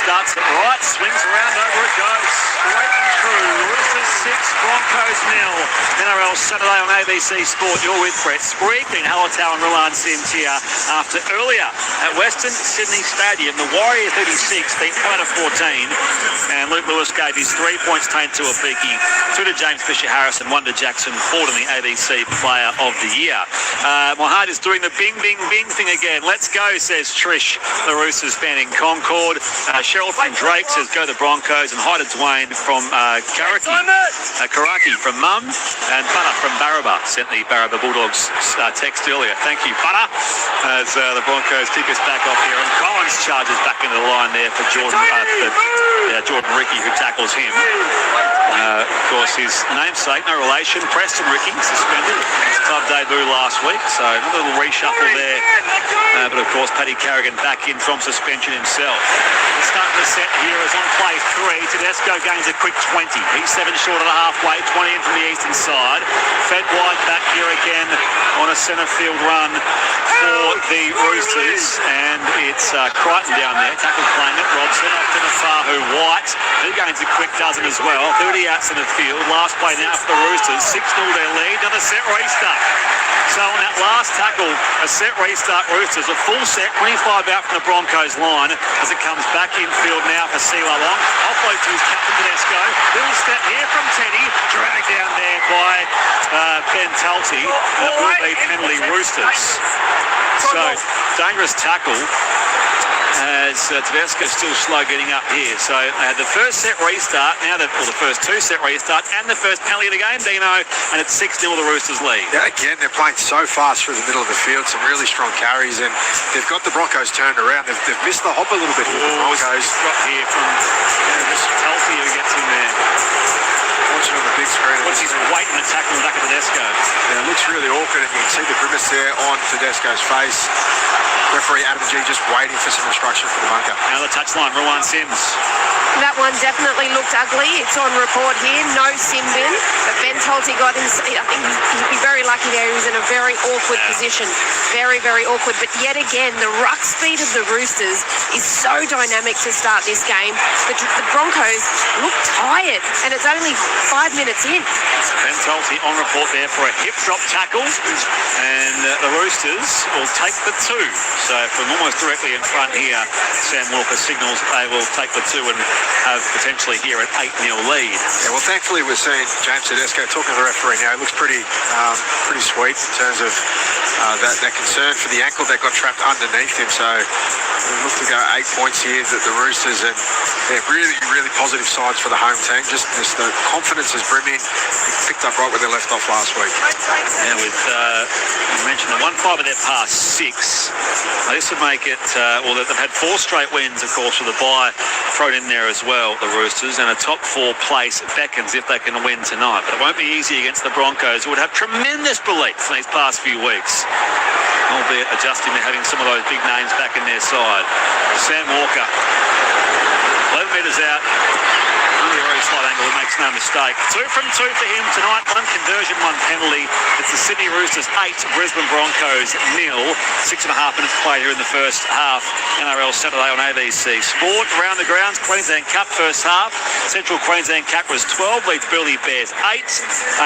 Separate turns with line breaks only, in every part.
starts it right, swings around, over it goes. Straight and true. Roosters 6, Broncos 0. NRL Saturday on ABC Sport. You're with Brett Spreek in Hallertau and Roland Sims here. After earlier at Western Sydney Stadium, the Warrior 36 beat Platter 14. And Luke Lewis gave his 3 points taken to a Beaky, 2 to James Fisher-Harris and 1 to Jackson Ford in the ABC Player of the Year. My heart is doing the bing, bing, bing thing again. Let's go, says Trish, the Roosters fan in Concord. Cheryl from Drake says, go the Broncos. And hi to Dwayne from Karaki from Mum. And Butter from Barraba sent the Barraba Bulldogs text earlier. Thank you, Butter, as the Broncos kick us back off here. And Collins charges back into the line there for Jordan Ricky, who tackles him. Of course, his namesake, no relation, Preston Ricky, suspended. His club debut last week, so a little reshuffle there. But of course, Paddy Carrigan back in from suspension himself. The start of the set here is on play 3. Tedesco gains a quick 20. He's 7 short of the halfway, 20 in from the eastern side. Fed wide back here again on a centre field run for the Roosters. And it's Crichton down there, tackle playing it. Robson off to the far, who White. He gains a quick dozen as well. 30 out centre field. Last play now for the Roosters. 6-0 their lead. Another set restart. So on that last tackle, a set restart Roosters, a full set, 25 out from the Broncos line as it comes back infield now for Siwa Long. Offload to his captain Tedesco. Little step here from Teddy, dragged down there by Ben Talty. That will be penalty Roosters. So dangerous tackle. As Tedesco's still slow getting up here. So they had the first set restart, the first 2 set restart, and the first penalty of the game, Dino, and it's 6-0 the Roosters lead. Yeah, again, they're playing so fast through the middle of the field, some really strong carries, and they've got the Broncos turned around. They've missed the hop a little bit with the Broncos. Got here from Healthy, who gets in there. Watching on the big screen. What's his weight in the tackle back of Tedesco? Yeah, it looks really awkward, and you can see the grimace there on Tedesco's face. Referee Adam G just waiting for some instruction from the bunker. Now the touchline, Rowan Sims.
That one definitely looked ugly. It's on report here. No sin bin. But Ben Talty got his... I think he'd be very lucky there. He was in a very awkward position. Very, very awkward. But yet again, the ruck speed of the Roosters is so dynamic to start this game. The Broncos look tired. And it's only 5 minutes in.
Ben Talty on report there for a hip drop tackle. And the Roosters will take the 2. So from almost directly in front here, Sam Walker signals they will take the 2 and have potentially here an 8-0 lead. Yeah, well, thankfully we're seeing James Tedesco talking to the referee now. It looks pretty sweet in terms of that concern for the ankle that got trapped underneath him. So we look to go 8 points here. That the Roosters, and they're really, really positive signs for the home team. Just the confidence is brimming. They picked up right where they left off last week. Yeah, with you mentioned the 1-5 of their past 6. This would make it, they've had 4 straight wins, of course, with a bye thrown in there as well, the Roosters, and a top 4 place beckons if they can win tonight. But it won't be easy against the Broncos, who would have tremendous belief in these past few weeks, albeit adjusting to having some of those big names back in their side. Sam Walker, 11 metres out. Really a very slight angle, he makes no mistake. 2 from 2 for him tonight. 1 conversion, 1 penalty. It's the Sydney Roosters 8, Brisbane Broncos 0. 6.5 minutes played here in the first half. NRL Saturday on ABC Sport. Around the grounds, Queensland Cup first half. Central Queensland Cup was 12, leads Burleigh Bears 8.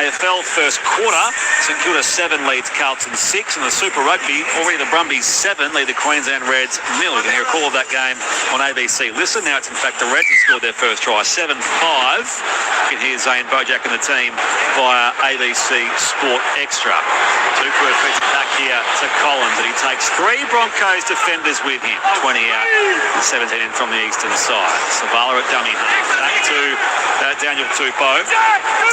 AFL first quarter, St Kilda 7 leads Carlton 6. And the Super Rugby, already the Brumbies 7 lead the Queensland Reds 0. You can hear a call of that game on ABC. Listen, now it's in fact the Reds have scored their first try, 7-5. You can hear Zane Bojack and the team via ABC Sport Extra. 2 feet back here to Collins, and he takes 3 Broncos defenders with him. 20 out and 17 in from the eastern side. Savala at dummy half. Back to Daniel Tupou,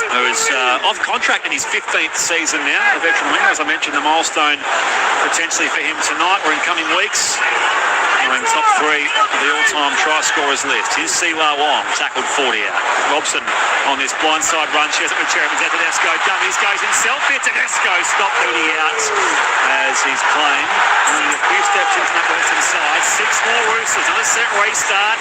who is off contract in his 15th season now. The veteran winger, as I mentioned, the milestone potentially for him tonight or in coming weeks. In top 3 of the all-time try scorers list. Here's Siwa Wong, tackled 40 out. Robson on this blindside run, shares it with Cherubins. Tedesco dummies, goes himself here. Tedesco stopped 30 out as he's playing. Only a few steps into that western side. 6 more Roosters. Another set restart.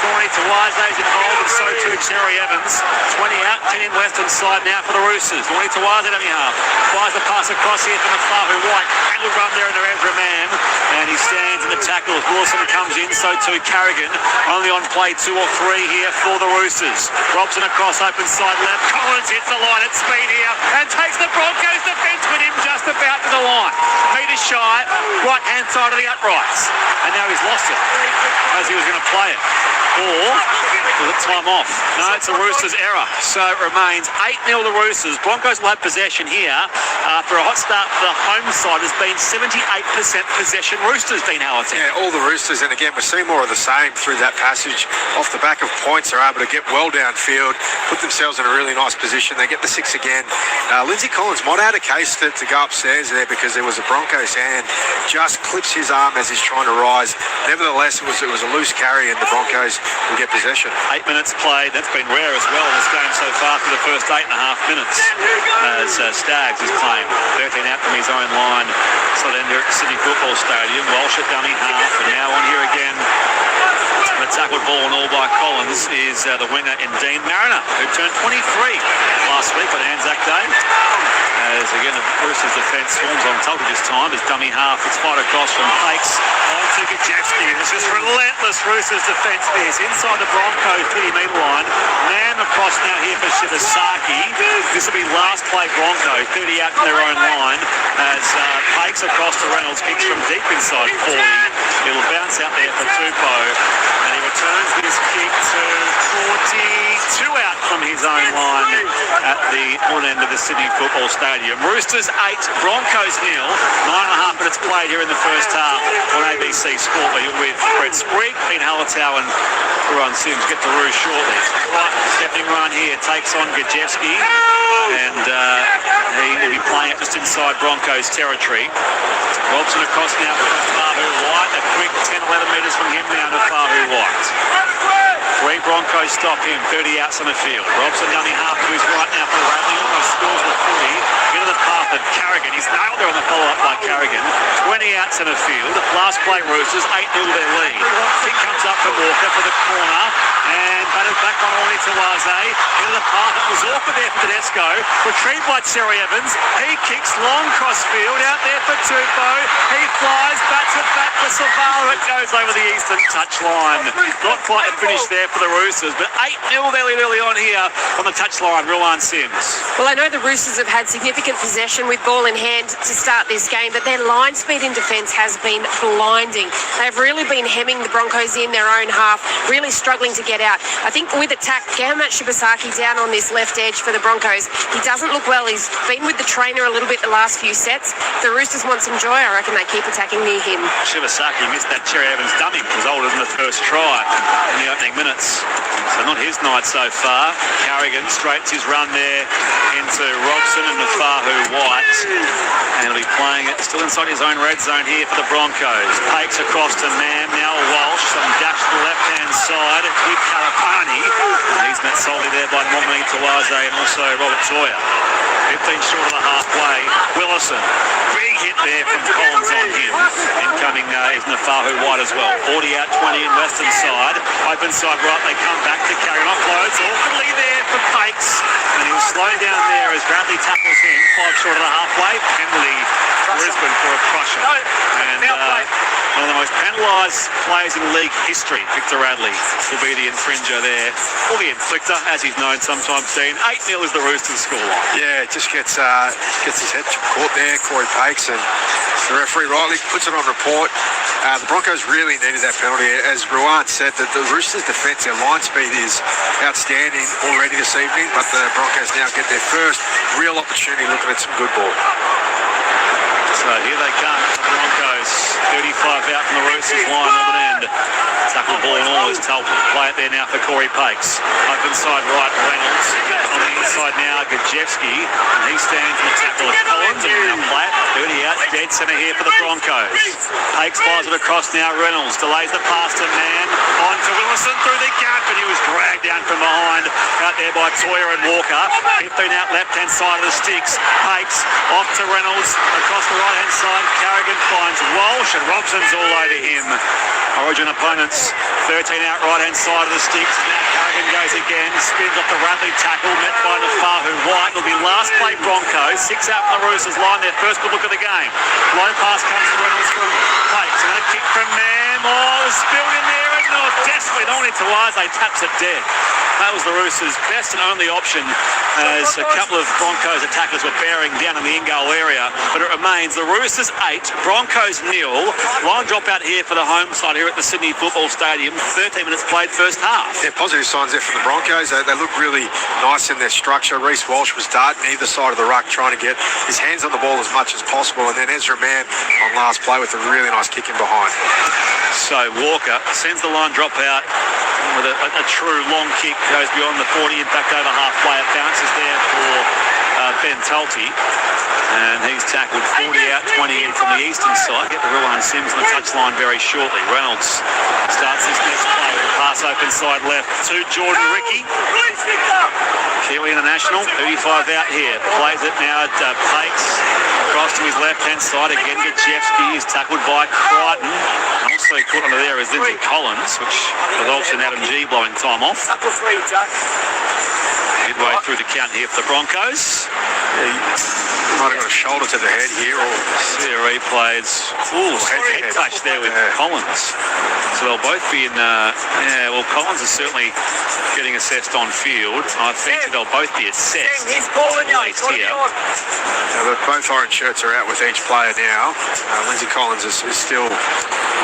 Laurie Tawaze's involved, and so too Cherry Evans. 20 out, 10 in western side now for the Roosters. Laurie Tawaze dummy half. Fires the pass across here from the far, who White. Angled run there in the Ezra man. And he stands in the tackle. Wilson comes in, so too Carrigan. Only on play 2 or 3 here for the Roosters. Robson across open side left. Collins hits the line at speed here and takes the Broncos defence with him just about to the line. Metre shy, right-hand side of the uprights. And now he's lost it as he was going to play it. Or was it time off? No, it's a Roosters error. So it remains 8-0 the Roosters. Broncos will have possession here. After a hot start for the home side has been 78% possession. Roosters been Haliton.
Yeah, all the Roosters, and again, we're seeing more of the same through that passage. Off the back of points, they're able to get well downfield, put themselves in a really nice position. They get the 6 again. Lindsay Collins might have had a case to go upstairs there because there was a Broncos hand. Just clips his arm as he's trying to rise. Nevertheless, it was a loose carry and the Broncos will get possession.
8 minutes played. That's been rare as well in this game so far for the first 8.5 minutes as Staggs is playing 13 out from his own line. So then they're at the Sydney Football Stadium. Walsh at dummy half, and now on here again. The tackled ball and all by Collins is the winger in Dean Mariner, who turned 23 last week on Anzac Day. As again, the Roosters defence swarms on Tully this time. As dummy half, it's fired across from Hakes on to Gajewski. It's just relentless Roosters defence there. It's inside the Broncos 30-metre line. Man across now here for Shibasaki. This will be last play Bronco, 30 out from their own line. As Hakes across to Reynolds, kicks from deep inside 40. It'll bounce out there for Tupou. And he returns with his kick to 42 out from his own line at the one end of the Sydney Football Stadium. Roosters 8, Broncos 0. 9.5 minutes played here in the first half on ABC Sport with Brett Sprigg, Pete Hallertau and Karan Sims get to Roo shortly. Right, stepping run here takes on Gajewski and he will be playing it just inside Broncos territory. Robson across now for Fahu White, a quick 10-11 metres from him now to Fahu White. 3 Broncos stop him, 30 out on the field. Robson dummy half to his right now for Radley, almost scores the footy. Into the path of Carrigan. He's nailed there on the follow-up by Carrigan. 20 out in the field. Last play Roosters, 8-0 their lead. Kick comes up for Walker for the corner. And batted back on Orny Tawaze. Into the path. It was awkward there for Tedesco. Retrieved by Terry Evans. He kicks long cross field. Out there for Tupou. He flies back to back for Savaro. It goes over the eastern touchline. Not quite a finish there for the Roosters, but 8-0 their lead early on here on the touchline. Rowan Sims.
Well, I know the Roosters have had significant possession with ball in hand to start this game, but their line speed in defence has been blinding. They've really been hemming the Broncos in their own half, really struggling to get out. I think with attack, Gaumat Shibasaki down on this left edge for the Broncos. He doesn't look well. He's been with the trainer a little bit the last few sets. If the Roosters want some joy, I reckon they keep attacking near him.
Shibasaki missed that Terry Evans dummy. It was older than the first try in the opening minutes. So not his night so far. Carrigan straightens his run there into Robson and Fahu White. And he'll be playing it still inside his own red zone here for the Broncos. Pakes across to Mam, now Walsh. Some dash to the left-hand side with Karapani. He's met solely there by Momini Tawaze and also Robert Toya. 15 short of the halfway. Willison. Big hit there from Collins on him. Incoming is Fahu White as well. 40 out, 20 in western side. Open side right, they come back to carry offloads. Awkwardly there for Pakes. And he'll slow down there as Bradley tackles him. 5 short of the halfway. Penalty Brisbane for a crusher. And one of the most penalised players in league history, Victor Radley, will be the infringer there. Or the inflictor, as he's known sometimes seen. 8-0 is the Roosters scoreline.
Yeah, it just gets his head caught there, Corey Pakes, and the referee rightly puts it on report. The Broncos really needed that penalty. As Ruan said, that the Roosters' defence, their line speed is outstanding already this evening, but the Broncos now get their first real opportunity looking at some good ball.
So here they come, the Broncos, 35 out from the Roosters line on the end. Tackle ball and all is Tulpen. Play it there now for Corey Pakes. Open side right, Reynolds. On the inside now, Gajewski. And he stands in the tackle of Collins. And now flat, 30 out, dead centre here for the Broncos. Pakes fires it across now, Reynolds. Delays the pass to Mann. On to Willison through the gap. jump, and he was dragged down from behind out there by Toyer and Walker. 15 out left-hand side of the sticks. Pates off to Reynolds across the right-hand side. Carrigan finds Walsh, and Robson's all over him. Origin opponents 13 out right-hand side of the sticks. Now Carrigan goes again, spins off the Radley tackle, met by Nafahu White. It'll be last play Broncos. 6 out from the Roosters line, their first good look at the game. Low pass comes to Reynolds from Pates. Another kick from Mam. Oh, spilled in there, and desperately not into Waze, taps it dead. That was the Roosters' best and only option as a couple of Broncos attackers were bearing down in the in-goal area. But it remains the Roosters 8, Broncos 0. Line drop out here for the home side here at the Sydney Football Stadium. 13 minutes played first half.
Yeah, positive signs there from the Broncos. They look really nice in their structure. Reece Walsh was darting either side of the ruck trying to get his hands on the ball as much as possible. And then Ezra Mann on last play with a really nice kick in behind.
So Walker sends the line drop out with a true long kick, goes beyond the 40, in fact over halfway. It bounces there for Ben Tulty, and he's tackled 40 out, 20 in from the eastern side. Get the Ruan Sims on the touchline very shortly. Reynolds starts his next play with a pass open side left to Jordan Ricky. Kiwi International, 35 out here. Plays it now at Pates. Across to his left-hand side again. Gajewski is tackled by Crichton. Also caught under there is Lindsay Collins, which results in Adam G blowing time off. Midway through the count here for the Broncos.
Might have got a shoulder to the head here. Or
see a replays. Ooh, head touch there with Collins. So they'll both be in, well, Collins is certainly getting assessed on field. I think they'll both be assessed. At least here.
Both orange shirts are out with each player now. Lindsay Collins is still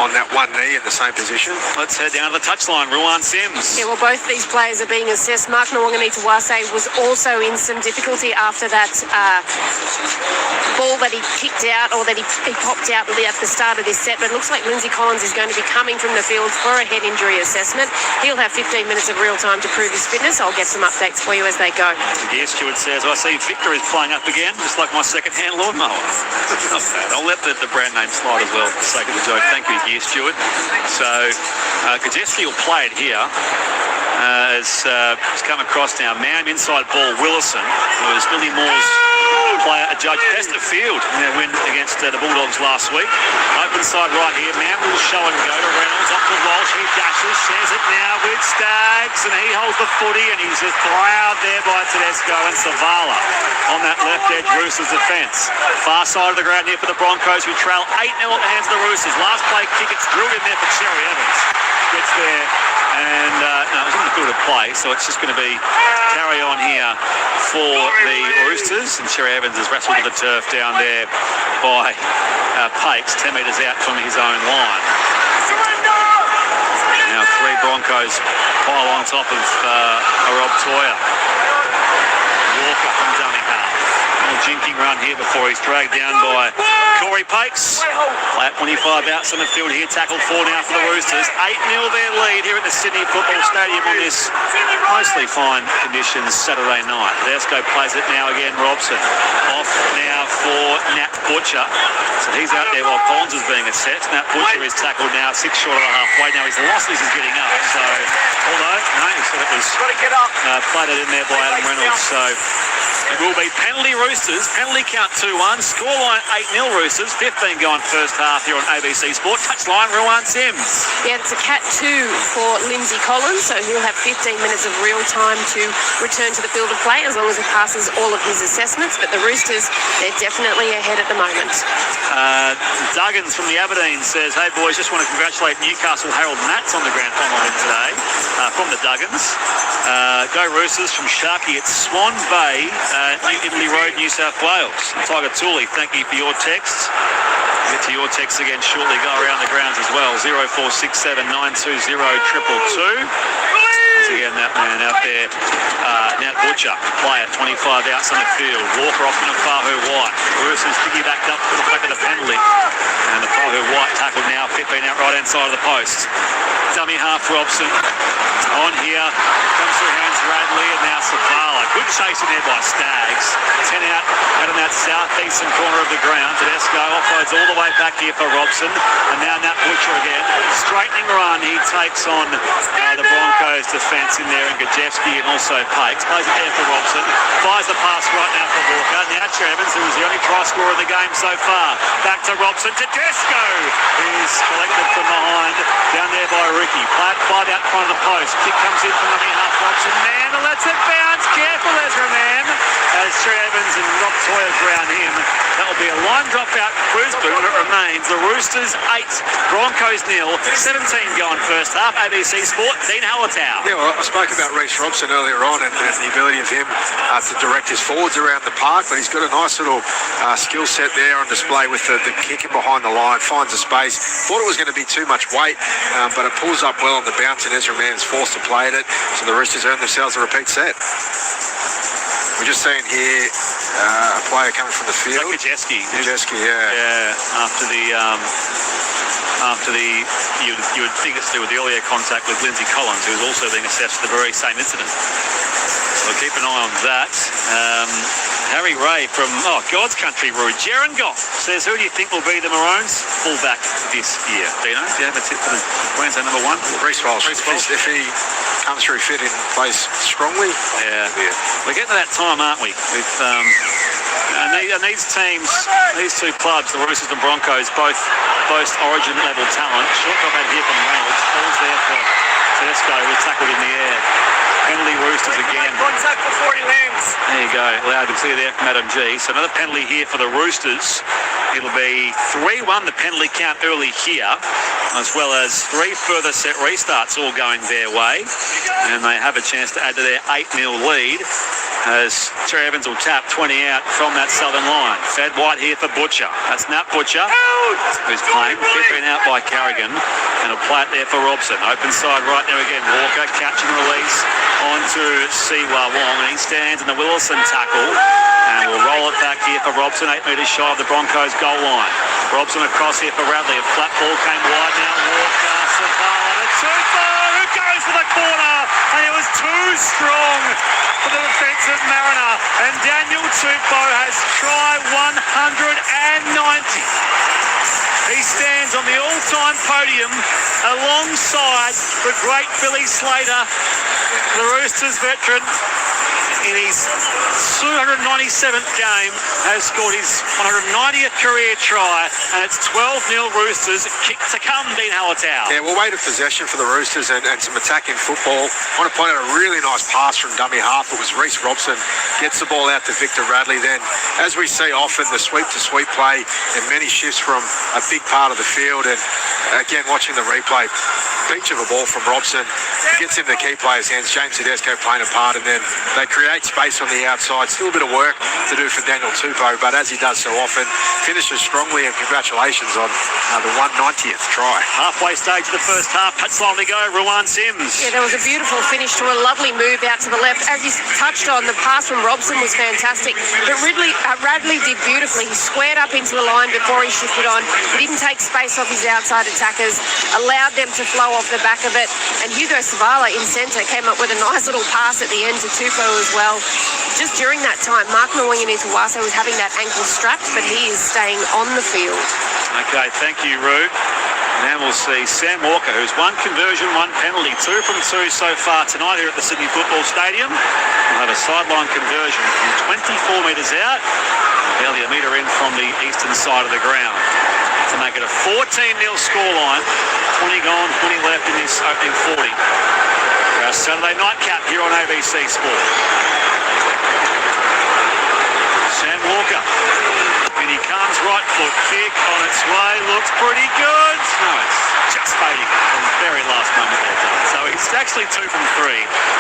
on that one knee in the same position.
Let's head down to the touchline. Ruan Sims.
Yeah, well, both these players are being assessed. Mark Nwanganitawase was also in some difficulty after that ball that he kicked out, or that he popped out at the start of this set. But it looks like Lindsay Collins is going to be coming from the field for a head injury assessment. He'll have 15 minutes of real time to prove his fitness. I'll get some updates for you as they go.
The gear steward says, I see Victor is playing up again, just like my second-hand lawnmower. Not bad. I'll let the brand name slide as well for the sake of the joke. Thank you, gear steward. So Gajewski will play it here. Has come across now. Man inside ball, Willison. It was Billy Moore's player, a judge, best of field in their win against the Bulldogs last week. Open side right here. Man will show and go to Reynolds. Up to Walsh. He dashes. Shares it now with Staggs. And he holds the footy. And he's just plowed there by Tedesco and Savala on that left edge Roosters defence. Far side of the ground here for the Broncos, who trail 8-0 at the hands of the Roosters. Last play kick. It's drilled in there for Cherry Evans. Gets there. And no, it was in the field of play, so it's just going to be carry on here for the Roosters. And Cherry Evans has wrestled to the turf down there by Pates, 10 metres out from his own line. Now 3 Broncos pile on top of Rob Toyer. Walker from dummy half. Little jinking run here before he's dragged down by Corey Pates. Play at 25 outs on the field here. Tackle 4 now for the Roosters. 8-0 their lead here at the Sydney Football Stadium on this mostly fine conditions Saturday night. Tedesco plays it now again. Robson off now for Nat Butcher. So he's out there while Collins is being assessed. Nat Butcher is tackled now 6 short of the halfway. Now he's lost this, he's getting up. So, although, no, he said it was played it in there by Adam Reynolds. So it will be penalty Roosters. Penalty count 2-1. Scoreline 8-0 Roosters. 15 going first half here on ABC Sport. Touchline Ruan Sims.
Yeah, it's a cat 2 for Lindsay Collins, so he'll have 15 minutes of real time to return to the field of play as long as he passes all of his assessments. But the Roosters, they're definitely ahead at the moment.
Duggins from the Aberdeen says, hey boys, just want to congratulate Newcastle Harold Matts on the grand final win today from the Duggins. Go Roosters from Sharky at Swan Bay, New Italy Road, New South Wales. Tiger Tooley, thank you for your texts. Get to your texts again shortly. Go around the grounds as well. 0467 920 222. Once again, that man out there, Nat Butcher, play at 25 outs on the field. Walker off to Nafahu White. Roosters piggybacked up to the back of the penalty. And Nafahu White tackled now, 15 out right hand side of the post. Dummy half Robson. On here, comes through hands Radley and now Savala. Good chase in there by Staggs. 10 out on that southeastern corner of the ground. Tedesco offloads all the way back here for Robson. And now Nat Butcher again. Straightening run, he takes on the Broncos defence. Krzyzewski and also Pakes. Plays it there for Robson. Fires the pass right now for Walker. Now Evans, who was the only try scorer in the game so far. Back to Robson. Tedesco is collected from behind. Down there by Ricky. Five out front of the post. Kick comes in from the half. Robson. Man, lets it bounce. Careful, Ezra Man. As Evans and Rob Toyer ground him. That will be a line drop out for Brisbane. It remains the Roosters 8, Broncos 0. 17 going first half. ABC Sport, Dean Hallertau.
Yeah, well, I spoke about Reece Robson earlier on and the ability of him to direct his forwards around the park, but he's got a nice little skill set there on display with the kicking behind the line, finds a space. Thought it was going to be too much weight, but it pulls up well on the bounce and Ezra Mann's forced to play at it, so the Roosters earn themselves a repeat set. We're just seeing here a player coming from the field.
Krzyzewski.
Yeah.
Yeah, after the you would think it's to do with the earlier contact with Lindsay Collins, who was also being assessed for the very same incident. So keep an eye on that. Harry Ray from God's country, Roy Gerringong says, who do you think will be the Maroons fullback this year? Dino, do you have a tip for the Queensland number one?
Reece Walsh. If he comes through fit and plays strongly.
Yeah. We're getting to that time, aren't we? With and these teams, these two clubs, the Roosters and Broncos, both boast origin level talent. Short drop out here from Reynolds. Falls there for Tedesco, who tackled in the air. Penalty Roosters again.
Contact before he lands.
There you go. Loud and clear there from Adam G. So another penalty here for the Roosters. It'll be 3-1 the penalty count early here, as well as 3 further set restarts all going their way. And they have a chance to add to their 8-0 lead as Trey Evans will tap 20 out from that southern line. Fed wide here for Butcher. That's Nat Butcher, who's playing. 15 out by Carrigan. And a play it there for Robson. Open side right there again. Walker, catch and release onto Siwa Wong. And he stands in the Willison tackle. And we'll roll it back here for Robson, 8 metres shy of the Broncos goal line. Robson across here for Radley. A flat ball came wide now. Walker, Savala, the Tupou, who goes for the corner. And it was too strong for the defensive Mariner. And Daniel Tupou has tried 190. He stands on the all-time podium alongside the great Billy Slater, the Roosters veteran. In his 297th game, has scored his 190th career try, and it's 12-0 Roosters. Kick to come, Dean Hallertau.
Yeah, well, weight of possession for the Roosters and some attacking football. I want to point out a really nice pass from dummy half. It was Reece Robson gets the ball out to Victor Radley. Then, as we see often, the sweep-to-sweep play and many shifts from a big part of the field. And again, watching the replay, peach of a ball from Robson gets in the key player's hands. James Tedesco playing a part, and then they create space on the outside. Still a bit of work to do for Daniel Tupou, but as he does so often, finishes strongly, and congratulations on the 190th try.
Halfway stage of the first half, that's long to go. Ruan Sims.
Yeah, there was a beautiful finish to a lovely move out to the left. As you touched on, the pass from Robson was fantastic, but Radley did beautifully. He squared up into the line before he shifted on. He didn't take space off his outside attackers, allowed them to flow off the back of it, and Hugo Savala in centre came up with a nice little pass at the end to Tupou as well. Just during that time, Mark Mwinyi-Tuwasa was having that ankle strapped, but he is staying on the field.
Okay, thank you, Roo. Now we'll see Sam Walker, who's 1 conversion, 1 penalty, 2 from 2 so far tonight here at the Sydney Football Stadium. We'll have a sideline conversion from 24 metres out, barely a metre in from the eastern side of the ground, to make it a 14-0 scoreline. 20 gone, 20 left in this opening 40. For our Saturday night cap here on ABC Sport. Sam Walker, and he comes right foot, kick on its way, looks pretty good. No, it's just fading from the very last moment there, done. So it's actually 2 from 3,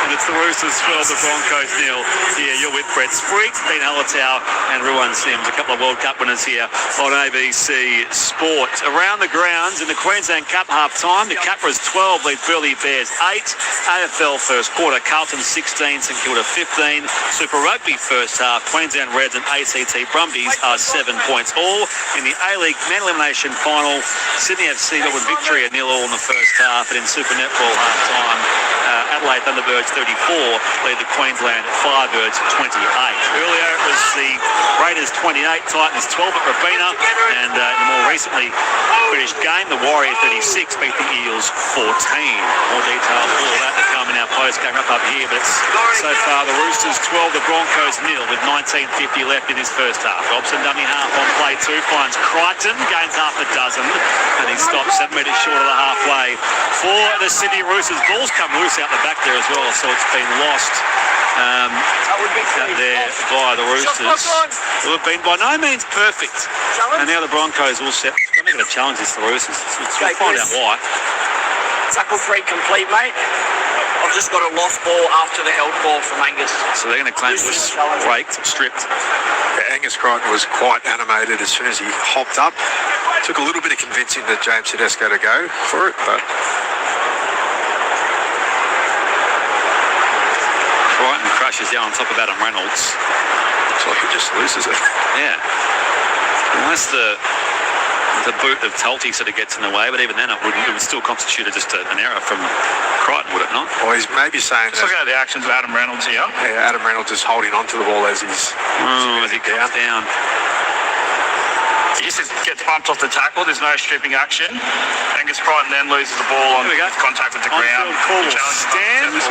and it's the Roosters 12, the Broncos 0. Here you're with Brett Sprigg, Dean Hallertau and Ruan Sims, a couple of World Cup winners here on ABC Sport. Around the grounds in the Queensland Cup half-time, the Capras 12 lead Burleigh Bears 8. AFL first quarter, Carlton 16, St Kilda 15. Super Rugby first half, Queensland Reds and ACT Brumbies are 7 points all. In the A-League men elimination final, Sydney FC Melbourne victory at 0-all in the first half, and in Super Netball half-time, Adelaide Thunderbirds 34 lead the Queensland Firebirds 28. Earlier it was the Raiders 28, Titans 12 at Robina, and in the more recently finished game, the Warriors 36 beat the Eels 14. More details, all of that to come in our post post-game wrap-up here, but it's so far the Roosters 12, the Broncos 0 with 19:50 left in his first half. Robson dummy half on play 2, finds Crichton, gains half a dozen, and he stops 7 metres short of the halfway for the Sydney Roosters. Ball's come loose out the back there as well, so it's been lost out there by the Roosters, who have been by no means perfect. And now the Broncos will set. They're going to challenge this, the Roosters. We'll find out why.
Tackle 3 complete, mate. I've just got a lost ball after the held ball from Angus.
So they're going to claim it was raked, stripped.
Yeah, Angus Crichton was quite animated as soon as he hopped up. Took a little bit of convincing to James Tedesco to go for it, but
Crichton crashes down on top of Adam Reynolds.
looks like he just loses it.
Yeah. Unless the boot of Talty sort of gets in the way, but even then it would still constitute just an error from Crichton, would it not?
Well, he's maybe saying
Let's look at the actions of Adam Reynolds here.
Yeah, Adam Reynolds is holding onto the ball as he's
as he comes down.
He just gets bumped off the tackle. There's no stripping action. Angus Crichton then loses the ball on contact with the ground.
On-field call stands.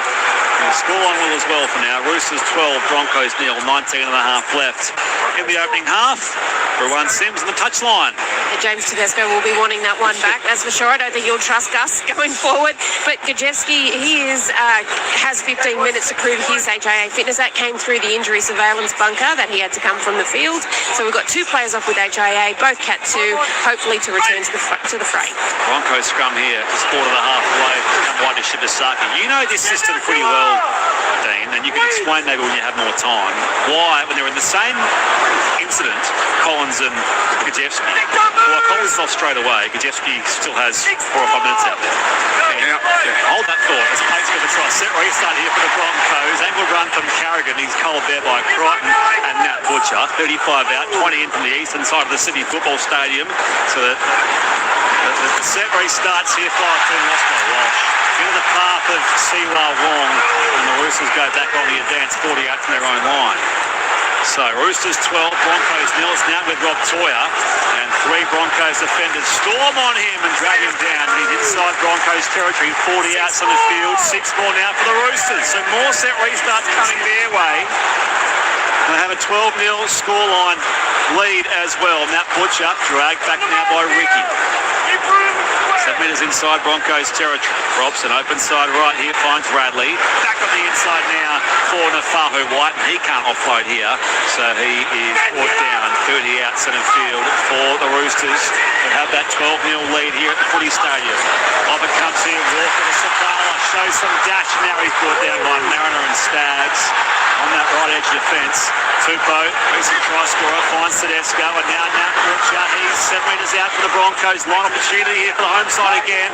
Scoreline will as well for now. Roosters 12, Broncos 0, 19 and a half left in the opening half. Ruan Sims on the touchline.
James Tedesco will be wanting that one back, that's for sure. I don't think he'll trust Gus going forward. But Gajewski, he has 15 minutes to prove his HIA fitness. That came through the injury surveillance bunker that he had to come from the field. So we've got 2 players off with HIA, both Cat 2, hopefully to return to the fray.
Broncos scrum here, just 4 to the halfway. Come wide to Shibasaki. You know this system pretty well, Dean, and you can explain maybe when you have more time why, when they're in the same incident, Collins and Gajewski. Well, Collins is off straight away. Gajewski still has 4 or 5 minutes out there. Hold that thought as Pate's going to try set restart here for the Broncos. Angle run from Carrigan. He's collared there by Crichton and Nat Butcher. 35 out, 20 in from the eastern side of the Sydney Football Stadium. So that the set restarts here. 5-2 lost by Walsh. Into the path of Siwa Wong, and the Roosters go back on the advance 48 from their own line. So Roosters 12, Broncos 0. It's now with Rob Toyer, and 3 Broncos defenders storm on him and drag him down. He's inside Broncos territory, 40 outs on the field, 6 more now for the Roosters. So more set restarts coming their way. They have a 12-0 scoreline lead as well. Nat Butcher dragged back now by Ricky. 7 metres inside Broncos territory. Robson open side right here, finds Radley. Back on the inside now for Nafahu White, and he can't offload here, so he is brought down. 30 out centre field for the Roosters. They have that 12-0 lead here at the Footy Stadium. Over comes here, Walker to Sabala, shows some dash. Now he's brought down by Mariner and Staggs on that right edge defence. Tupou, recent try scorer, finds Tedesco, and now Nat Butcher. He's 7 metres out for the Broncos. Line opportunity here for the home side again.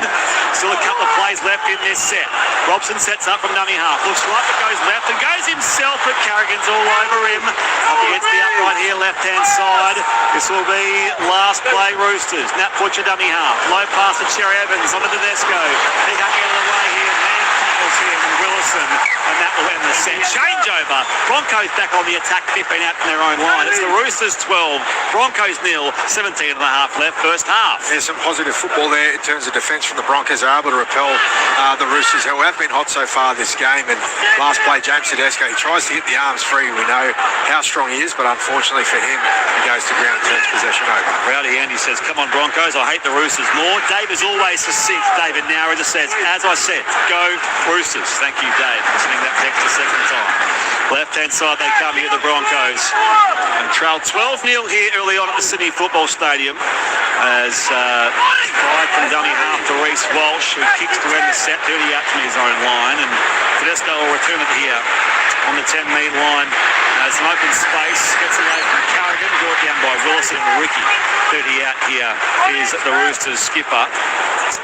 Still a couple of plays left in this set. Robson sets up from dummy half. Looks like it goes left and goes himself, but Carrigan's all over him. Up against the upright here, left-hand side. This will be last play Roosters. Nat Butcher dummy half. Low pass to Cherry Evans on to Tedesco. He can't get it away here. Man tackles him, Willison, and that will end the set. Changeover. Broncos back on the attack, 15 out from their own line. It's the Roosters 12, Broncos 0, 17 and a half left, first half.
There's some positive football there in terms of defence from the Broncos. Are able to repel the Roosters, who have been hot so far this game. And last play, James Tedesco, he tries to hit the arms free. We know how strong he is, but unfortunately for him, he goes to ground and turns possession over.
Rowdy Andy says, come on Broncos, I hate the Roosters more. Dave is always succinct. David Nowra just says, as I said, go Roosters. Thank you, Dave, for sending that text a second time. Left-hand side they come here, the Broncos. And trail 12-0 here early on at the Sydney Football Stadium as fired from dummy half to Reece Walsh, who kicks to end the set, 30 out from his own line. And Tedesco will return it here on the 10-metre line as an open space. Gets away from Carrigan, brought down by Wilson and Ricky. 30 out here is the Roosters skipper,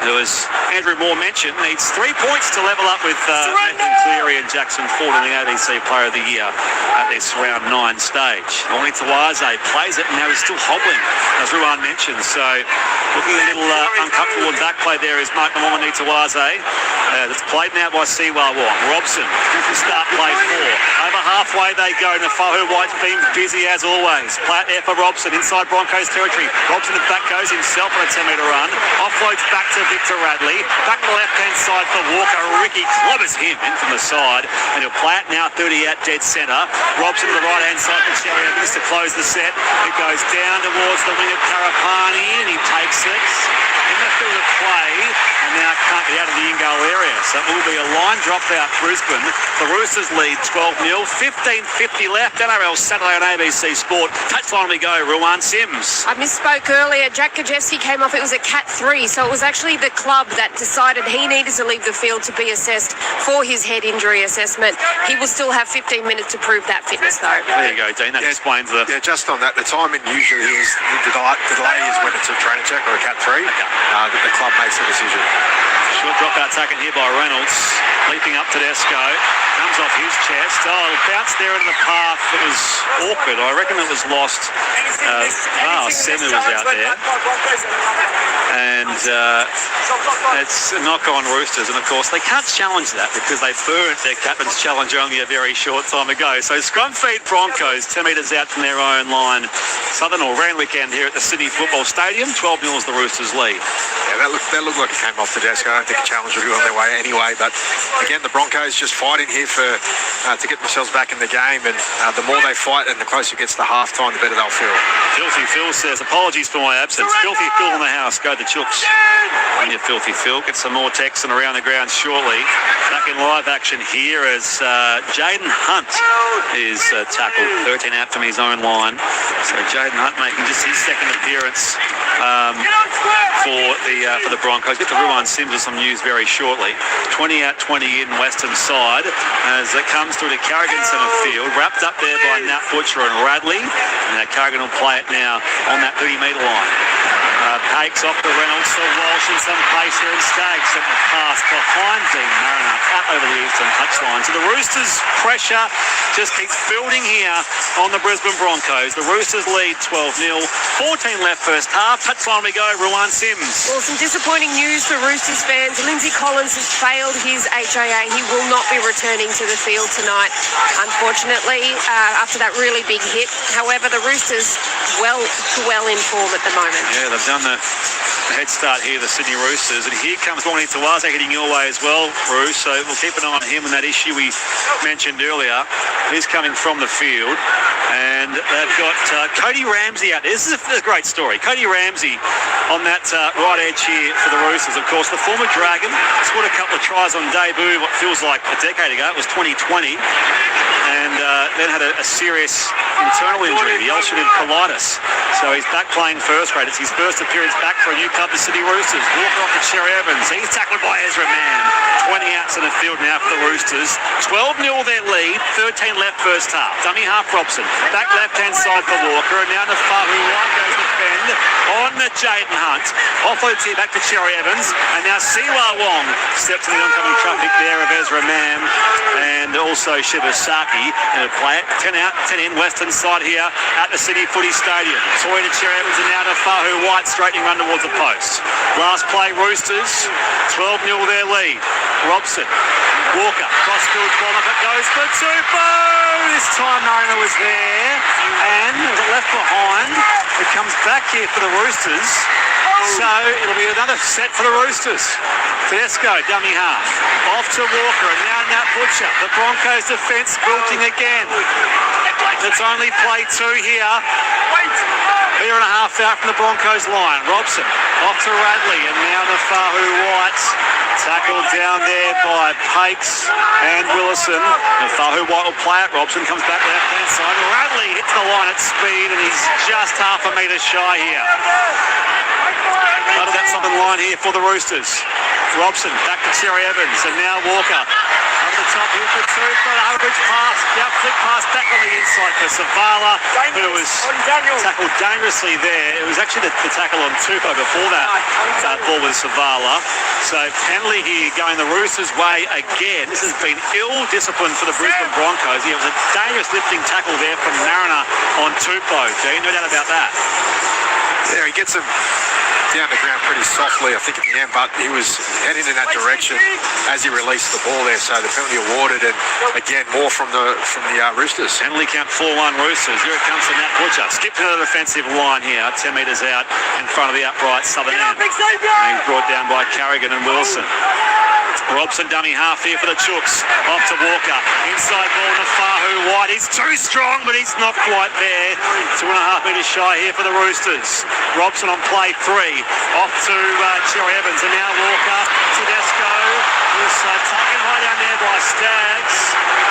who, as Andrew Moore mentioned, needs 3 points to level up with Nathan Cleary and Jackson Ford in the ABC Player of the Year at this round 9 stage. Only Tawaze plays it, and now he's still hobbling, as Ruan mentioned. So looking a little uncomfortable in back play there is Mike Mamoni Tawaze. That's played now by Siwa Wong. Robson to start play 4. Over halfway they go. Nafahu White's been busy as always. Play it there for Robson inside Broncos territory. Robson in fact goes himself on a 10-metre run. Offloads back to Victor Radley. Back to the left-hand side for Walker. Ricky clobbers him in from the side. And he'll play it now 30 out dead centre. Robson to the right-hand side for Cherry Evans to close the set. It goes down towards the wing of Karapani, and he takes it in the field of play, and now can't get out of the in-goal area. So it will be a line drop out Brisbane. The Roosters lead 12-0, 15:50 left. NRL Saturday on ABC Sport. Touchline we go, Ruan Sims.
I misspoke earlier. Jack Kajewski came off. It was a Cat 3, so it was actually the club that decided he needed to leave the field to be assessed for his head injury assessment. He will still have 15 minutes to prove that fitness, though.
There you go, Dean. That explains the...
Yeah, just on that, the timing usually is the delay is when it's a training check or a Cat 3. The club makes the decision.
Short drop out taken here by Reynolds. Leaping up Tedesco. Comes off his chest. Oh, bounced there in the path. It was awkward. I reckon it was lost. Semu was out there. And it's a knock on Roosters. And, of course, they can't challenge that because they burnt their captain's challenge only a very short time ago. So scrum feed Broncos, 10 metres out from their own line. Southern or Rand weekend here at the Sydney Football Stadium. 12-0 is the Roosters lead.
Yeah, that looked like it came off Tedesco. I don't think a challenge will be on their way anyway. But, again, the Broncos just fighting here to get themselves back in the game. And the more they fight and the closer it gets to half-time, the better they'll feel.
Filthy Phil says, apologies for my absence. Filthy Phil in the house. Go the Chooks. On your Filthy Phil. Get some more text and around the ground shortly. Back in live action here as Jaden Hunt is tackled 13 out from his own line. So Jaden Hunt making just his second appearance for the Broncos. Get to Ruan Sims with some news very shortly. 20 out, 20 in western side as it comes through to Carrigan centre field. Wrapped up there by Nat Butcher and Radley. And Carrigan will play it now on that 30-metre line. Pakes off the Reynolds to Walsh and some pace here in Staggs. Sent the pass behind Dean Mariner out over the eastern touchline. So the Roosters' pressure just keeps building here on the Brisbane Broncos. The Roosters lead 12-0. 14 left first half. Touchline we go, Ruan Sims.
Well, some disappointing news for Roosters fans. Lindsay Collins has failed his HIA. He will not be returning to the field tonight, unfortunately, after that really big hit. However, the Roosters well in form at the moment.
Yeah, they've done the head start here, the Sydney Roosters. And here comes Morning Tawaze heading your way as well, Bruce. So we'll keep an eye on him and that issue we mentioned earlier. He's coming from the field. And they've got Cody Ramsey out there. This is a great story. Cody Ramsey on that right edge here for the Roosters. Of course, the former Dragon scored a couple of tries on debut, what feels like a decade ago. It was 2020. And then had a serious internal injury, the ulcerative colitis. So he's back playing first grade. It's his first appearance back for a new club, the Sydney Roosters. Walker off to Cherry Evans. He's tackled by Ezra Mann. 20 outs in the field now for the Roosters. 12-0 their lead. 13 left first half. Dummy half Robson. Back left-hand side for Walker. And now Nafahu White goes to defend on the Jaden Hunt. Offloads here back to Cherry Evans. And now Siwa Wong steps in the oncoming traffic there of Ezra Mann. And also Shibasaki. And play it 10 out, 10 in, western side here at the Sydney Footy Stadium. Toy to Cherry Evans and now to Fahu White, straightening run towards the post. Last play, Roosters, 12-0 their lead. Robson, Walker, cross-field bomb up, it goes for Tupou! This time Mariner was there, and was it left behind? It comes back here for the Roosters, so it'll be another set for the Roosters. Tedesco, dummy half, off to Walker, and now Nat Butcher. The Broncos defence wilting again. It's only play 2 here. Metre and a half out from the Broncos line. Robson off to Radley, and now Nafahu White tackled down there by Pakes and Willison. Nafahu White will play it. Robson comes back left-hand side. Radley hits the line at speed, and he's just half a metre shy here. Out of that southern line here for the Roosters. Robson back to Cherry Evans, and now Walker. Over the top here for two, for the Hubbard's pass. Yep, flick pass back on the inside for Savala, who was tackled dangerously there. It was actually the tackle on Tupou before that ball with Savala. So penalty here going the Roosters' way again. This has been ill discipline for the Brisbane Broncos. It was a dangerous lifting tackle there from Mariner on Tupou. No doubt about that.
Yeah, he gets him down the ground pretty softly, I think, at the end, but he was heading in that direction as he released the ball there. So the penalty awarded, and again, more from the Roosters.
Penalty count 4-1 Roosters. Here it comes to Matt Butcher. Skipped to the defensive line here, 10 metres out in front of the upright southern end. And he's brought down by Carrigan and Wilson. Robson dummy half here for the Chooks. Off to Walker. Inside ball to Fahu wide. He's too strong, but he's not quite there. 2.5 metres shy here for the Roosters. Robson on play 3. Off to Cherry Evans. And now Walker. Tedesco is taken high down there by Staggs.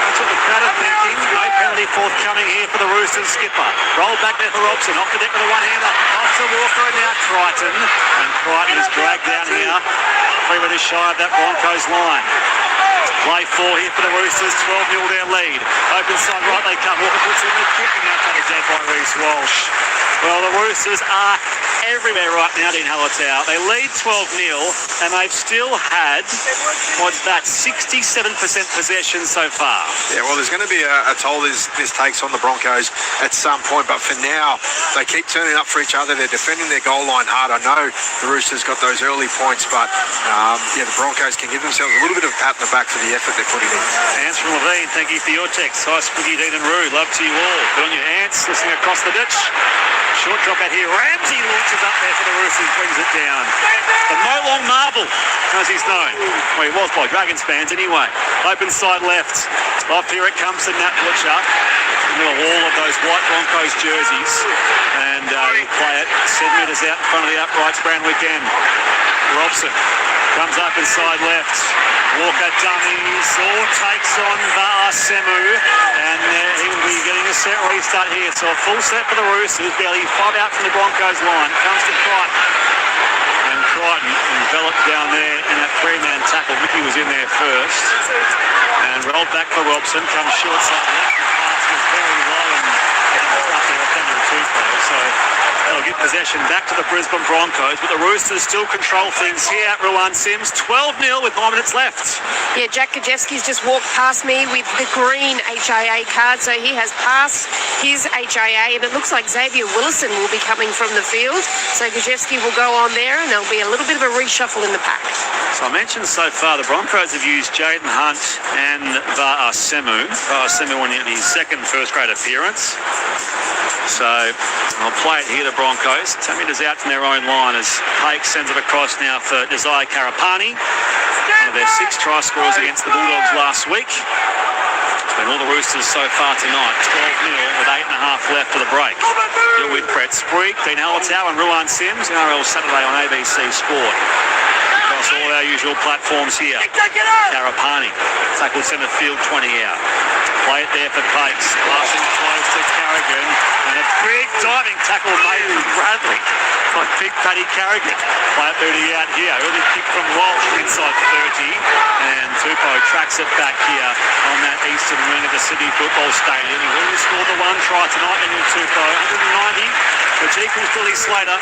That's what the crowd are thinking. No penalty forthcoming here for the Roosters skipper. Rolled back there for Robson. Off the deck with a one-hander. Off to Walker and now Crichton. And Crichton is dragged down here. 3 metres shy of that Broncos line. Play 4 here for the Roosters, 12-0 their lead. Open side right they come. Walker puts in the kick and now taken dead by Reece Walsh. Well, the Roosters are everywhere right now, Dean Hallertau. They lead 12-0 and they've still had, what's that, 67% possession so far.
Yeah, well, there's going to be a toll this takes on the Broncos at some point, but for now, they keep turning up for each other. They're defending their goal line hard. I know the Roosters got those early points, but the Broncos can give themselves a little bit of a pat on the back for the effort they're putting in.
Ants from Levine, thank you for your text. Hi, Spooky, Dean and Roo. Love to you all. Put on your ants, listening across the ditch. Short drop out here. Ramsey launches up there for the Roosters, brings it down. The No Long Marble, as he's known. Well, he was by Dragons fans anyway. Open side left. Off here it comes to Nat Butcher. Into a wall of those white Broncos jerseys. And he'll play it 7 metres out in front of the uprights, brand weekend. Robson comes up inside left. Walker dummies or takes on Vaasemu, and he will be getting a set restart here. So a full set for the Roosters, barely 5 out from the Broncos line. Comes to Crichton, and Crichton enveloped down there in that 3-man tackle. Mickey was in there first, and rolled back for Robson. Comes short side left. The pass was very low and up the offender Tupou. So they'll get possession back to the Brisbane Broncos, but the Roosters still control things here at Ruan Sims. 12-0 with 9 minutes left.
Yeah, Jack Kajewski's just walked past me with the green HIA card, so he has passed his HIA, and it looks like Xavier Willison will be coming from the field. So Kajewski will go on there, and there'll be a little bit of a reshuffle in the pack.
So I mentioned so far the Broncos have used Jaden Hunt and Vaasemu. Vaasemu on his second first-grade appearance. So I'll play it here, the Broncos. 10 metres out from their own line as Hake sends it across now for Desai Karapani. One of their 6 try scorers against the Bulldogs last week. It's been all the Roosters so far tonight. 12-0 with 8.5 left to the break. You're with Brett Sprague, Dean Hallertau and Ruan Sims. NRL Saturday on ABC Sport. Across all our usual platforms here. Karapani, tackled centre field, 20 out. Play it there for Pakes. Passing close to Carrigan. And a big diving tackle made with Bradley by big Paddy Carrigan. Play it 30 out here. Early kick from Walsh inside 30. And Tupou tracks it back here on that eastern wing of the Sydney Football Stadium. He already scored the 1 try tonight, Daniel Tupou. 190, which equals Billy Slater.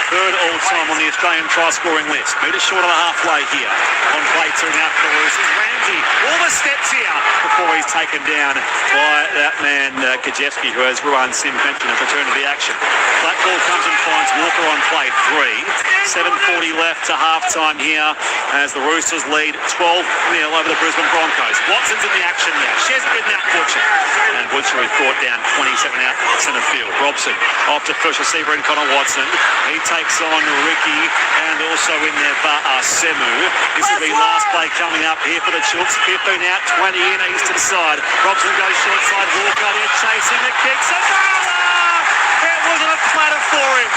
Third all-time on the Australian try-scoring list. Metres short of the halfway here. On play 2 now for the Roosters. Ramsey, all the steps here before he's taken down by that man Kajewski, who has Ruan Sims mentioned has returned to the action. Flat ball comes and finds Walker on play 3. 7:40 left to half-time here as the Roosters lead 12-0 over the Brisbane Broncos. Watson's in the action now. Shezit with Nat Butcher. And Butcher is brought down 27 out centre field. Robson off to first receiver in Connor Watson. He takes on Ricky and also in there Vaasemu. This will be last play coming up here for the Chooks. 15 out, 20 in, eastern side. Robson goes short side. Walker there chasing the kick. Savala! It wasn't a platter for him.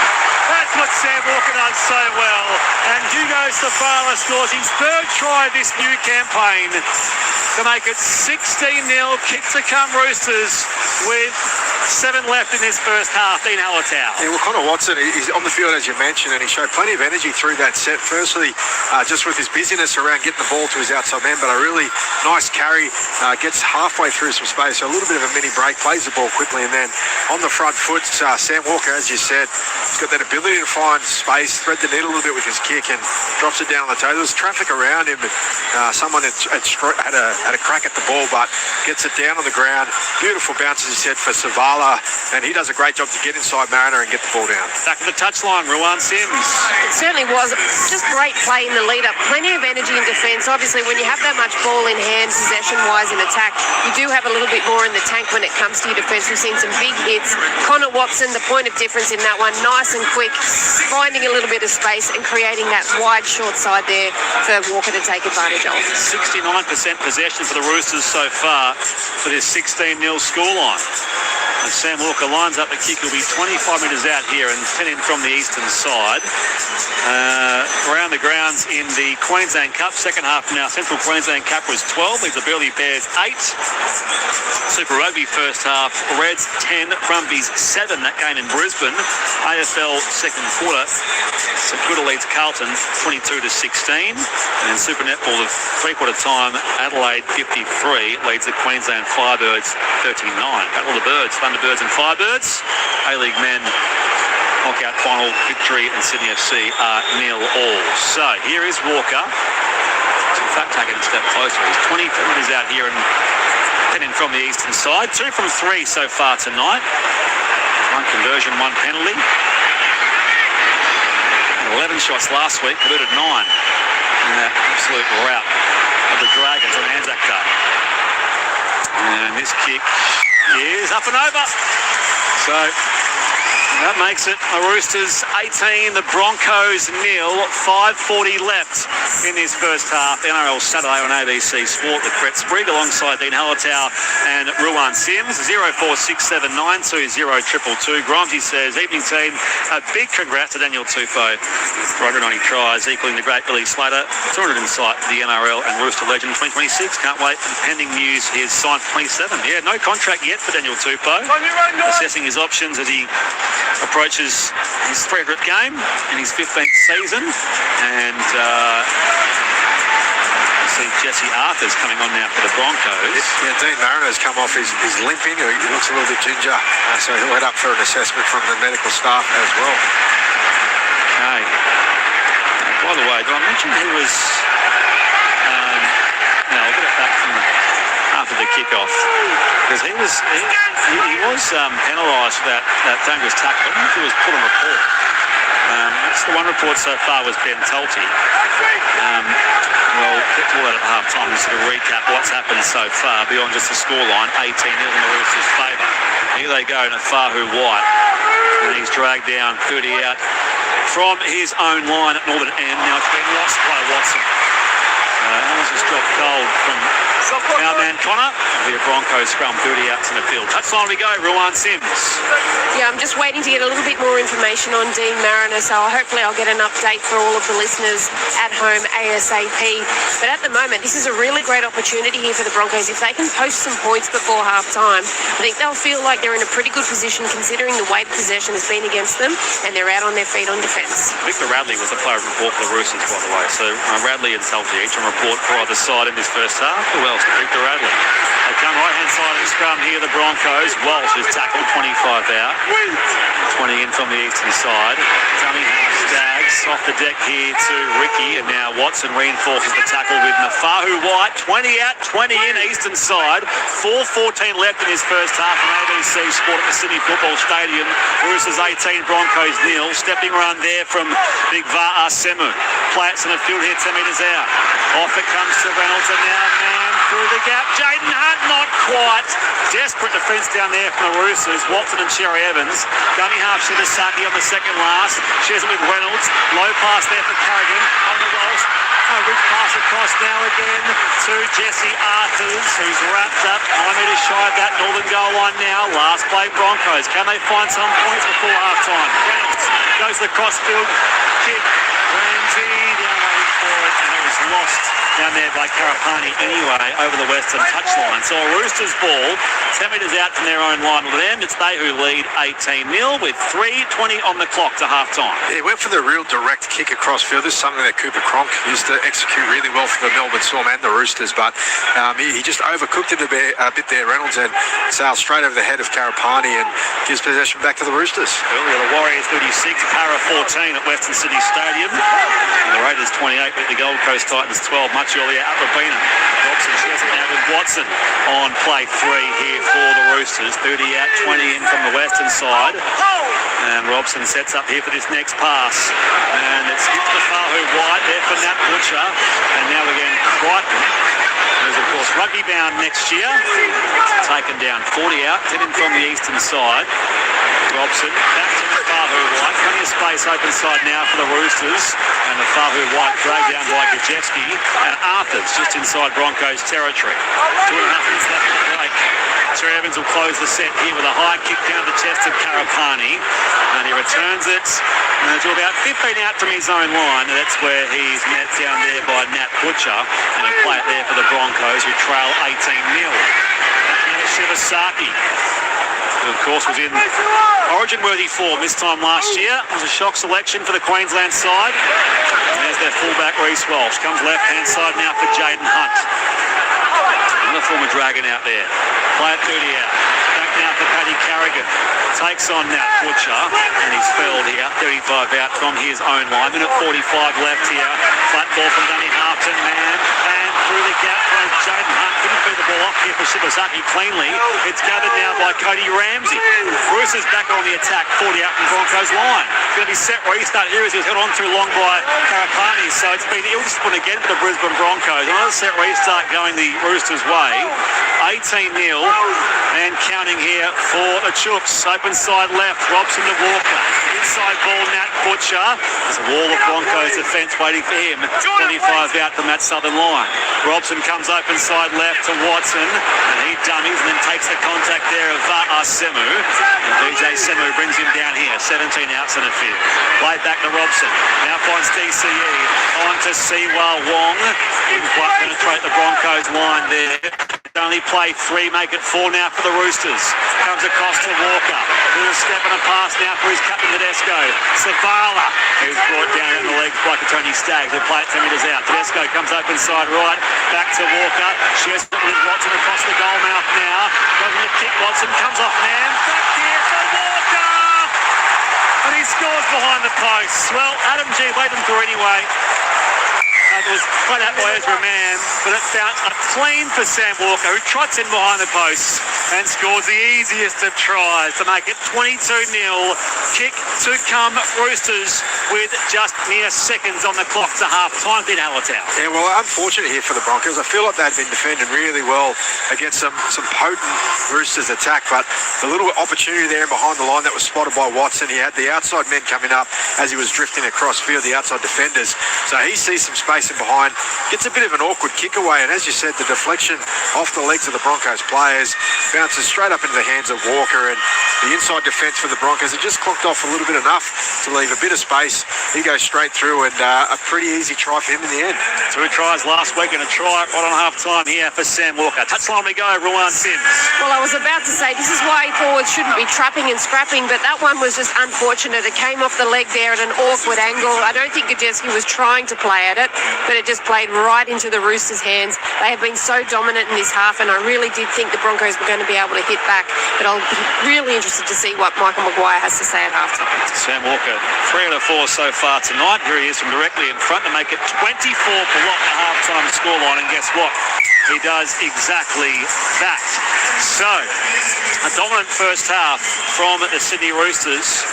That's what Sam Walker does so well. And Hugo Savala scores his 3rd try of this new campaign to make it 16-0. Kick to come Roosters with 7 left in this first half. Dean Hallertau.
Yeah, well, Connor Watson, he's on the field, as you mentioned, and he showed plenty of energy through that set. Firstly, just with his busyness around getting the ball to his outside man, but a really nice carry, gets halfway through some space, so a little bit of a mini break, plays the ball quickly, and then on the front foot, Sam Walker, as you said, he's got that ability to find space, thread the needle a little bit with his kick, and drops it down on the toe. There was traffic around him, and someone had a crack at the ball, but gets it down on the ground. Beautiful bounce, as he said, for Savala. Koala, and he does a great job to get inside Mariner and get the ball down.
Back at the touchline, Ruan Sims.
It certainly was just great play in the lead-up. Plenty of energy in defence. Obviously, when you have that much ball in hand, possession-wise in attack, you do have a little bit more in the tank when it comes to your defence. We've seen some big hits. Connor Watson, the point of difference in that one, nice and quick, finding a little bit of space and creating that wide short side there for Walker to take advantage of.
69% possession for the Roosters so far for this 16-0 scoreline. And Sam Walker lines up the kick. He'll be 25 metres out here and 10 in from the eastern side. Around the grounds in the Queensland Cup, second half now. Central Queensland Cup was 12, leaves the Burleigh Bears 8. Super Rugby first half, Reds 10, Brumbies 7. That game in Brisbane. AFL second quarter, St Kilda leads Carlton 22-16. And Super Netball of three-quarter time, Adelaide 53 leads the Queensland Firebirds 39. Battle of the Birds, Thunderbirds and Firebirds. A-League men knockout final victory in Sydney FC are 0-all. So here is Walker. In fact, taking a step closer. He's 20 metres out here and 10 in from the eastern side. 2 from 3 so far tonight. 1 conversion, 1 penalty. 11 shots last week, converted 9 in that absolute rout of the Dragons on Anzac Day. And this kick is up and over. So that makes it the Roosters 18, the Broncos 0. 5:40 left in this first half. NRL Saturday on ABC Sport with Brett Sprigg alongside Dean Hallertau and Ruan Sims. 0467920222. Grimesy says, evening team, a big congrats to Daniel Tupou for 190 tries, equaling the great Billy Slater. 200 in sight for the NRL and Rooster Legend 2026. Can't wait. And pending news, he is signed for 27. Yeah, no contract yet for Daniel Tupou. Assessing his options as he approaches his 300th game in his 15th season. And see Jesse Arthur's coming on now for the Broncos.
Yeah, Dean Mariner's come off. He's limping. He looks a little bit ginger. So he'll head up for an assessment from the medical staff as well.
Okay. By the way, did I mention he was... no, I'll get it back from after the kickoff. Because he was penalised for that dangerous tackle. I don't know if he was put on report. That's the one report so far was Ben Tolte. We'll get to all that at half-time and sort of recap what's happened so far beyond just the scoreline. 18-0 in the Roosters' favour. Here they go, Nafahu White. And he's dragged down 30 out from his own line at northern end. Now it's been lost by Watson. Almost just dropped cold from our man Connor. It'll be a Broncos scrum, 30 outs in the field. Touchline we go, Ruan Sims.
Yeah, I'm just waiting to get a little bit more information on Dean Mariner, so hopefully I'll get an update for all of the listeners at home ASAP. But at the moment, this is a really great opportunity here for the Broncos. If they can post some points before half-time, I think they'll feel like they're in a pretty good position considering the weight possession has been against them and they're out on their feet on defence.
Victor Radley was the player of report for the Roosters, by the way. So Radley and Selfie each on report for either side in this first half. Who else? Victor Radley. They come right-hand side of the scrum here, the Broncos. Walsh is tackled, 25 out. 20 in from the eastern side. Dummy half Stags off the deck here to Ricky, and now Watson reinforces the tackle with Nafahu White. 20 out, 20 in, eastern side. 4:14 left in his first half on ABC Sport at the Sydney Football Stadium. Roosters 18, Broncos 0. Stepping run there from Big Va'a Semu. Play it in the field here, 10 metres out. Off it comes to Reynolds, and now man through the gap. Jaden Hunt, not quite. Desperate defence down there from the Roosters. Watson and Cherry Evans. Dummy half Shitasaki on the second last. Shares it with Reynolds. Low pass there for Carrigan. On the rolls. A rich pass across now again to Jesse Arthurs, who's wrapped up 9 metres shy of that northern goal line now. Last play Broncos. Can they find some points before half-time? Reynolds goes to the crossfield. Kick. Ramsey down waiting for it, and it was lost down there by Karapani anyway over the western touchline. So a Roosters ball 10 metres out from their own line. With them, it's they who lead 18-0 with 3:20 on the clock to half-time.
Yeah, he went for the real direct kick across field. This is something that Cooper Cronk used to execute really well for the Melbourne Storm and the Roosters, but he just overcooked it a bit there, Reynolds, and sailed straight over the head of Karapani and gives possession back to the Roosters.
Earlier, the Warriors 36, Para 14 at Western Sydney Stadium. And the Raiders 28 with the Gold Coast Broncos Titans 12 much earlier at Robina. Robson shares it now with Watson on play 3 here for the Roosters. 30 out, 20 in from the western side. And Robson sets up here for this next pass. And it's hit to Fahu White there for Nat Butcher. And now again, Crichton, who's of course rugby bound next year. Taken down 40 out, 10 in from the eastern side. Robson back to Fahu White. Plenty of space open side now for the Roosters. And the Fahu White dragged down by Gajewski. And Arthur's just inside Broncos territory. 2.5 minutes left in the break. Terry Evans will close the set here with a high kick down the chest of Karapani. And he returns it to about 15 out from his own line. And that's where he's met down there by Nat Butcher. And a play it there for the Broncos, who trail 18-0. Shivasaki, who of course was in Origin-worthy form this time last year. It was a shock selection for the Queensland side. And there's their fullback, Reece Walsh. Comes left-hand side now for Jaden Hunt. Another former Dragon out there. Play at 30 out. Back now for Paddy Carrigan. Takes on Nat Butcher. And he's felled here. 35 out from his own line. Minute 45 left here. Flat ball from Danny Harpton. Man. And through the gap from Jaden Hunt. Couldn't feed the ball off here for Shibazaki cleanly. It's gathered now by Cody Ramsey. Bruce is back on the attack. 40 out from Broncos line. It's going to be set restart here as he was held on too long by Karapani. So it's been ill discipline again for the Brisbane Broncos. Another set restart going the Roosters' way. 18-0 and counting here for the Chooks. Open side left. Robson to Walker. Inside ball, Nat Butcher. There's a wall of Broncos defence waiting for him. 25 out from that southern line. Robson comes open side left to Watson. And he dummies and then takes the contact there of Semu. And DJ Semu brings him down here. 17 outs in the field. Played back to Robson. Now finds DCE. On to Siwa Wong. Didn't quite penetrate the Broncos line there. Only play 3, make it 4 now for the Roosters. Comes across to Walker. Little step and a pass now for his captain Tedesco. Savala, who's brought down in the legs by Tony Staggs. They play it 10 metres out. Tedesco comes open side right. Back to Walker. Shares it with Watson across the goal mouth now. Goes in the kick. Watson comes off man. Back here for Walker. And he scores behind the posts. Well, Adam G laid them through anyway. It was played out by Ezra Mann, but it found a clean for Sam Walker, who trots in behind the posts and scores the easiest of tries to make it 22-0. Kick to come Roosters with just mere seconds on the clock to half-time in Hallertau.
Yeah, well, unfortunate here for the Broncos. I feel like they'd been defending really well against some potent Roosters attack, but the little opportunity there behind the line that was spotted by Watson, he had the outside men coming up as he was drifting across field, the outside defenders. So he sees some space in behind, gets a bit of an awkward kick away, and as you said, the deflection off the legs of the Broncos players bounces straight up into the hands of Walker, and the inside defence for the Broncos, it just clocked off a little bit enough to leave a bit of space. He goes straight through, and a pretty easy try for him in the end.
2 tries last week and a try right on half-time here for Sam Walker. Touchline we go, Ruan Sims.
Well, I was about to say, this is why forwards shouldn't be trapping and scrapping, but that one was just unfortunate. It came off the leg there at an awkward angle. I don't think Gajewski was trying to play at it, but it just played right into the Roosters' hands. They have been so dominant in this half, and I really did think the Broncos were going to be able to hit back, but I'll be really interested to see what Michael Maguire has to say at halftime.
Sam Walker, 3 out of 4 so far tonight. Here he is from directly in front to make it 24 below the halftime scoreline, and guess what? He does exactly that. So, a dominant first half from the Sydney Roosters.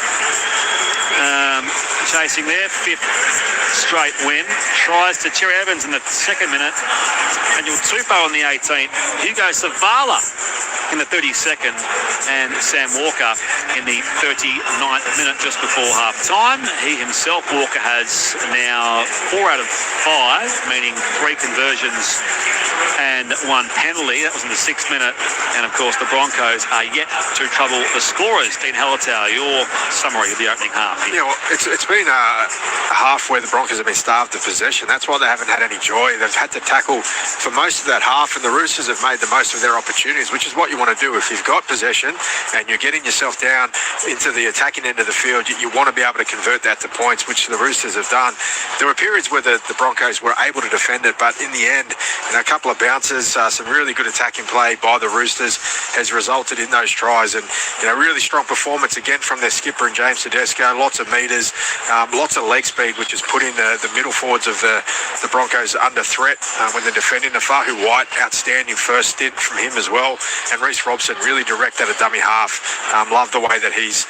Chasing their 5th straight win. Tries to Terry Evans in the 2nd minute. Daniel Tupou in the 18th. Hugo Savala in the 32nd. And Sam Walker in the 39th minute just before half-time. He himself, Walker, has now 4 out of 5, meaning 3 conversions and 1 penalty. That was in the 6th minute. And, of course, the Broncos are yet to trouble the scorers. Dean Hallertau, your summary of the opening half.
Yeah, well, it's been a half where the Broncos have been starved of possession. That's why they haven't had any joy. They've had to tackle for most of that half, and the Roosters have made the most of their opportunities, which is what you want to do. If you've got possession and you're getting yourself down into the attacking end of the field, you want to be able to convert that to points, which the Roosters have done. There were periods where the Broncos were able to defend it, but in the end, a couple of bounces, some really good attacking play by the Roosters has resulted in those tries, and really strong performance again from their skipper and James Tedesco. Lots of meters, lots of leg speed, which has put in the middle forwards of the Broncos under threat when they're defending. Nafahu White, outstanding first stint from him as well, and Reece Robson really direct at a dummy half. Love the way that he's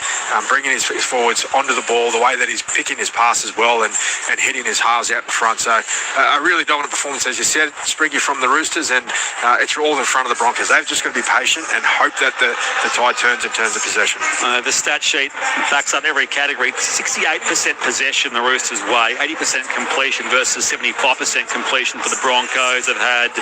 bringing his forwards onto the ball, the way that he's picking his pass as well, and hitting his halves out in front. So a really dominant performance, as you said, Spriggy, from the Roosters, and it's all in front of the Broncos. They've just got to be patient and hope that the tide turns in terms of possession.
The stat sheet backs up every category. 68% possession the Roosters' way, 80% completion versus 75% completion for the Broncos. Have had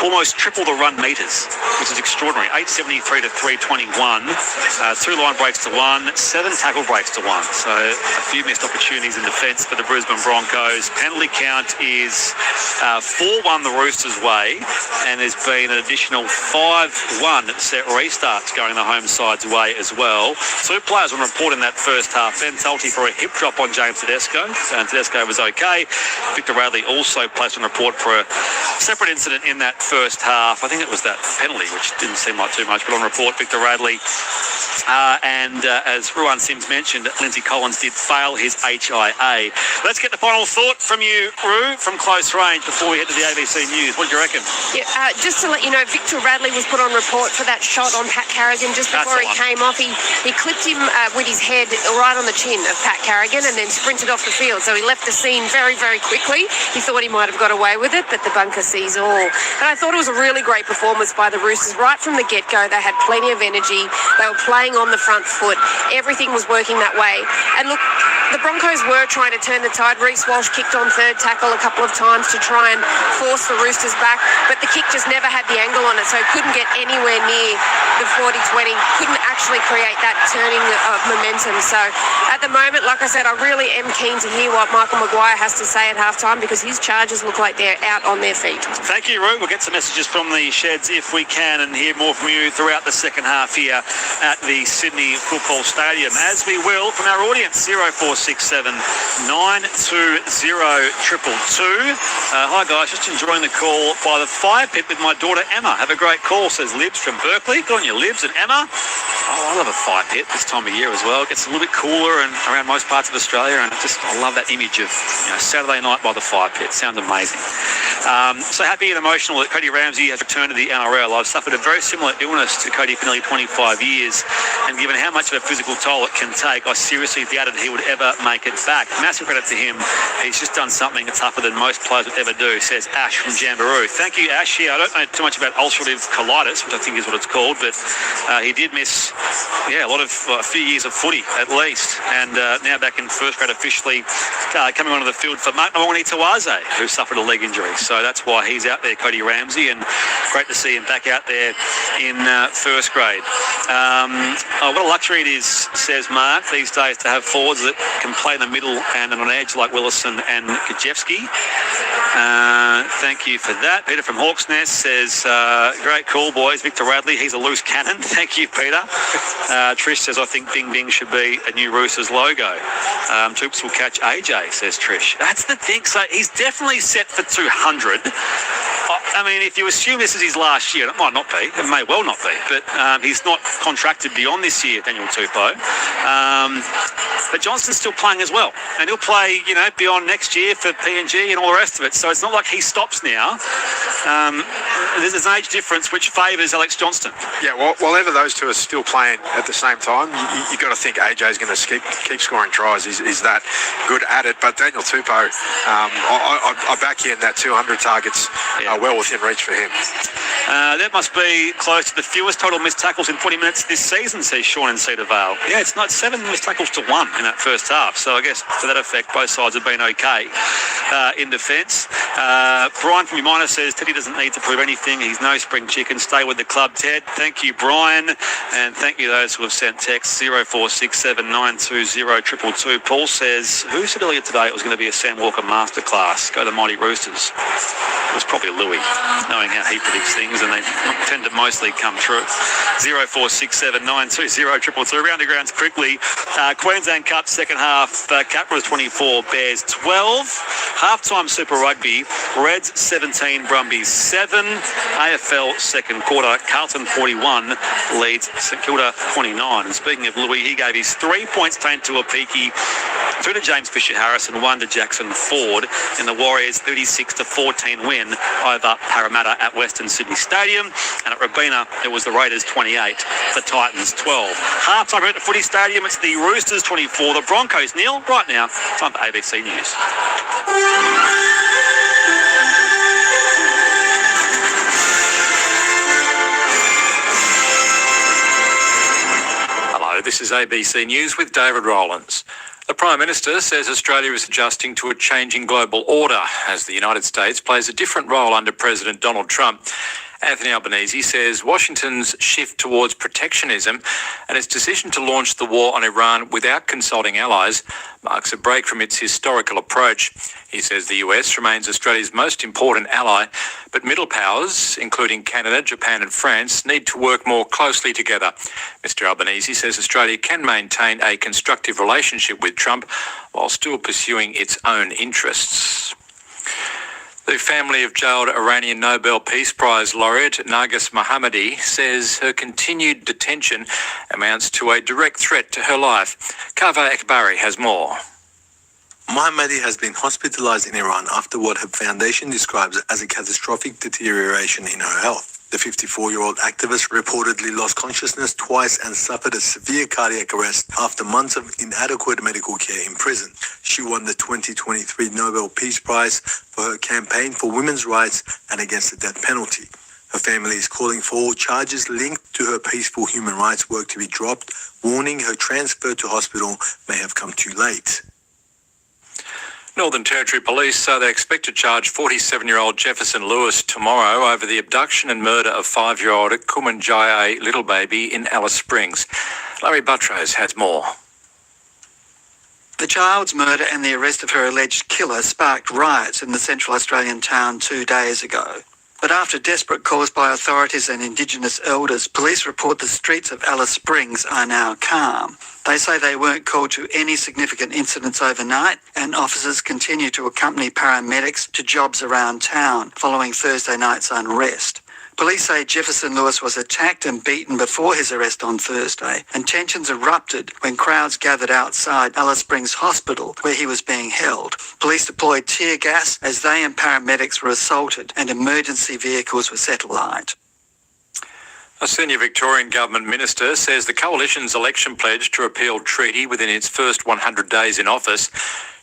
almost triple the run metres, which is extraordinary. 873 to 321, 2 line breaks to 1, 7 tackle breaks to 1. So a few missed opportunities in defence for the Brisbane Broncos. Penalty count is 4-1 the Roosters' way, and there's been an additional 5-1 set restarts going the home side's way as well. 2 players on report in that first half. Ben Talty for a hip drop on James Tedesco, and Tedesco was okay. Victor Radley also placed on report for a separate incident in that first half. I think it was that penalty, which didn't seem like too much, but on report, Victor Radley. As Ruan Sims mentioned, Lindsay Collins did fail his HIA. Let's get the final thought from you, Ru, from close range before we head to the ABC News. What do you reckon?
Yeah, just to let you know, Victor Radley was put on report for that shot on Pat Carrigan just before he came off. He clipped him with his head right on the chin of Pat Carrigan and then sprinted off the field. So he left the scene very, very quickly. He thought he might have got away with it, but the bunker sees all. And I thought it was a really great performance by the Roosters. Right from the get-go, they had plenty of energy. They were playing on the front foot. Everything was working that way. And look, the Broncos were trying to turn the tide. Reece Walsh kicked on third tackle a couple of times to try and force the Roosters back, but the kick just never had the angle on it, so it couldn't get anywhere near the 40-20, couldn't actually create that turning of momentum. So at the moment, like I said, I really am keen to hear what Michael Maguire has to say at halftime, because his Chargers look like they're out on their feet.
Thank you, Ru. We'll get some messages from the sheds if we can, and hear more from you throughout the second half here at the Sydney Football Stadium, as we will from our audience. 0467 920 222. Hi guys, just enjoying the call by the fire pit with my daughter Emma. Have a great call, says Libs from Berkeley. Good on you, Libs. And Emma, I love a fire pit this time of year as well. It gets a little bit cooler and around most parts of Australia, and I love that image of Saturday night by the fire pit. Sounds amazing. So happy and emotional that Cody Ramsey has returned to the NRL. I've suffered a very similar illness to Cody for nearly 25 years, and given how much of a physical toll it can take, I seriously doubted he would ever make it back. Massive credit to him. He's just done something tougher than most players would ever do, says Ash from Jamboree. Thank you, Ash. Yeah, I don't know too much about ulcerative colitis, which I think is what it's called, but he did miss a few years of footy at least, and now back in first grade officially, coming onto the field for Mark Nawangini-Tawaze, who suffered a leg injury. So that's why he's out there, Cody Ramsey, and great to see him back out there in first grade. What a luxury it is, says Mark, these days to have forwards that can play in the middle and on an edge like Willison and Kajewski. Thank you for that. Peter from Hawks Nest says, great call, boys. Victor Radley, he's a loose cannon. Thank you, Peter. Trish says, I think Bing Bing should be a new Roosters logo. Toops will catch AJ, says Trish. That's the thing. So he's definitely set for 200. I mean, if you assume this is his last year, it might not be. It may well not be. But he's not contracted beyond this year, Daniel Tupou. But Johnston's still playing as well. And he'll play, beyond next year for PNG and all the rest of it. So it's not like he stops now. There's an age difference which favours Alex Johnston.
Yeah, well, whenever those two are still playing at the same time, you've got to think AJ's going to keep scoring tries. He's that good at it. But Daniel Tupou, I back you in that 200 targets well within reach for him.
That must be close to the fewest total missed tackles in 20 minutes this season, says Sean in Cedar Vale. Yeah, it's not 7 missed tackles to 1 in that first half. So I guess to that effect, both sides have been okay in defence. Brian from Umina says Teddy doesn't need to prove anything. He's no spring chicken. Stay with the club, Ted. Thank you, Brian. And thank you those who have sent text 0467 920 222. Paul says, who said earlier today it was going to be a Sam Walker masterclass? Go to Mighty Roosters. It was probably Louis, knowing how he predicts things. things, and they tend to mostly come true. 0467920222. Round the grounds quickly. Queensland Cup second half. Capras 24, Bears 12. Halftime Super Rugby. Reds 17, Brumbies 7. AFL second quarter. Carlton 41 leads St Kilda 29. And speaking of Louis, he gave his 3 points taken to Apiki, 2 to James Fisher-Harris and 1 to Jackson Ford in the Warriors' 36-14 win over Parramatta at Western Sydney Stadium. And at Robina, it was the Raiders 28, the Titans 12. Half-time here at the Footy Stadium, it's the Roosters 24, the Broncos nil. Right now, time for ABC News.
Hello, this is ABC News with David Rowlands. The Prime Minister says Australia is adjusting to a changing global order as the United States plays a different role under President Donald Trump. Anthony Albanese says Washington's shift towards protectionism and its decision to launch the war on Iran without consulting allies marks a break from its historical approach. He says the US remains Australia's most important ally, but middle powers, including Canada, Japan and France, need to work more closely together. Mr Albanese says Australia can maintain a constructive relationship with Trump while still pursuing its own interests. The family of jailed Iranian Nobel Peace Prize laureate Narges Mohammadi says her continued detention amounts to a direct threat to her life. Kaveh Ekbari has more.
Mohammadi has been hospitalized in Iran after what her foundation describes as a catastrophic deterioration in her health. The 54-year-old activist reportedly lost consciousness twice and suffered a severe cardiac arrest after months of inadequate medical care in prison. She won the 2023 Nobel Peace Prize for her campaign for women's rights and against the death penalty. Her family is calling for all charges linked to her peaceful human rights work to be dropped, warning her transfer to hospital may have come too late.
Northern Territory Police say they expect to charge 47-year-old Jefferson Lewis tomorrow over the abduction and murder of 5-year-old Kumanjaye little baby in Alice Springs. Larry Buttrose has more.
The child's murder and the arrest of her alleged killer sparked riots in the Central Australian town 2 days ago. But after desperate calls by authorities and Indigenous elders, police report the streets of Alice Springs are now calm. They say they weren't called to any significant incidents overnight, and officers continue to accompany paramedics to jobs around town following Thursday night's unrest. Police say Jefferson Lewis was attacked and beaten before his arrest on Thursday, and tensions erupted when crowds gathered outside Alice Springs Hospital, where he was being held. Police deployed tear gas as they and paramedics were assaulted, and emergency vehicles were set alight.
A senior Victorian government minister says the coalition's election pledge to repeal treaty within its first 100 days in office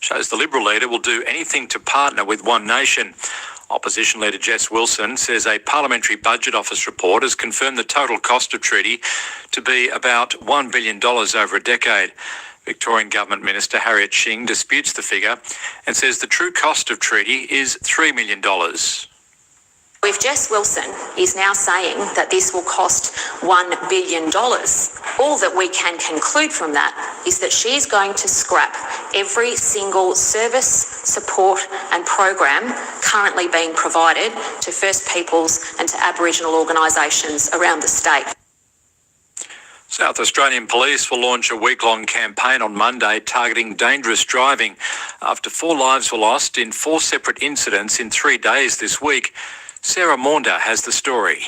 shows the Liberal leader will do anything to partner with One Nation. Opposition leader Jess Wilson says a Parliamentary Budget Office report has confirmed the total cost of treaty to be about $1 billion over a decade. Victorian Government Minister Harriet Shing disputes the figure and says the true cost of treaty is $3 million.
If Jess Wilson is now saying that this will cost $1 billion, all that we can conclude from that is that she's going to scrap every single service, support and program currently being provided to First Peoples and to Aboriginal organisations around the state.
South Australian Police will launch a week-long campaign on Monday targeting dangerous driving after 4 lives were lost in 4 separate incidents in 3 days this week. Sarah Maunder has the story.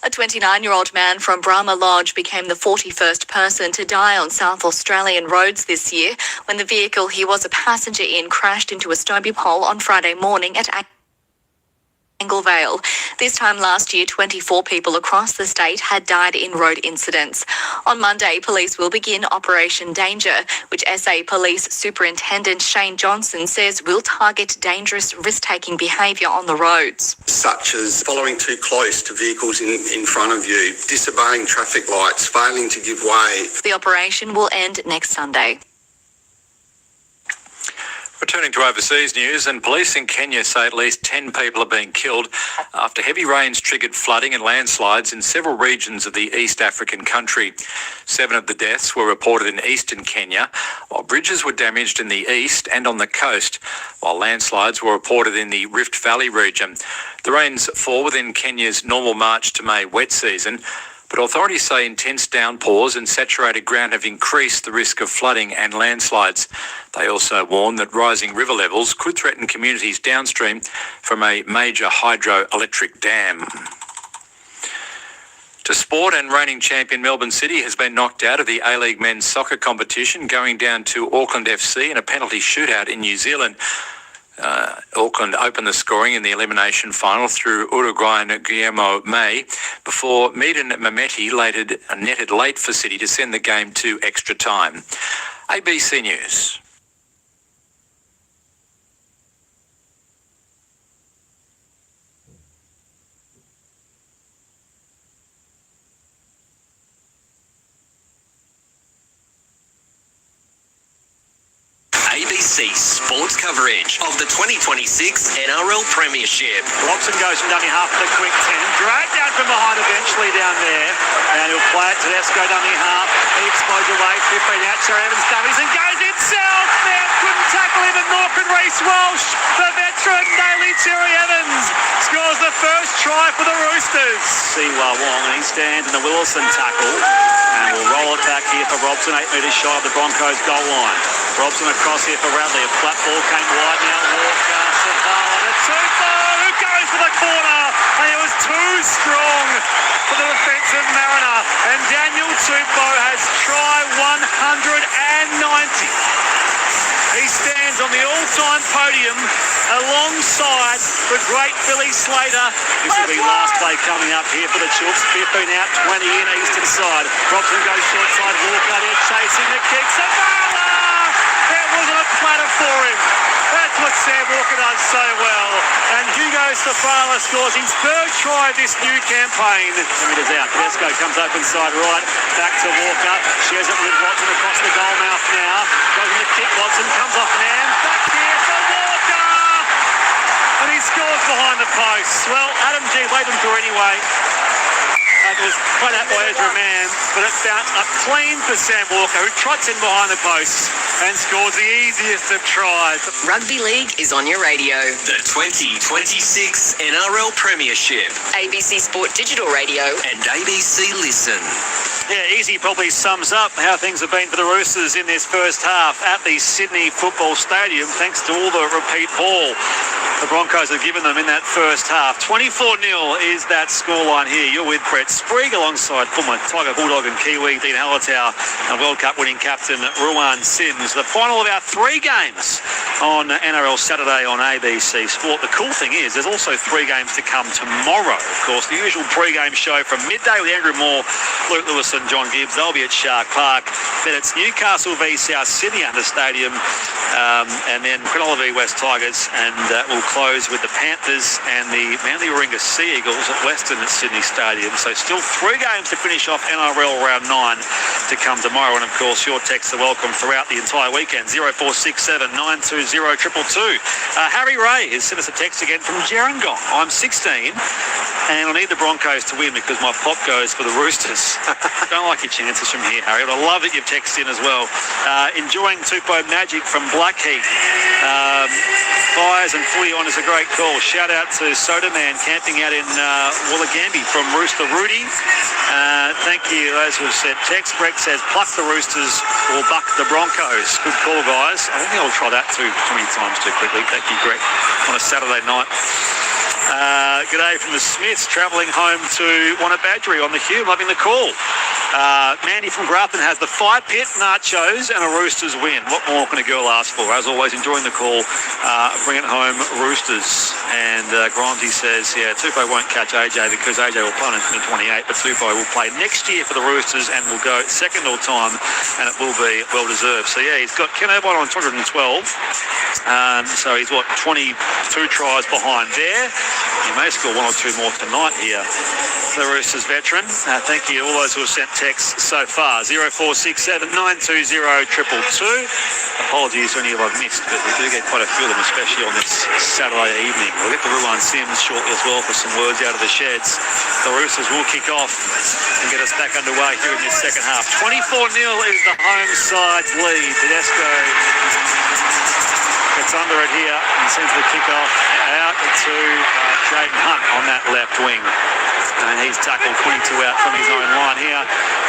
A 29-year-old man from Brahma Lodge became the 41st person to die on South Australian roads this year when the vehicle he was a passenger in crashed into a stony pole on Friday morning at Anglevale. This time last year, 24 people across the state had died in road incidents. On Monday, police will begin Operation Danger, which SA Police Superintendent Shane Johnson says will target dangerous risk-taking behaviour on the roads.
Such as following too close to vehicles in front of you, disobeying traffic lights, failing to give way.
The operation will end next Sunday.
Returning to overseas news, and police in Kenya say at least 10 people have been killed after heavy rains triggered flooding and landslides in several regions of the East African country. 7 of the deaths were reported in eastern Kenya, while bridges were damaged in the east and on the coast, while landslides were reported in the Rift Valley region. The rains fall within Kenya's normal March to May wet season, but authorities say intense downpours and saturated ground have increased the risk of flooding and landslides. They also warn that rising river levels could threaten communities downstream from a major hydroelectric dam. To sport, and reigning champion Melbourne City has been knocked out of the A-League men's soccer competition, going down to Auckland FC in a penalty shootout in New Zealand. Auckland opened the scoring in the elimination final through Uruguayan Guillermo Mi before Medan Mehmeti netted late for City to send the game to extra time. ABC News.
ABC sports coverage of the 2026 NRL Premiership.
Robson goes from dummy half for the quick 10. Dragged down from behind eventually down there. And he'll play it to Tedesco dummy half. He explodes away. 15 out. Cherry Evans dummies and goes himself. Man couldn't tackle him, and Norton Reece Walsh, the veteran Daly Cherry Evans, scores the first try for the Roosters. Siwa Wong, and he stands in the Willison tackle. And we'll roll it back here for Robson, 8 metres shy of the Broncos goal line. Robson across here for Radley. A flat ball came wide now. Walker, Savala, and Tupou, who goes for the corner. And it was too strong for the defensive Mariner. And Daniel Tupou has try 190. He stands on the all-time podium alongside the great Billy Slater. This will be last play coming up here for the Chooks. 15 out, 20 in, eastern side. Robson goes short side. Walker there chasing the kick. Savala! It wasn't a platter for him. That's what Sam Walker does so well. And Hugo Safala scores his third try of this new campaign. 10 metres out. Tedesco comes open side right. Back to Walker. Shares it with Watson across the goal mouth now. Goes in the kick. Watson comes off an hand. Back here for Walker. And he scores behind the post. Well, Adam G laid them through anyway. It was played out by Ezra Mann, but it bounced up clean for Sam Walker, who trots in behind the post and scores the easiest of tries.
Rugby League is on your radio. The 2026 NRL Premiership. ABC Sport Digital Radio and ABC Listen.
Yeah, easy probably sums up how things have been for the Roosters in this first half at the Sydney Football Stadium, thanks to all the repeat ball the Broncos have given them in that first half. 24-0 is that scoreline here. You're with Brett Sprigg alongside former Tiger Bulldog and Kiwi Dean Hallertau and World Cup winning captain Ruan Sims. The final of our 3 games on NRL Saturday on ABC Sport. The cool thing is there's also 3 games to come tomorrow. Of course, the usual pre-game show from midday with Andrew Moore, Luke Lewis and John Gibbs. They'll be at Shark Park. Then it's Newcastle v South Sydney under Stadium, and then Cronulla v West Tigers, and we'll close with the Panthers and the Manly Warringah Sea Eagles at Western at Sydney Stadium. So still 3 games to finish off NRL round 9 to come tomorrow. And of course, your texts are welcome throughout the entire weekend. 0467 920 222. Harry Ray has sent us a text again from Gerringong. I'm 16 and I need the Broncos to win because my pop goes for the Roosters. Don't like your chances from here, Harry, but I love that you've texted in as well. Enjoying Tupou Magic from Blackheath. Fires and footy on is a great call. Shout out to Soda Man camping out in Wollongabby from Rooster Rudy. Thank you those who have sent text. Greg says pluck the Roosters or buck the Broncos. Good call, guys. I think I'll try that too many times too quickly. Thank you, Greg, on a Saturday night. G'day from the Smiths, travelling home to Wanabadgery on the Hume, loving the call. Mandy from Grafton has the fire pit, nachos, and a Roosters win. What more can a girl ask for? As always, enjoying the call. Bring it home, Roosters. And Grimesy says, Tupou won't catch AJ because AJ will play in 2028, but Tupou will play next year for the Roosters and will go second all time, and it will be well deserved. So he's got Ken Irvine on 212. So he's 22 tries behind there. He may score one or two more tonight here. The Roosters veteran. Thank you to all those who have sent texts so far. 0467 920 222. Apologies to any of I've missed, but we do get quite a few of them, especially on this Saturday evening. We'll get the Ruan Sims shortly as well for some words out of the sheds. The Roosters will kick off and get us back underway here in this second half. 24-0 is the home side's lead. Tedesco gets under it here and sends the kick-off out to Jaden Hunt on that left wing. And he's tackled 22 out from his own line here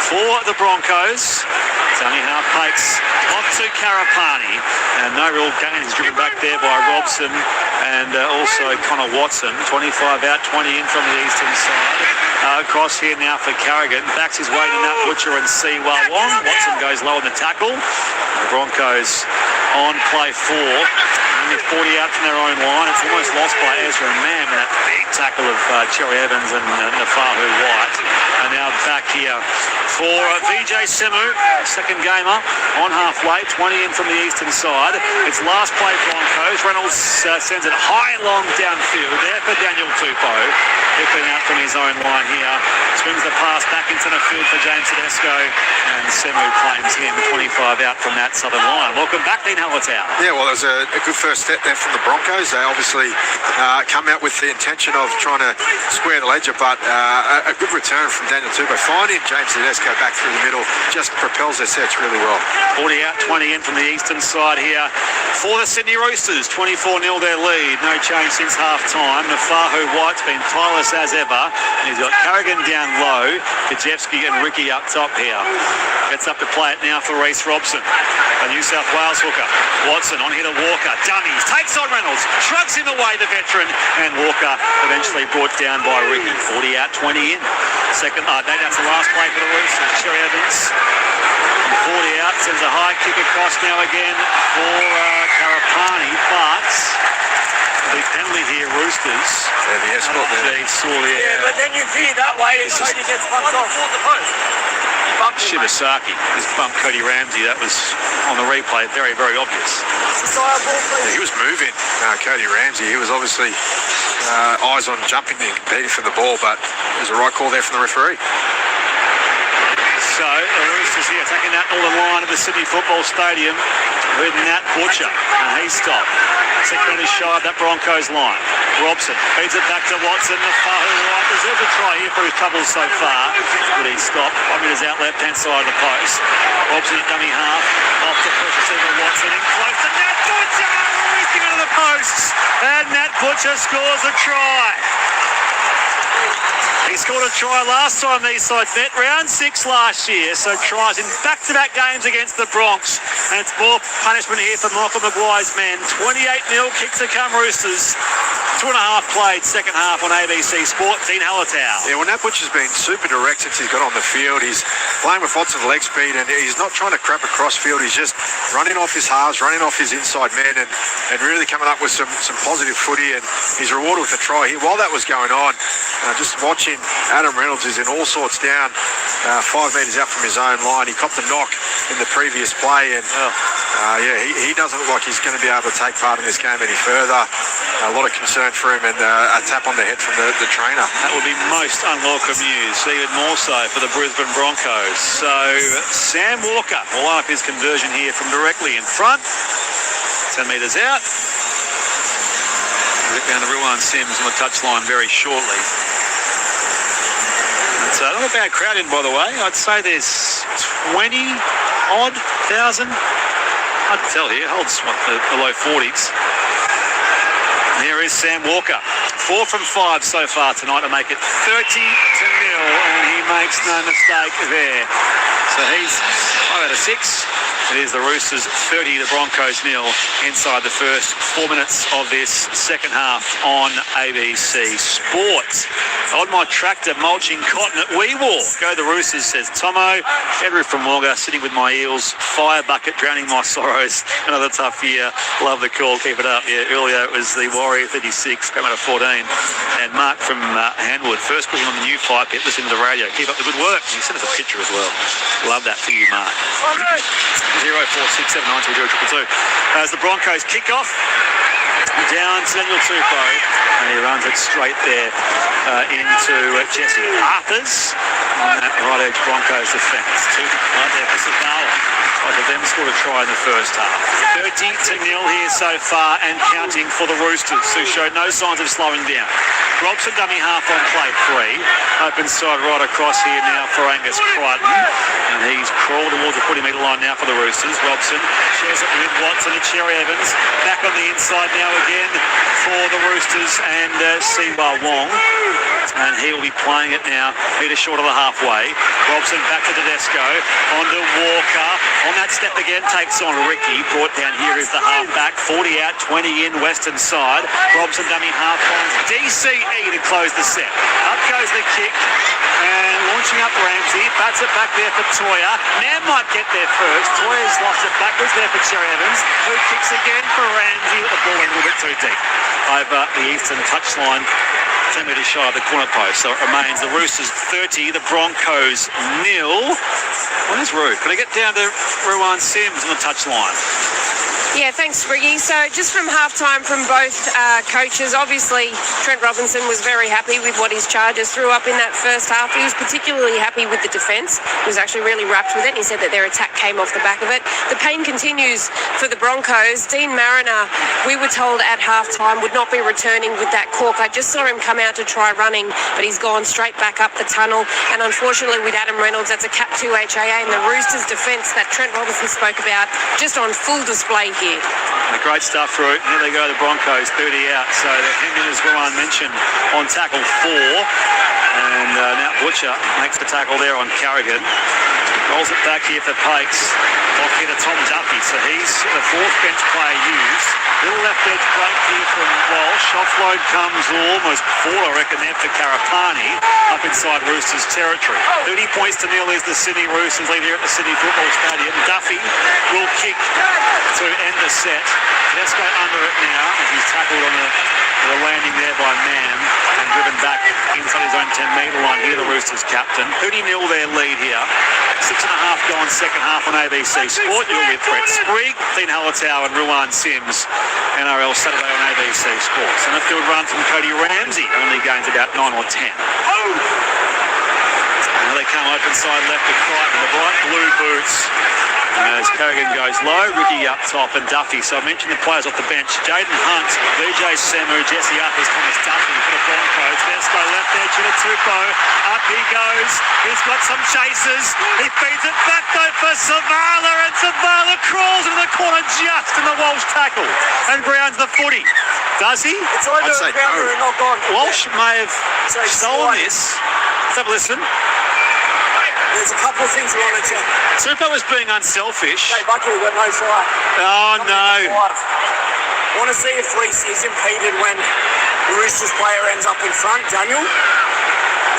for the Broncos. It's only half pace off to Karapani. And no real gain. He's driven back there by Robson and also Connor Watson. 25 out, 20 in from the eastern side. Across here now for Carrigan. Backs his way to Nat Butcher and Siwa Wong. Watson goes low on the tackle. The Broncos on play 4. Only 40 out from their own line. It's almost lost by Ezra Mann with that big tackle of Cherry Evans and Nafahu White. And now back here for VJ Semu, second gamer on halfway, 20 in from the eastern side. It's last play Broncos. Reynolds sends it high long downfield there for Daniel Tupou. Ripping out from his own line here. Swings the pass back into the field for James Tedesco. And Semu claims him 25 out from that southern line. Welcome back, Dean Hallertau.
Yeah, well, there's a good first step there from the Broncos. They obviously come out with the intention of trying to square the ledger, but a good return from Daniel Tupou. Finding James Tedesco back through the middle just propels their sets really well.
40 out, 20 in from the eastern side here for the Sydney Roosters. 24-0 their lead. No change since half-time. Nafahu White's been tireless as ever. And he's got Carrigan down low, Kajewski and Ricky up top here. Gets up to play it now for Reece Robson. The New South Wales hooker. Watson on here to Walker. Dummies. Takes on Reynolds. Shrugs him away, the veteran. And Walker eventually brought down by Ricky. 40 out, 20 in. That's the last play for the Roosters. Cherry Evans. 40 out. Sends a high kick across now again for Karapani. But the penalty here, Roosters.
Yeah, the escort there.
Yeah, but then you fear that way, it's just he gets bumped off the post.
Bumped Shibasaki. Just bumped Cody Ramsey. That was on the replay very, very obvious.
Yeah, he was moving, Cody Ramsey. He was obviously eyes on jumping and competing for the ball, but there's a right call there from the referee.
So the Roosters here taking that northern line of the Sydney Football Stadium with Nat Butcher. And he stopped. 6 minutes shy of that Broncos line. Robson feeds it back to Watson. The far right. Deserves a try here for his troubles so far. But he stopped. 5 metres out left-hand side of the post. Robson at dummy half. Off the first receiver Watson. In close to Nat Butcher. Reaching under the posts. And Nat Butcher scores a try. He scored a try last time these sides met, round 6 last year, so tries in back-to-back games against the Bronx. And it's more punishment here for Michael Maguire's men. 28-0 kicks to come Roosters. 2.5 played, second half on ABC Sport. Dean Hallertau.
Yeah, well, Nat Butcher's been super direct since he's got on the field. He's playing with lots of leg speed and he's not trying to crap across field. He's just running off his halves, running off his inside men and really coming up with some positive footy, and he's rewarded with a try here. While that was going on, just watching Adam Reynolds is in all sorts down 5 metres out from his own line. He copped a knock in the previous play and he doesn't look like he's going to be able to take part in this game any further. A lot of concern for him and a tap on the head from the trainer.
That would be most unwelcome news, even more so for the Brisbane Broncos. So Sam Walker will line up his conversion here from directly in front. 10 metres out. We'll get down to Ruan Sims on the touchline very shortly. It's not a bad crowd in, by the way. I'd say there's 20-odd thousand. Hard to tell here. Holds the low 40s. Here is Sam Walker. 4 from 5 so far tonight to make it 30-0, and he makes no mistake there. So he's 5 out of 6. It is the Roosters 30, the Broncos 0 inside the first 4 minutes of this second half on ABC Sport. On my tractor mulching cotton at Weewar. Go the Roosters, says Tomo. Andrew from Wonga, sitting with my eels. Fire bucket, drowning my sorrows. Another tough year. Love the call. Keep it up. Yeah, earlier it was the Warrior 36, came out of 14. And Mark from Hanwood, first putting on the new fire pit, listening to the radio. Keep up the good work. He sent us a picture as well. Love that for you, Mark. 0467920222. As the Broncos kick off, down to Daniel Tupou, and he runs it straight there into Jesse Arthurs on that right edge Broncos defence. Right there for Savala. Both of them scored a try in the first half. 30-0 here so far and counting for the Roosters, who showed no signs of slowing down. Robson dummy half on play 3. Open side right across here now for Angus Crichton. And he's crawled towards the 40-metre line now for the Roosters. Robson shares it with Watson and Cherry Evans. Back on the inside now again for the Roosters and Siwa Wong. And he will be playing it now, metre short of the halfway. Robson back to Tedesco, onto Walker. On that step again, takes on Ricky. Brought down here is the halfback. 40 out, 20 in, western side. Robson dummy half finds DCE to close the set. Up goes the kick. And launching up Ramsey. Bats it back there for Toya. Nam might get there first. Toya's lost it backwards there for Cherry Evans, who kicks again for Ramsey. The ball went a little bit too deep over the eastern touchline. 10 metres shy of the corner post. So it remains the Roosters 30, the Broncos 0. Where's Rude? Can I get down to Ruan Sims on the touchline?
Yeah, thanks, Briggy. So just from halftime from both coaches, obviously Trent Robinson was very happy with what his Chargers threw up in that first half. He was particularly happy with the defence. He was actually really wrapped with it. He said that their attack came off the back of it. The pain continues for the Broncos. Dean Mariner, we were told at halftime, would not be returning with that cork. I just saw him come out to try running, but he's gone straight back up the tunnel. And unfortunately with Adam Reynolds, that's a Cap 2 HAA, and the Roosters defence that Trent Robinson spoke about just on full display here.
Great stuff, Root. Here they go, the Broncos, 30 out. So the Hendon, as Ruan mentioned, on tackle 4. And now Butcher makes the tackle there on Carrigan. Rolls it back here for Pakes. Off here to Tom Duffy. So he's the fourth bench player used. Little left edge break here from Walsh. Offload comes almost 4, I reckon, there for Karapani up inside Roosters territory. 30 points to 0 is the Sydney Roosters lead here at the Sydney Football Stadium. Duffy will kick to end the set. Let's go under it now. He's tackled on the landing there by Mann and driven back inside his own 10-metre line here, the Roosters captain. 30-0 their lead here. 6.5 gone second half on ABC Sport. You're with Brett Sprigg, Dean Hallertau and Ruan Sims. NRL Saturday on ABC Sports. And a field run from Cody Ramsey. Only gains about 9 or 10. Now they come open side left to Crichton. The bright blue boots. As Kerrigan goes low, Ricky up top and Duffy. So I mentioned the players off the bench. Jaden Hunt, VJ Semu, Jesse Uppers, Thomas Duffy for the Broncos. Let's go left edge to the Tupou. Up he goes. He's got some chasers. He feeds it back though for Savala, and Savala crawls into the corner just in the Walsh tackle and grounds the footy. Does he?
It's over the grounder and not gone.
Walsh may have stolen this. Let's have a listen.
There's a couple of things I wanted to...
Tupou was being unselfish.
Hey, Bucky, we've got no try.
Oh, no.
I want to see if Reece is impeded when the Roosters player ends up in front, Daniel.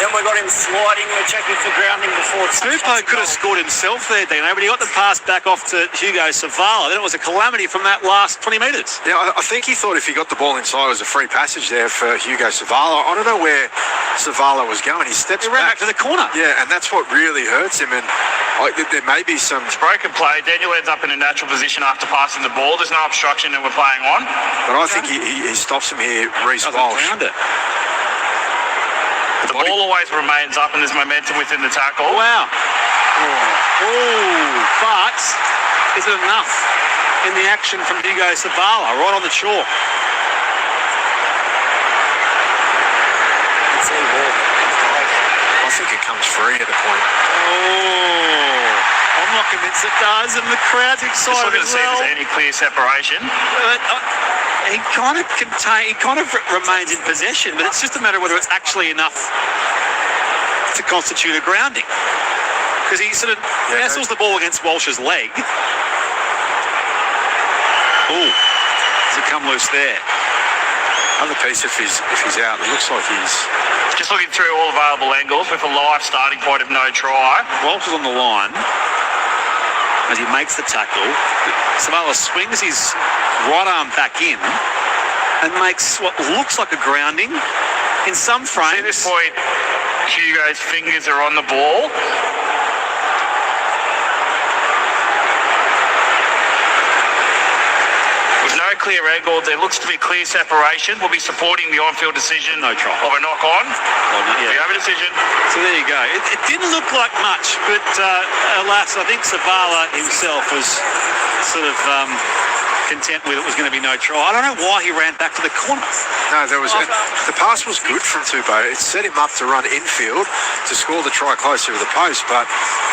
Then we got him sliding. We're checking for grounding before...
Tupou could have scored himself there, Dino, but he got the pass back off to Hugo Savala. Then it was a calamity from that last 20 metres.
Yeah, I think he thought if he got the ball inside, it was a free passage there for Hugo Savala. I don't know where Savala was going. He steps
back to the corner.
Yeah, and that's what really hurts him. And there may be some...
It's broken play. Daniel ends up in a natural position after passing the ball. There's no obstruction and we're playing on.
But I think he stops him here, Reece Walsh.
The ball always remains up and there's momentum within the tackle.
Wow. Oh, but is it enough in the action from Hugo Savala right on the chalk?
I think it comes free at a point.
Oh, I'm not convinced it does, and the crowd's excited as well.
There's any clear separation.
He kind of remains in possession, but it's just a matter of whether it's actually enough to constitute a grounding. because he sort of wrestles the ball against Walsh's leg. Ooh, does it come loose there?
Another piece if he's out. It looks like he's
Just looking through all available angles with a live starting point of no try.
Walsh is on the line as he makes the tackle. Savala swings his right arm back in and makes what looks like a grounding. In some frames,
At this point, Hugo's fingers are on the ball. With no clear angle, there looks to be clear separation. We'll be supporting the on-field decision
No try.
of a knock-on. We have a decision.
So there you go. It didn't look like much, but alas, I think Savala himself was sort of content with it was going to be no try. I don't know why he ran back to the corner.
No, there was the pass was good from Tupou. It set him up to run infield to score the try closer to the post. But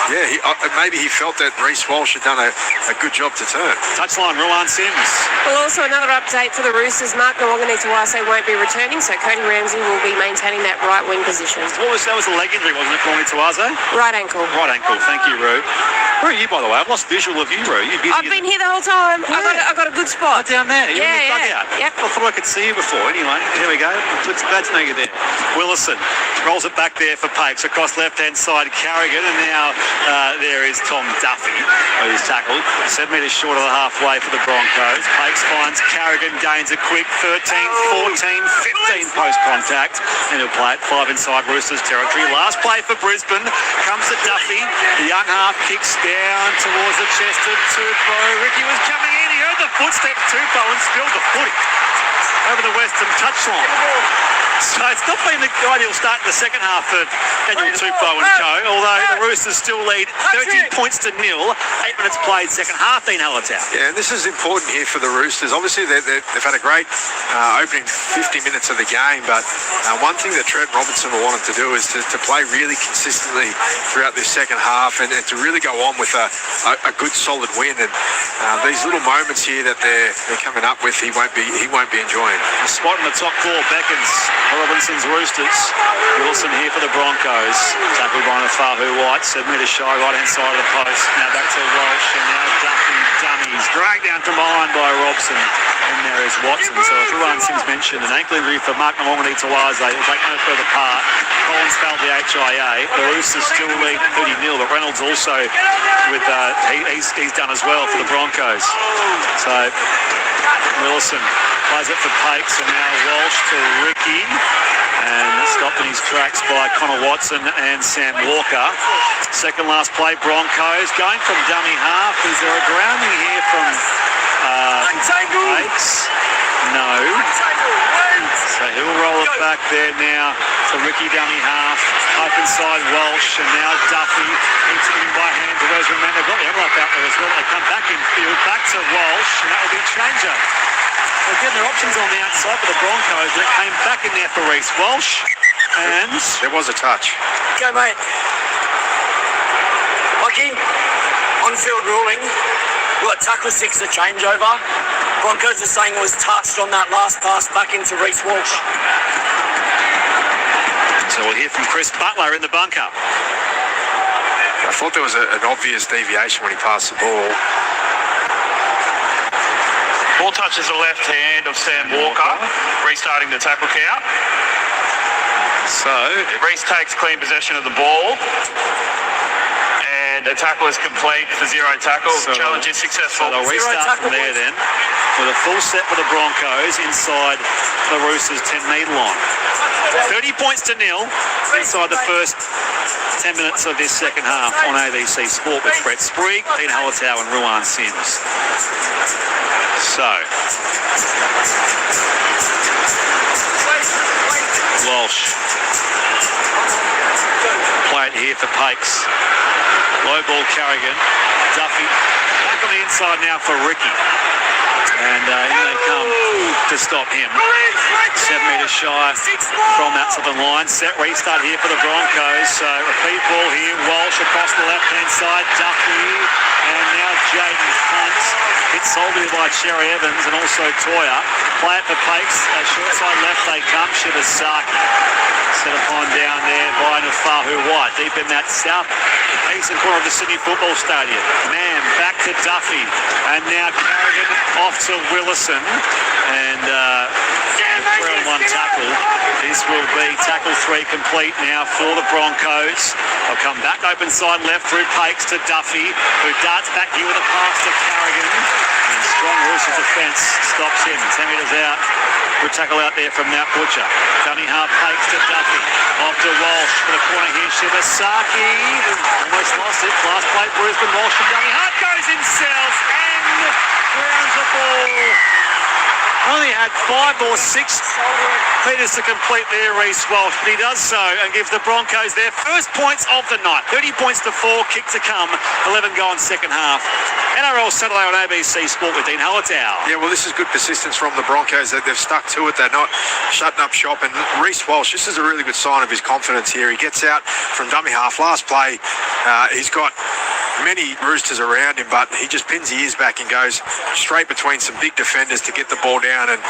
yeah, maybe he felt that Reece Walsh had done a good job to turn.
Touchline, Ruan Sims.
Well, also another update for the Roosters. Mark Nawaqanitawase won't be returning, so Cody Ramsey will be maintaining that right wing position.
That was a leg injury, wasn't it, for Nawaqanitawase?
Right ankle.
Right ankle. Thank you, Roo. Where are you, by the way? I've lost visual of you, Roo. You're busy.
I've been here the whole time. I got a good spot.
down there. You're in the
Yeah.
dugout.
Yep.
I thought I could see you before. Anyway, here we go. It's glad to know you're there. Willison rolls it back there for Papes across left-hand side. Carrigan, and now there is Tom Duffy, who's tackled 7 metres short of the halfway for the Broncos. Papes finds Carrigan, gains a quick 13, 14, 15 post-contact, and he'll play it 5 inside Roosters territory. Last play for Brisbane comes to Duffy. The young half kicks down towards the chest of Tupou. Ricky was coming in. He heard the footstep Tupou and spilled the footy over the Western touchline. So it's not been the ideal start in the second half for Daniel Tupou and co, although the Roosters still lead 13 points to nil. 8 minutes played, second half, Dean Hallertau.
Yeah, and this is important here for the Roosters. Obviously, they've had a great opening 50 minutes of the game, but one thing that Trent Robinson will want to do is to play really consistently throughout this second half and to really go on with a good, solid win. And these little moments here that they're coming up with, he won't be enjoying.
A spot in the top four beckons Robinson's Roosters. Wilson here for the Broncos. Tackled by Nafahu White. 7 metres shy, right-hand side of the post. Now back to Walsh, and now Duffy dummies. Dragged down from behind by Robson. And there is Watson. So as Ruan Sims mentioned, an ankle injury for Mark Nawaqanitawase. He'll take no further part. Collins failed the HIA. The Roosters still lead 30-0, but Reynolds also with he's done as well for the Broncos. So Wilson plays it for Pakes, and now Walsh to Ricky, and stopped in his tracks by Connor Watson and Sam Walker. Second last play, Broncos going from dummy half. Is there a grounding here from Pakes? No. So he'll roll it back there now to Ricky, dummy half. Up inside Walsh, and now Duffy. He's in by hand to Wes Remender. They've got the envelope out there as well. They come back in field, back to Walsh, and that will be changer. Again, their options on the outside for the Broncos, but it came back in there for Reece Walsh, and
There was a touch.
Go, mate. Lucky, on-field ruling. We've got tackle 6 a changeover. Broncos are saying was touched on that last pass back into Reece Walsh.
so we'll hear from Chris Butler in the bunker.
I thought there was an obvious deviation when he passed the ball.
Ball touches the left hand of Sam Walker, restarting the tackle count.
So
Reece takes clean possession of the ball. And the tackle is complete for 0 tackle. Challenge is successful.
they'll restart from there then, with a full set for the Broncos inside the Roosters 10-metre line. 30 points to nil inside the first 10 minutes of this second half on ABC Sport with Brett Sprague, Dean Hallertau and Ruan Sims. So, Walsh. Play it here for Pakes. Low ball Carrigan. Duffy. Back on the inside now for Ricky. And here they come to stop him. 7 metres shy from that southern line. Set restart here for the Broncos. So repeat ball here. Walsh across the left-hand side. Duffy. And now Jaden Hunt. Hit solely by Cherry Evans and also Toya. Play it for Pakes. Short side left they come. Shibasaki. Set upon down there by Nafahu White. Deep in that south eastern corner of the Sydney Football Stadium. Mann back to Duffy, and now Carrigan off to Willison, and 3-on-1 tackle. This will be tackle 3 complete now for the Broncos. They'll come back open side left through Pakes to Duffy, who darts back here with a pass to Carrigan. And strong Roosters defence stops him. 10 metres out. Good tackle out there from Matt Butcher. Dummy half Pakes to Duffy. Off to Walsh for the corner here. Shibasaki almost lost it. Last play Brisbane. Walsh from dummy half goes himself and grounds the ball. Only had 5 or 6 metres to complete there, Reece Walsh, but he does so and gives the Broncos their first points of the night. 30 points to 4, kick to come, 11 gone second half. NRL Saturday on ABC Sport with Dean Hallertau.
Yeah, well, this is good persistence from the Broncos. They've stuck to it. They're not shutting up shop. And Reece Walsh, this is a really good sign of his confidence here. He gets out from dummy half. Last play, he's got many Roosters around him, but he just pins the ears back and goes straight between some big defenders to get the ball down. And,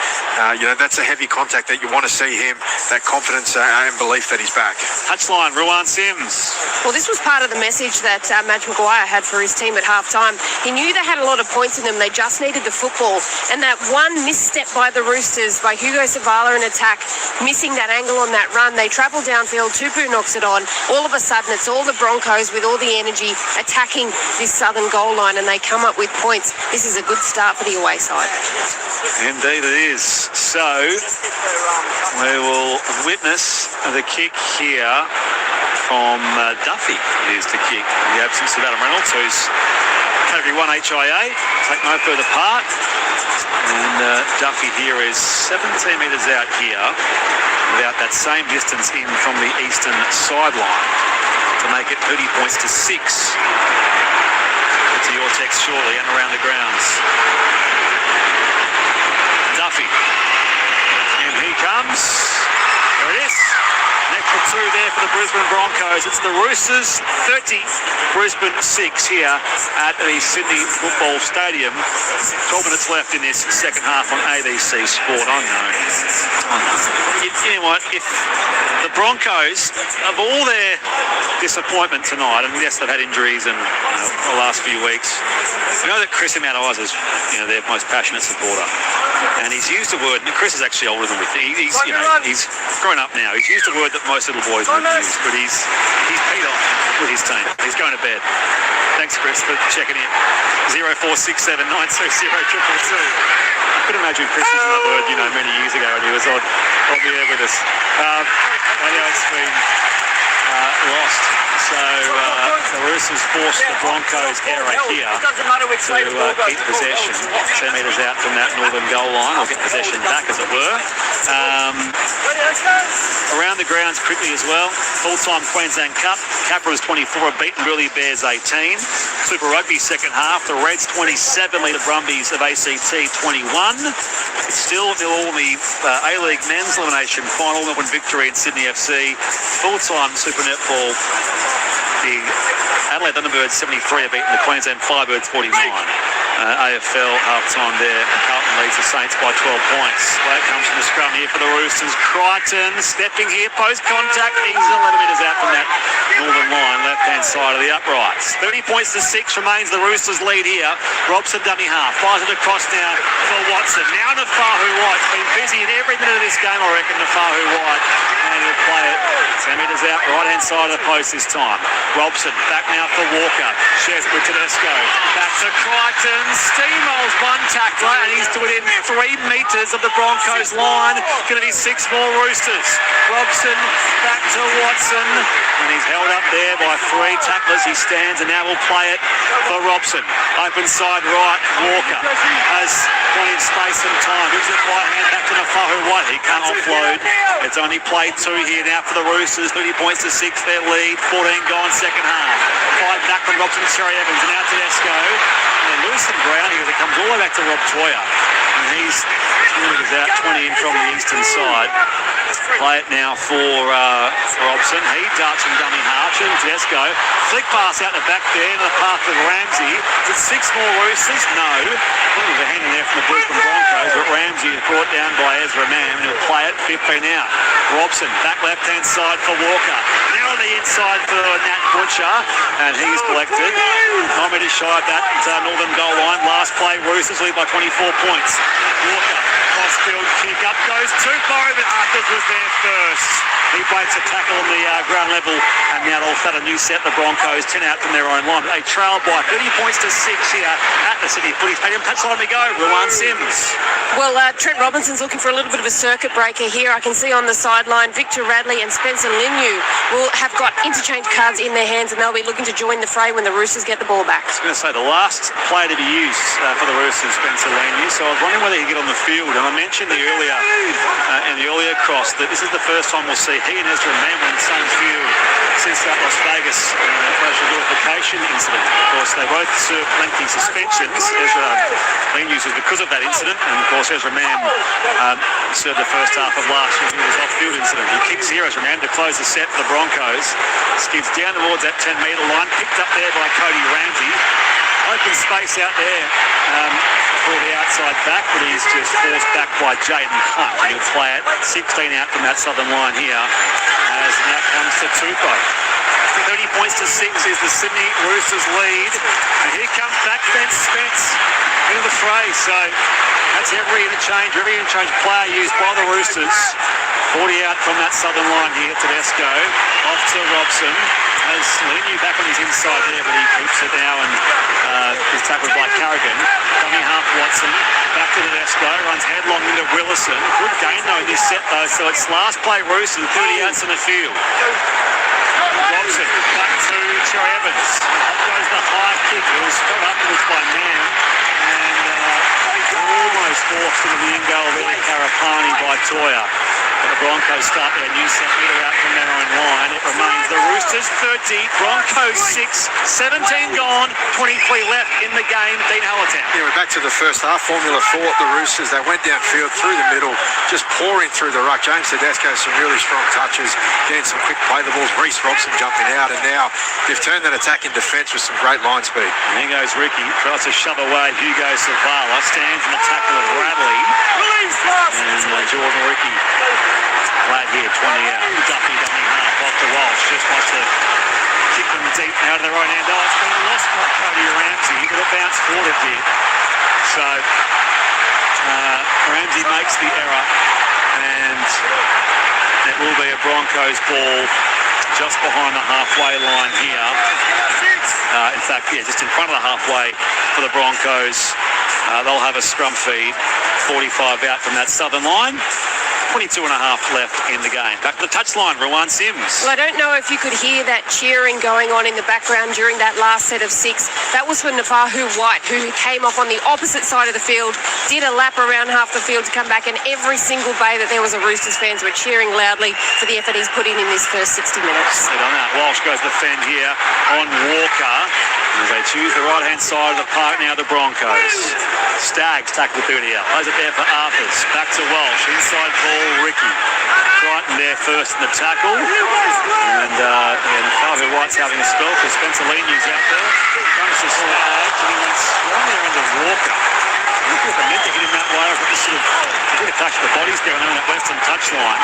that's a heavy contact that you want to see him, that confidence and belief that he's back.
Touchline, Ruan Sims.
Well, this was part of the message that Madge Maguire had for his team at half-time. He knew they had a lot of points in them. They just needed the football. And that one misstep by the Roosters, by Hugo Savala in attack, missing that angle on that run, they travel downfield, Tupu knocks it on. All of a sudden, it's all the Broncos with all the energy attacking this southern goal line, and they come up with points. This is a good start for the away side.
Indeed it is. So we will witness the kick here from Duffy. Is to kick in the absence of Adam Reynolds, who's Category 1 HIA. Take no further part. And Duffy here is 17 metres out here, without that same distance in from the eastern sideline to make it 30 points to 6. To your text shortly and around the grounds. Duffy. And he comes. There it is. An extra 2 there for the Brisbane Broncos. It's the Roosters 30, Brisbane 6 here at the Sydney Football Stadium. 12 minutes left in this second half on ABC Sport. I know. You know what? If the Broncos, of all their disappointment tonight, and yes, they've had injuries and the last few weeks, we know that Chris Imautois is their most passionate supporter. And he's used a word, and Chris is actually older than we think. He's grown up now. He's used a word that most little boys would use, but he's peed off with his team. He's going to bed. Thanks, Chris, for checking in. 0467 920 222. I could imagine Chris using that word, many years ago when he was on the air with us. It's been lost. So the Roosters forced the Broncos error here to keep possession. 10 metres out from that northern goal line, or get possession back, as it were. Around the grounds quickly as well. Full-time Queensland Cup. Capras 24 have beaten Burleigh Bears 18. Super Rugby second half. The Reds 27 lead the Brumbies of ACT 21. It's still all the A-League men's elimination final. Melbourne victory in Sydney FC. Full-time Super Netball. The Adelaide Thunderbirds 73 have beaten the Queensland Firebirds 49. AFL half-time there. Carlton leads the Saints by 12 points. Well, it comes from the scrum here for the Roosters. Crichton stepping here, post-contact. He's 11 metres out from that northern line, left-hand side of the uprights. 30 points to 6 remains the Roosters' lead here. Robson dummy half. Fires it across now for Watson. Now Nafahu White's been busy in every minute of this game, I reckon, Nafahu White. And he'll play it 10 metres out, right-hand side of the post this time. Robson back now for Walker. Shares with Tedesco. Back to Crichton. Steamrolls one tackler, and he's within 3 metres of the Broncos line. Going to be 6 more Roosters. Robson back to Watson, and he's held up there by 3 tacklers. He stands, and now we'll play it for Robson. Open side right. Walker has plenty of space and time. Gives it right hand back to Nafahu White. He can't offload. It's only played 2 here now for the Roosters. 30 points to 6 their lead. 14 gone second half. 5 back from Robson, Cherry Evans, and now Tedesco. And lose some ground here as it comes all the way back to Rob Toyer. And he's 2 out, 20 in from the eastern side. Play it now for Robson. He darts from dummy half. Tedesco flick pass out the back there into the path of Ramsey. Is it 6 more Roosters? No. I think there's a hand in there from the Brisbane Broncos, but Ramsey is brought down by Ezra Mann, and he'll play it 15 out. Robson, back left-hand side for Walker. Now on the inside for Nat Butcher, and he's collected. 9 metres shy of that northern goal line. Last play, Roosters lead by 24 points. Walker, cross-field kick up, goes too far, but Arthurs was there first. He breaks a tackle on the ground level, and now they'll start a new set. The Broncos 10 out from their own line. They trail by 30 points to 6 here at the Sydney Footy Stadium. Touchline we go. Ruan Sims.
Well, Trent Robinson's looking for a little bit of a circuit breaker here. I can see on the sideline Victor Radley and Spencer Linu will have got interchange cards in their hands, and they'll be looking to join the fray when the Roosters get the ball back.
I was going to say the last player to be used for the Roosters, Spencer Linu. So I was wondering whether he'd get on the field. And I mentioned in the earlier cross that this is the first time we'll see he and Ezra Mann in the same field since that Las Vegas racial vilification incident. Of course, they both served lengthy suspensions. Ezra Linu's was because of that incident, and of course Ezra Mann served the first half of last year. It was off-field incident. He kicks here, Ezra Mann, to close the set for the Broncos. Skids down towards that 10-metre line, picked up there by Cody Ramsey. Open space out there for the outside back, but he's just forced back by Jaden Hunt. He'll play it 16 out from that southern line here as now comes to Tupou. 30 points to 6 is the Sydney Roosters lead. And here comes back fence Spence into the fray. So that's every interchange player used by the Roosters. 40 out from that southern line here. Tedesco off to Robson. Has Linu back on his inside there, but he keeps it now and is tackled by Carrigan. Dummy half Watson, back to Tedesco, runs headlong into Willison. Good gain though in this set though, so it's last play Roosters, 30 outs in the field. Robson, back to Cherry Evans. Up goes the high kick. It was got upwards by Mann, and almost forced into the in goal there, Karapani by Toya. But the Broncos start their new set metre out from their own line. It remains the Roosters 30, Broncos 6, 17 gone, 23 left in the game. Dean Hallitan.
Yeah, we're back to the first half. Formula 4, the Roosters, they went downfield through the middle, just pouring through the ruck. James Tedesco, some really strong touches, getting some quick play the balls. Reece Robson jumping out, and now they've turned that attack in defence with some great line speed.
And here goes Ricky, tries to shove away Hugo Savala, stands in the tackle of Radley. And Jordan Ricky flat here, 20 out. Duffy dummy half off to Walsh, just wants to kick them deep out of their own end. Oh, it's been lost by Cody Ramsey, but it bounced forward a bit. So Ramsey makes the error, and it will be a Broncos ball just behind the halfway line here. In fact, yeah, just in front of the halfway for the Broncos. They'll have a scrum feed, 45 out from that southern line. 22 and a half left in the game. Back to the touchline, Ruan Sims.
Well, I don't know if you could hear that cheering going on in the background during that last set of 6. That was for Navahu White, who came off on the opposite side of the field, did a lap around half the field to come back, and every single bay that there was a Roosters fans were cheering loudly for the effort he's put in this first 60 minutes.
On that, Walsh goes to defend here on Walker. As they choose the right-hand side of the park now, the Broncos. Staggs tackle with 30 out. Plays it there for Arthurs. Back to Walsh. Inside ball, Ricky. Crichton there first in the tackle. And Navahu White's having a spell because Spencer Linu's out there. Comes to Staggs, and he went strong there into Walker. I think if I meant to hit him that way, I just sort of took a touch of the bodies down there on that western touchline.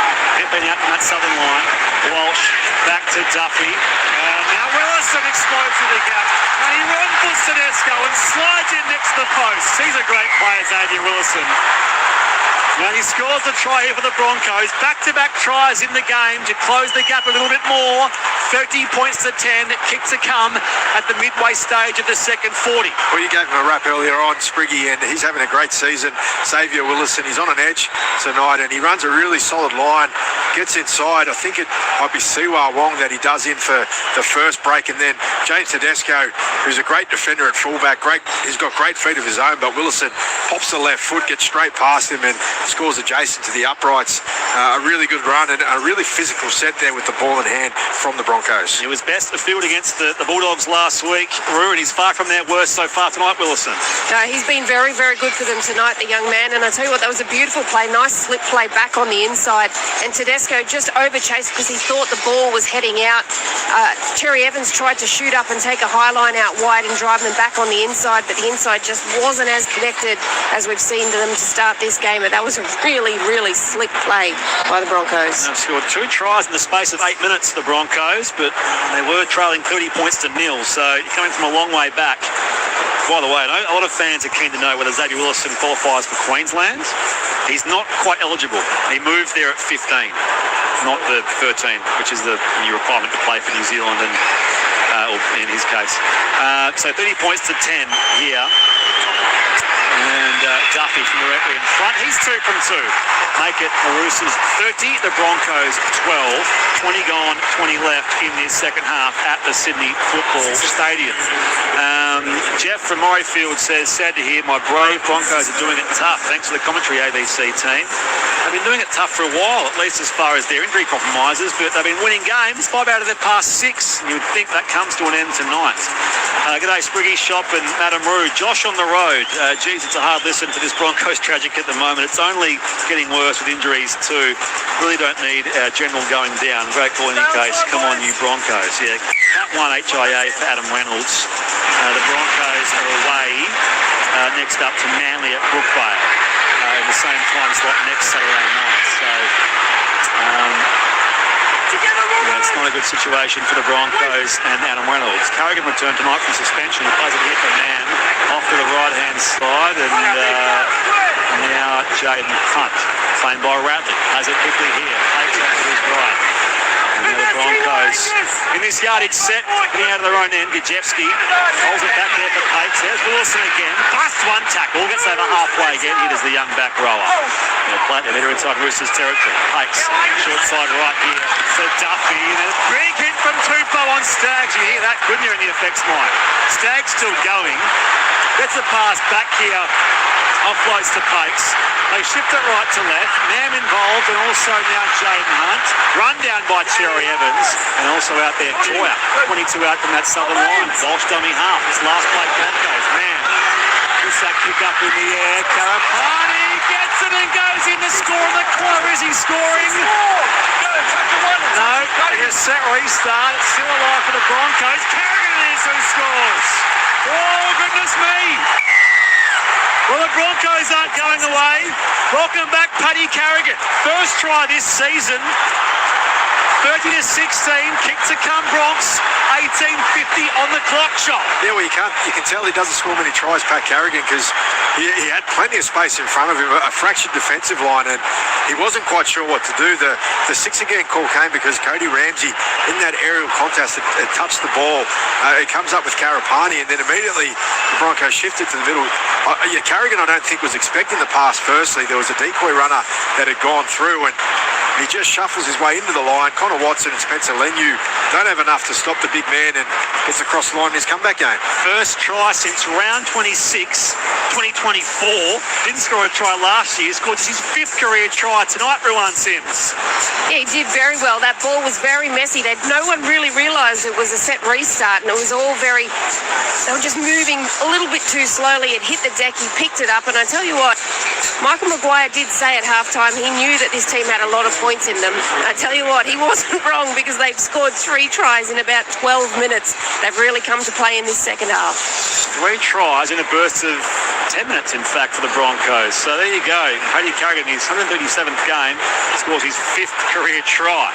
Been out from that southern line. Walsh back to Duffy. Now Willison explodes through the gap. And he runs Tedesco and slides in next to the post. He's a great player, Xavier Willison. Now he scores the try here for the Broncos. Back-to-back tries in the game to close the gap a little bit more. 30 points to 10. Kick to come at the midway stage of the second 40.
Well, you gave him a rap earlier on, Spriggy, and he's having a great season. Xavier Willison, he's on an edge tonight, and he runs a really solid line. Gets inside. I think it might be Siwa Wong that he does in for the first break, and then James Tedesco, who's a great defender at fullback. He's got great feet of his own, but Willison pops the left foot, gets straight past him, and scores adjacent to the uprights. A really good run and a really physical set there with the ball in hand from the Broncos. Broncos.
He was best of field against the Bulldogs last week. And he's far from their worst so far tonight, Willison.
No, he's been very, very good for them tonight, the young man. And I tell you what, that was a beautiful play. Nice slip play back on the inside. And Tedesco just over-chased because he thought the ball was heading out. Cherry Evans tried to shoot up and take a high line out wide and drive them back on the inside, but the inside just wasn't as connected as we've seen to them to start this game. And that was a really, really slick play by the Broncos.
They've scored 2 tries in the space of 8 minutes, the Broncos, but they were trailing 30 points to 0, so you're coming from a long way back. By the way, I know a lot of fans are keen to know whether Xavier Willison qualifies for Queensland. He's not quite eligible. He moved there at 15, not the 13, which is the new requirement to play for New Zealand, and or in his case. So 30 points to 10 here. And Duffy from directly in front. He's 2 from 2. Make it the Roosters 30, the Broncos 12. 20 gone, 20 left in this second half at the Sydney Football Stadium. Jeff from Murrayfield says, sad to hear my brave Broncos are doing it tough. Thanks for the commentary, ABC team. They've been doing it tough for a while, at least as far as their injury compromises, but they've been winning games, 5 out of their past 6. And you would think that comes to an end tonight. G'day, Spriggy Shop and Madam Roo. Josh on the road. Geez, it's a hard listen for this Broncos tragic at the moment. It's only getting worse with injuries too. Really don't need our general going down. Great call in any case. Come on, you Broncos. Yeah, that one HIA for Adam Reynolds. The Broncos are away next up to Manly at Brookvale in the same time slot next Saturday night. So it's not a good situation for the Broncos and Adam Reynolds. Carrigan returned tonight from suspension. He plays a hit for man off to the right-hand side, and now Jaden Hunt, playing by Ratley, has it quickly here. Takes it to his right. And now the Broncos in this yardage set, getting out of their own end. Gajewski holds it back there for Pates. There's Wilson again. Busts one tackle. Gets over halfway again. Hit as the young back rower. They're inside Roosters territory. Pates, short side right here for Duffy. And a big hit from Tupou on Staggs. You hear that, couldn't you, in the effects line? Staggs still going. Gets a pass back here. Offloads to Pates. They shift it right to left. Nam involved, and also now Jaden Hunt. Run down by Cherry Evans, and also out there Toya. 22 out from that southern line. Walsh dummy half. It's last play Broncos. Man, gets that kick up in the air. Karapani gets it and goes in to score on the corner. Is he scoring? No, a set restart. It's still alive for the Broncos. Carrigan is who scores. Oh, goodness me. Well, the Broncos aren't going away. Welcome back, Paddy Carrigan. First try this season. 30-16, kick to come Bronx. 18:50 on the clock shot.
Yeah, well, you can tell he doesn't score many tries, Pat Carrigan, because he had plenty of space in front of him, a fractured defensive line, and he wasn't quite sure what to do. The 6 again call came because Cody Ramsey, in that aerial contest, it touched the ball. It comes up with Karapani, and then immediately the Broncos shifted to the middle. Carrigan, I don't think, was expecting the pass firstly. There was a decoy runner that had gone through, and he just shuffles his way into the line. Connor Watson and Spencer Leniu don't have enough to stop the big man, and gets across the line in his comeback game.
First try since round 26, 2024. Didn't score a try last year. Scored his 5th career try tonight, Ruan Sims.
Yeah, he did very well. That ball was very messy. No one really realised it was a set restart, and it was all they were just moving a little bit too slowly. It hit the deck, he picked it up, and I tell you what, Michael Maguire did say at halftime he knew that this team had a lot of points in them. I tell you what, he wasn't wrong, because they've scored 3 tries in about 12 minutes. They've really come to play in this second half.
3 tries in a burst of 10 minutes, in fact, for the Broncos. So there you go. Paddy Carrigan, his 137th game, scores his 5th career try.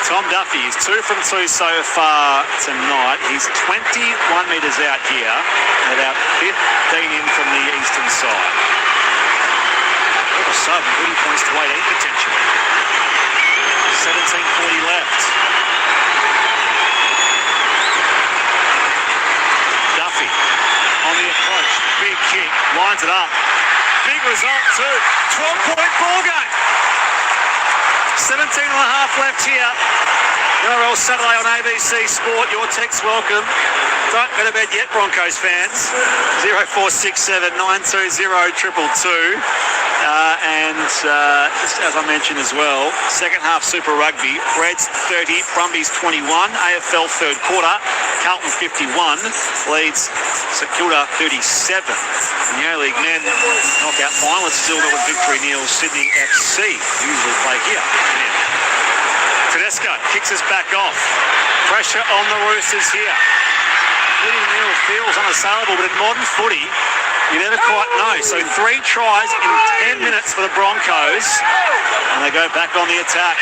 Tom Duffy is 2 from 2 so far tonight. He's 21 metres out here, and about 15 in from the eastern side. What a sub, 30 points to 18 potentially. 17:40 left. Duffy on the approach. Big kick. Lines it up. Big result too. 12-point ball game. 17 and a half left here. NRL Saturday on ABC Sport. Your text welcome. Don't go to bed yet, Broncos fans. 0467 920 222. And just as I mentioned as well, second half Super Rugby, Reds 30, Brumbies 21, AFL third quarter, Carlton 51, leads St Kilda 37. In the A-League men knockout final, it's still with victory nil Sydney FC, usually play here. Tedesco kicks us back off. Pressure on the Roosters here. Winning nil feels unassailable, but in modern footy, you never quite know. So 3 tries in 10 minutes for the Broncos. And they go back on the attack.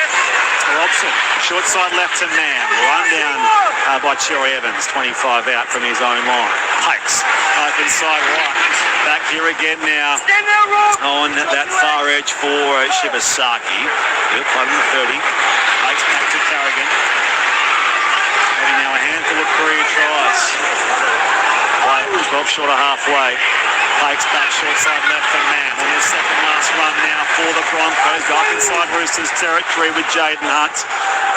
Robson, short side left to Mann. Run down by Cherry Evans, 25 out from his own line. Pikes up inside right. Back here again now on that far edge for Shibasaki. Good play in the 30. Pikes back to Carrigan. Having now a handful of career tries. Play 12 short of halfway. Pikes back short side left for Mann. On his second last run now for the Broncos. Back inside Roosters territory with Jaden Hunt.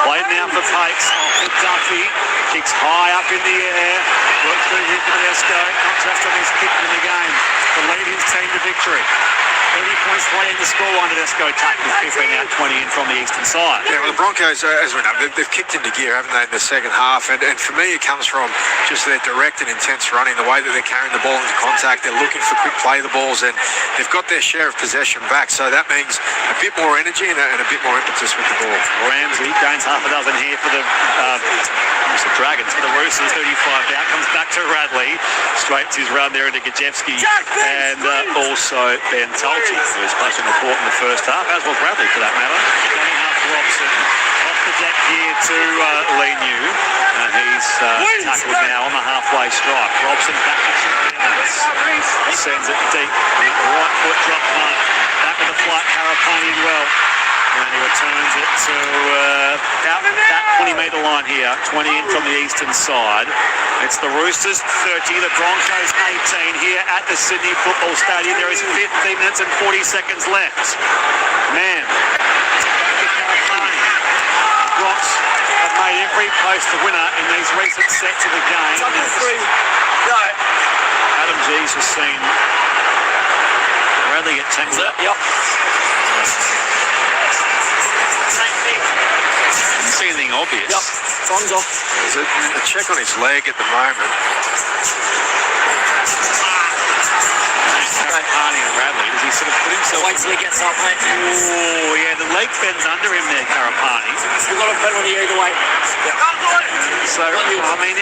Played now for Pikes. Off for Duffy. Kicks high up in the air. Works through here to Tedesco. Not just on his kick in the game. To lead his team to victory. 30 points playing the scoreline. Tedesco tackles 15 out 20 in from the eastern side.
Yeah, well, the Broncos, as we know, they've kicked into gear, haven't they, in the second half? And for me, it comes from just their direct and intense running, the way that they're carrying the ball into contact. They're looking for quick play the balls, and they've got their share of possession back. So that means a bit more energy and a bit more impetus with the ball.
Ramsey gains half a dozen here for the Dragons. For the Roosters, 35 out. Comes back to Radley. Straight to his run there into Gajewski. And also Ben Tolte, who was placed in the court in the first half, as was Radley for that matter. Second half, Robson off the deck here to Leniu. And he's tackled now on the halfway stripe. Robson back to Evans. Sends it deep. Right foot drop punt. Back with the flight, Karapani well. And he returns it to about that 20-metre line here, 20 in from the eastern side. It's the Roosters 30, the Broncos 18 here at the Sydney Football Stadium. There is 15 minutes and 40 seconds left. Man, Rocks have made every post a winner in these recent sets of the game. Adam G's has seen Bradley get tangled up. Yep. Didn't see anything obvious.
Yep. Thumbs off. There's a check on his leg at the moment.
Karapani and Radley, does he sort of put himself...
Wait till he gets up, mate.
Oh, yeah, the leg bends under him there, Karapani.
We've got a penalty either way.
So, I mean,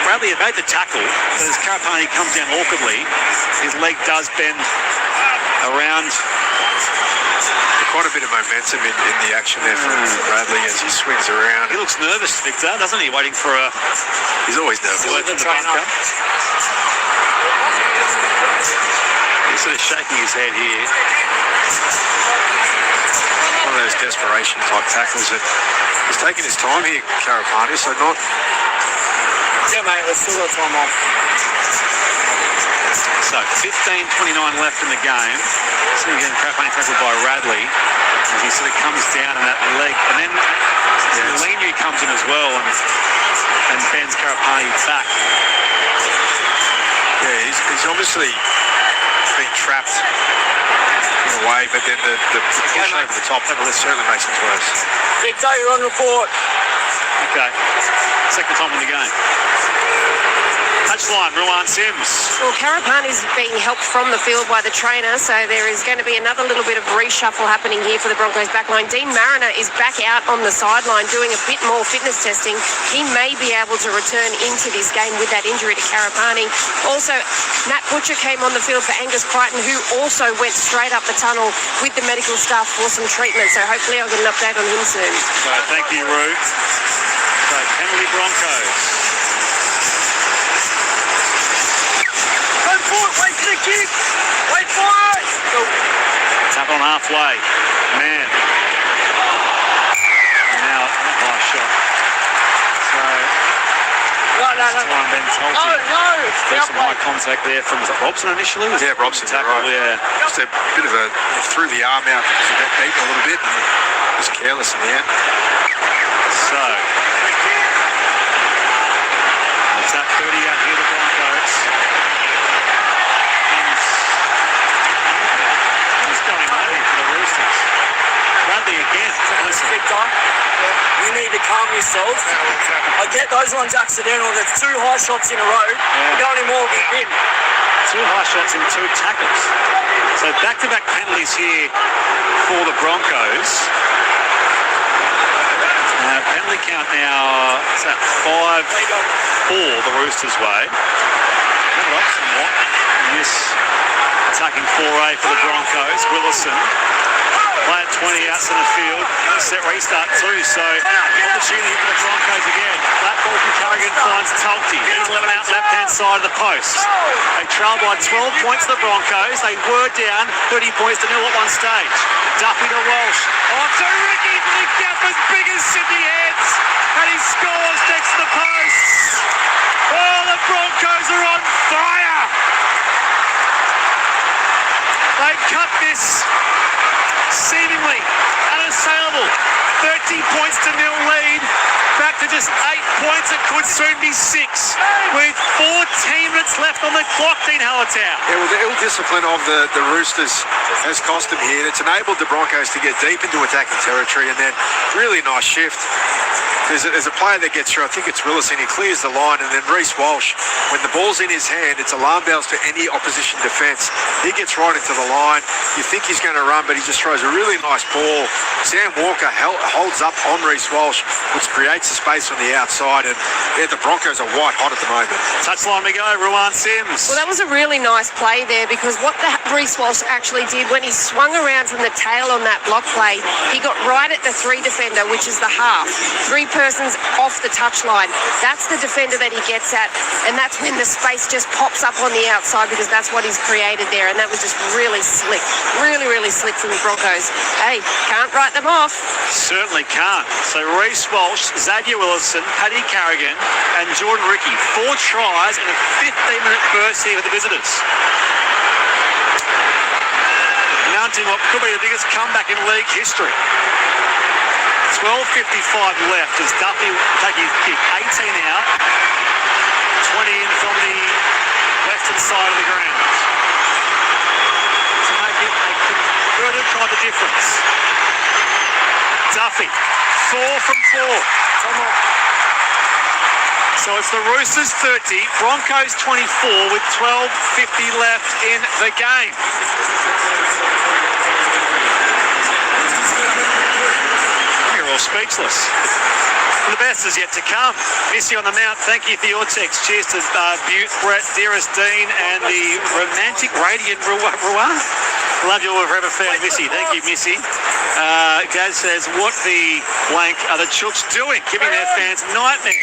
Bradley had made the tackle, but as Karapani comes down awkwardly, his leg does bend around.
Quite a bit of momentum in the action there for Bradley as he swings around.
He looks nervous, Victor, doesn't he? Waiting for a...
He's always nervous.
He's sort of shaking his head here.
One of those desperation type tackles that he's taking his time here, Karapani, so not...
Yeah, mate, let's still got time off.
So, 15:29 left in the game. So again, Karapani tackled by Radley as he sort of comes down on that leg. And then Leniu comes in as well and bends Karapani back.
Yeah, he's obviously been trapped in a way, but then the push over the top certainly makes things worse.
Victor, you're on report.
Okay. Second time in the game. Touchline, Ruan Sims.
Well, Karapani's being helped from the field by the trainer, so there is going to be another little bit of reshuffle happening here for the Broncos backline. Dean Mariner is back out on the sideline doing a bit more fitness testing. He may be able to return into this game with that injury to Karapani. Also, Matt Butcher came on the field for Angus Crichton, who also went straight up the tunnel with the medical staff for some treatment, so hopefully I'll get an update on him soon.
So, thank you, Roo. So, penalty Broncos.
Wait for the kick! Wait for it! Go.
Tap on halfway. Man. Now, nice shot. So, Ben Tolte.
Oh, no!
There's some high contact there from Robson initially.
Yeah, Robson, right.
Yeah.
Just a bit of threw the arm out to get beaten a little bit and was careless in the end.
So, it's that 30
calm yourself. I get those ones accidental. There's 2 high shots in a row. You go anymore, we win.
2 high shots and 2 tackles. So back-to-back penalties here for the Broncos. Penalty count now, it's at 5-4 the Roosters' way. Level up somewhat in this attacking foray for the Broncos. Willison, play at 20 outs in the field. Set restart too, so opportunity for the Broncos again. Flat ball from Carrigan finds Tulty. He's 11 out left-hand side of the post. They trail by 12 points to the Broncos. They were down 30 points to 0 at one stage. Duffy to Walsh. Oh, to Ricky for the gap as big as Sydney heads. And he scores next to the posts. Oh, the Broncos are on fire. They've cut this seemingly unassailable 30 points to 0 lead. Back to just 8 points. It could soon be 6 with 14 minutes left on the clock, Dean Hallertau.
Yeah, well, the ill discipline of the Roosters has cost them here. It's enabled the Broncos to get deep into attacking territory, and then really nice shift. There's a player that gets through, I think it's Willison, he clears the line, and then Reece Walsh, when the ball's in his hand, it's alarm bells to any opposition defence. He gets right into the line. You think he's going to run, but he just throws a really nice ball. Sam Walker holds up on Reece Walsh, which creates the space on the outside, and the Broncos are white hot at the moment.
Touchline we go, Ruan Sims.
Well, that was a really nice play there, because what Reece Walsh actually did when he swung around from the tail on that block play, he got right at the 3 defender, which is the half. 3 persons off the touchline. That's the defender that he gets at, and that's when the space just pops up on the outside, because that's what he's created there, and that was just really slick. Really, really slick from the Broncos. Hey, can't write them off.
Certainly can't. So Reece Walsh, Xavier Willison, Paddy Carrigan and Jordan Ricky. 4 tries in a 15-minute burst here with the visitors. Mounting what could be the biggest comeback in league history. 12:55 left as Duffy taking his kick. 18 out. 20 in from the western side of the ground. To make it a converted kind of difference. Duffy, 4 from 4. Come on. So it's the Roosters 30, Broncos 24 with 12:50 left in the game. You're all speechless. The best is yet to come. Missy on the mount, thank you for your text. Cheers to Butte, Brett, Dearest Dean, and the romantic radiant Ruan. Love you all, forever fan, Missy. Thank you, Missy. Gaz says, what the blank are the Chooks doing? Giving their fans nightmares.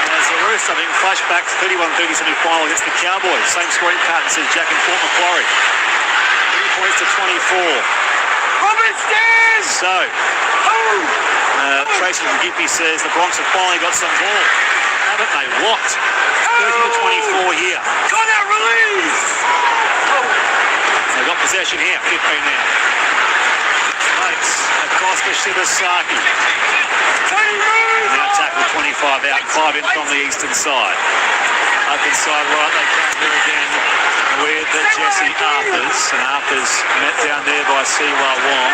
As the Roosters, I think, flashback 31-30 semi-final against the Cowboys. Same scoring pattern, says Jack and Port Macquarie. 3 points to 24. Robert Stairs! So, Tracy from Gippy says the Bronx have finally got some ball. Haven't they? What? 30-24 here. Got out, release! They've got possession here, 15 now. Makes across to Shibasaki. Now tackle 25 out, 5 in from the eastern side. Up inside right, they come here again with the Jesse Arthurs. And Arthurs met down there by Siwa Wong.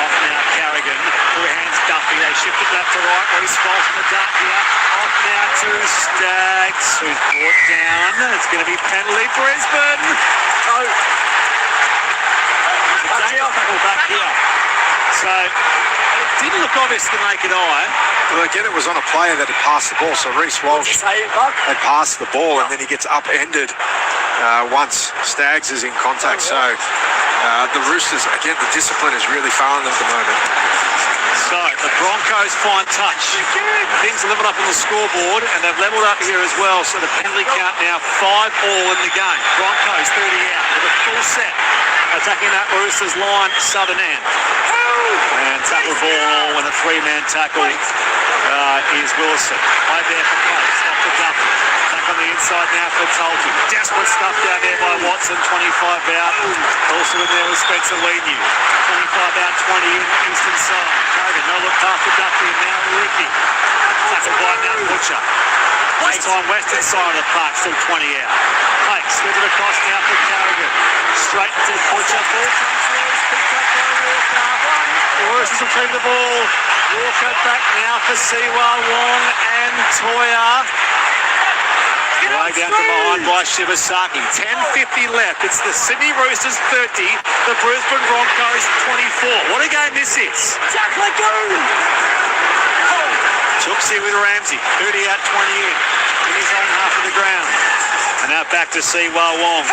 Off now Carrigan, who hands Duffy. They shift it left to right. Reece Walsh from the dart here. Off now to Staggs, who's brought down. It's going to be penalty Brisbane. Oh. Back here. So it didn't look obvious to the naked eye.
Well, again, it was on a player that had passed the ball. So Reece Walsh had passed the ball, and then he gets upended once Staggs is in contact. So the Roosters, again, the discipline is really failing them at the moment.
So the Broncos find touch. Things are leveled up on the scoreboard, and they've leveled up here as well. So the penalty count now 5-all in the game. Broncos 30 out with a full set. Attacking that Roosters line, southern end. And tackle ball, and a 3-man tackle is Willison. Play there for pace, up to Duffy. Back on the inside now for Tulty. Desperate stuff down there by Watson, 25 out. Also in there with Spencer Leniu. 25 out, 20 in eastern side. Carrigan, no look past the Duffy, and now Ricky. Tackle by Mount Butcher. Time western side of the park, still 20 out. Pakes, gives it across now for Carrigan. Straight to the Butcher. Ball comes loose, picked up by Walker. The Roosters will keep the ball. Walker back now for Siwa Wong and Toya. Way down to behind by Shibasaki. 10:50 left. It's the Sydney Roosters 30, the Brisbane Broncos 24. What a game this is. Chooksy with Ramsey. 30 out, 20 in his own half of the ground. And now back to Siwa Wong.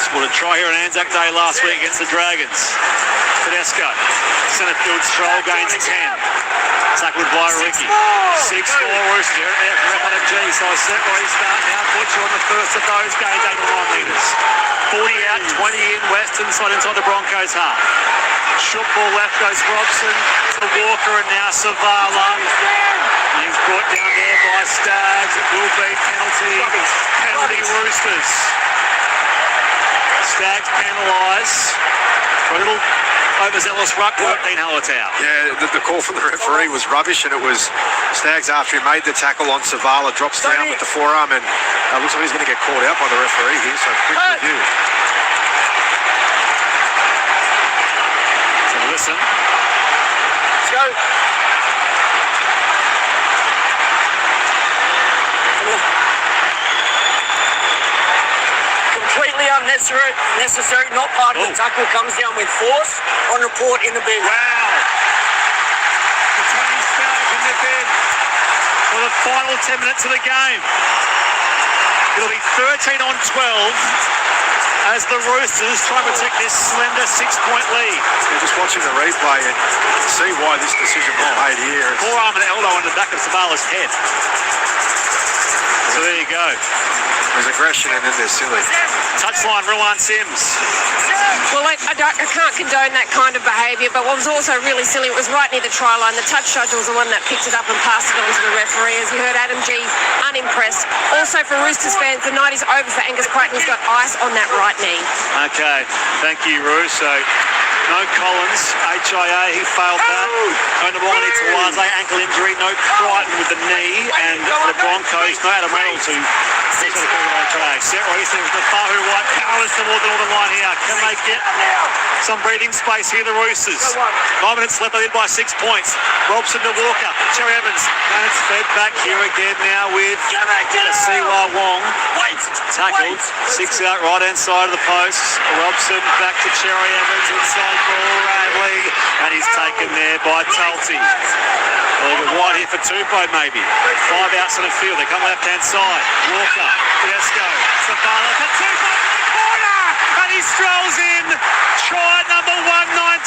Scored a try here on Anzac Day last week against the Dragons. Tedesco. Centre field stroll gains 10. Tackled by Ricky. 6-4 Roosters. Rep on a G. So a set restart now. Butcher on the first of those gains, 89 metres. 40 out, 20 in. Western side inside the Broncos half. Short ball left goes Robson to Walker and now Savala. He's brought down there by Staggs. It will be penalty. Penalty Roosters. Staggs penalised for a little overzealous ruck work, Dean Hallertau.
Yeah, the call from the referee was rubbish, and it was Staggs after he made the tackle on Savala, drops down with the forearm, and looks like he's going to get called out by the referee here, so quick review.
So listen.
Let's go. Completely unnecessary, not part of the tackle, comes down with force on report in the bed.
Wow. Tony Staggs in the bed for the final 10 minutes of the game. It'll be 13 on 12 as the Roosters try to protect this slender 6-point lead.
Yeah, just watching the replay and see why this decision was made here.
Forearm and elbow on the back of Savala's head. So there you go.
There's aggression and then there's silly.
Touchline, Rowan Sims.
Well, I can't condone that kind of behaviour, but what was also really silly, it was right near the try line. The touch judge was the one that picked it up and passed it on to the referee. As you heard, Adam G, unimpressed. Also, for Roosters fans, the night is over for Angus Crichton. He's got ice on that right knee.
Okay, thank you, Russo. No Collins, HIA, he failed that. No Nawani Tawaze, ankle injury. No Crichton with the knee. And for the Broncos, no Adam Reynolds who sets on the corner track. Set Reese with the Fahu White powers toward the northern line here. Can they get some breathing space here, the Roosters? 9 minutes left, they lead by 6 points. Robson to Walker, Cherry Evans. And it's fed back here again now with Siwa Wong. Tackled, 6 out, right hand side of the post. Robson back to Cherry Evans inside ball, Radley, and he's taken there by Tulty. Wide here for Tupou maybe. 5 outs in the field, they come left hand side. Walker, Tedesco, Savala for Tupou, corner, and he strolls in. Try number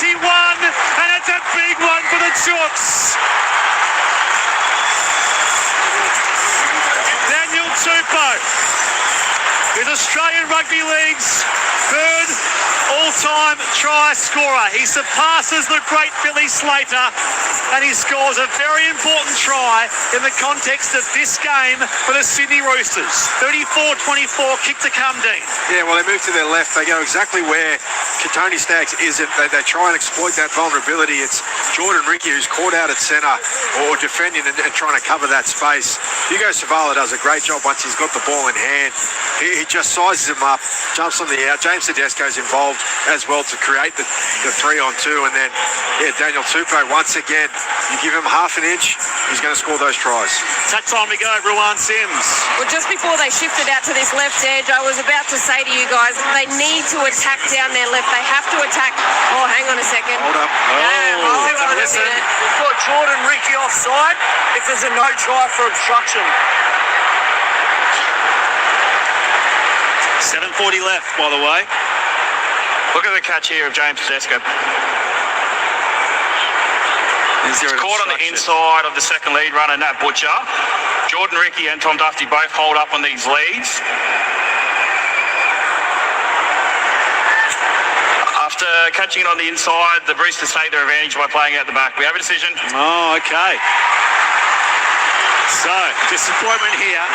191, and it's a big one for the Chooks. Daniel Tupou is Australian Rugby League's third all-time try scorer. He surpasses the great Billy Slater, and he scores a very important try in the context of this game for the Sydney Roosters. 34-24, kick to come, Dean.
Yeah, well, they move to their left. They go exactly where Tony Staggs isn't. They try and exploit that vulnerability. It's Jordan Ricky who's caught out at centre or defending and trying to cover that space. Hugo Savala does a great job once he's got the ball in hand. He just sizes him up, jumps on the out. James Tedesco's involved as well to create the 3-on-2, and then Daniel Tupou once again, you give him half an inch, he's going to score those tries.
Touch time to go, Rowan Sims.
Well, just before they shifted out to this left edge, I was about to say to you guys, they need to attack down their left. They have to attack. Oh, hang on a second.
Hold up.
Listen.
We've got Jordan Ricky offside if there's a no try for obstruction.
7:40 left, by the way.
Look at the catch here of James Tedesco. He's caught on the inside of the second lead runner, Nat Butcher. Jordan Ricky and Tom Duffy both hold up on these leads. After catching it on the inside, the Roosters take their advantage by playing out the back. We have a decision.
Oh, okay. So, disappointment here.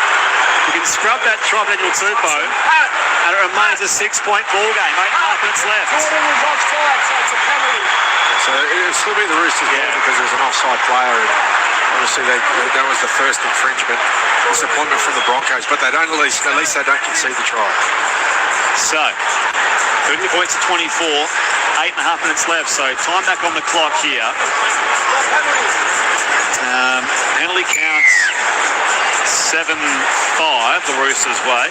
You can scrub that try Daniel Tupou, and it remains a 6-point ball game. 8.5 minutes left.
Jordan was offside, so it's a penalty.
So it'll still be the Roosters because there's an offside player, and obviously that was the first infringement. Disappointment from the Broncos, but they don't at least they don't concede the try.
So, 30 points to 24, 8.5 minutes left. So, time back on the clock here. Penalty counts 7-5 the Roosters way.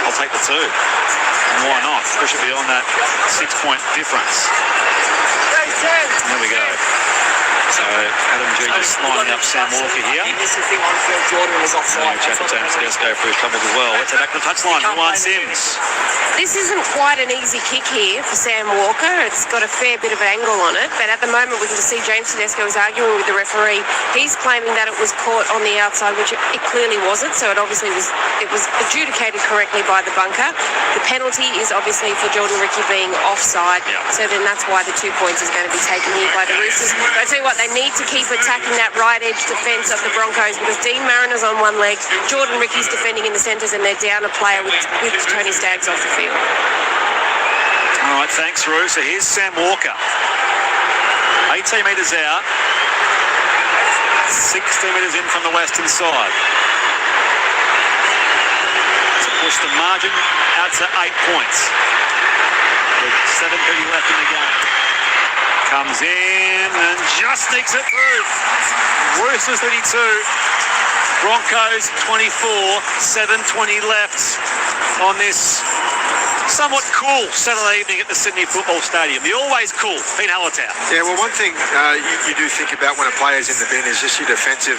I'll take the 2. And why not? Push it beyond that 6-point difference. There we go. So Adam G just lining up Sam Walker here.
This is the one for Jordan was offside.
Chapter James Tedesco for his troubles as well. Let's head back to the touchline. Ruan Sims.
This isn't quite an easy kick here for Sam Walker. It's got a fair bit of angle on it, but at the moment we can just see James Tedesco is arguing with the referee. He's claiming that it was caught on the outside, which it clearly wasn't. So it obviously was adjudicated correctly by the bunker. The penalty is obviously for Jordan Ricky being offside. So then that's why the 2 points is going to be taken here by the Roosters. But I tell you what, they need to keep attacking that right edge defence of the Broncos because Dean Mariner's on one leg, Jordan Ricky's defending in the centres, and they're down a player with Tony Staggs off the field.
All right, thanks, Roo. So here's Sam Walker. 18 metres out. 16 metres in from the western side. To push the margin out to 8 points. With 7:30 left in the game. Comes in and just sneaks it through. Roosters 32. Broncos 24. 7:20 left on this somewhat cool Saturday evening at the Sydney Football Stadium. The always cool Dean Hallertau.
Yeah, well, one thing you do think about when a player's in the bin is just your defensive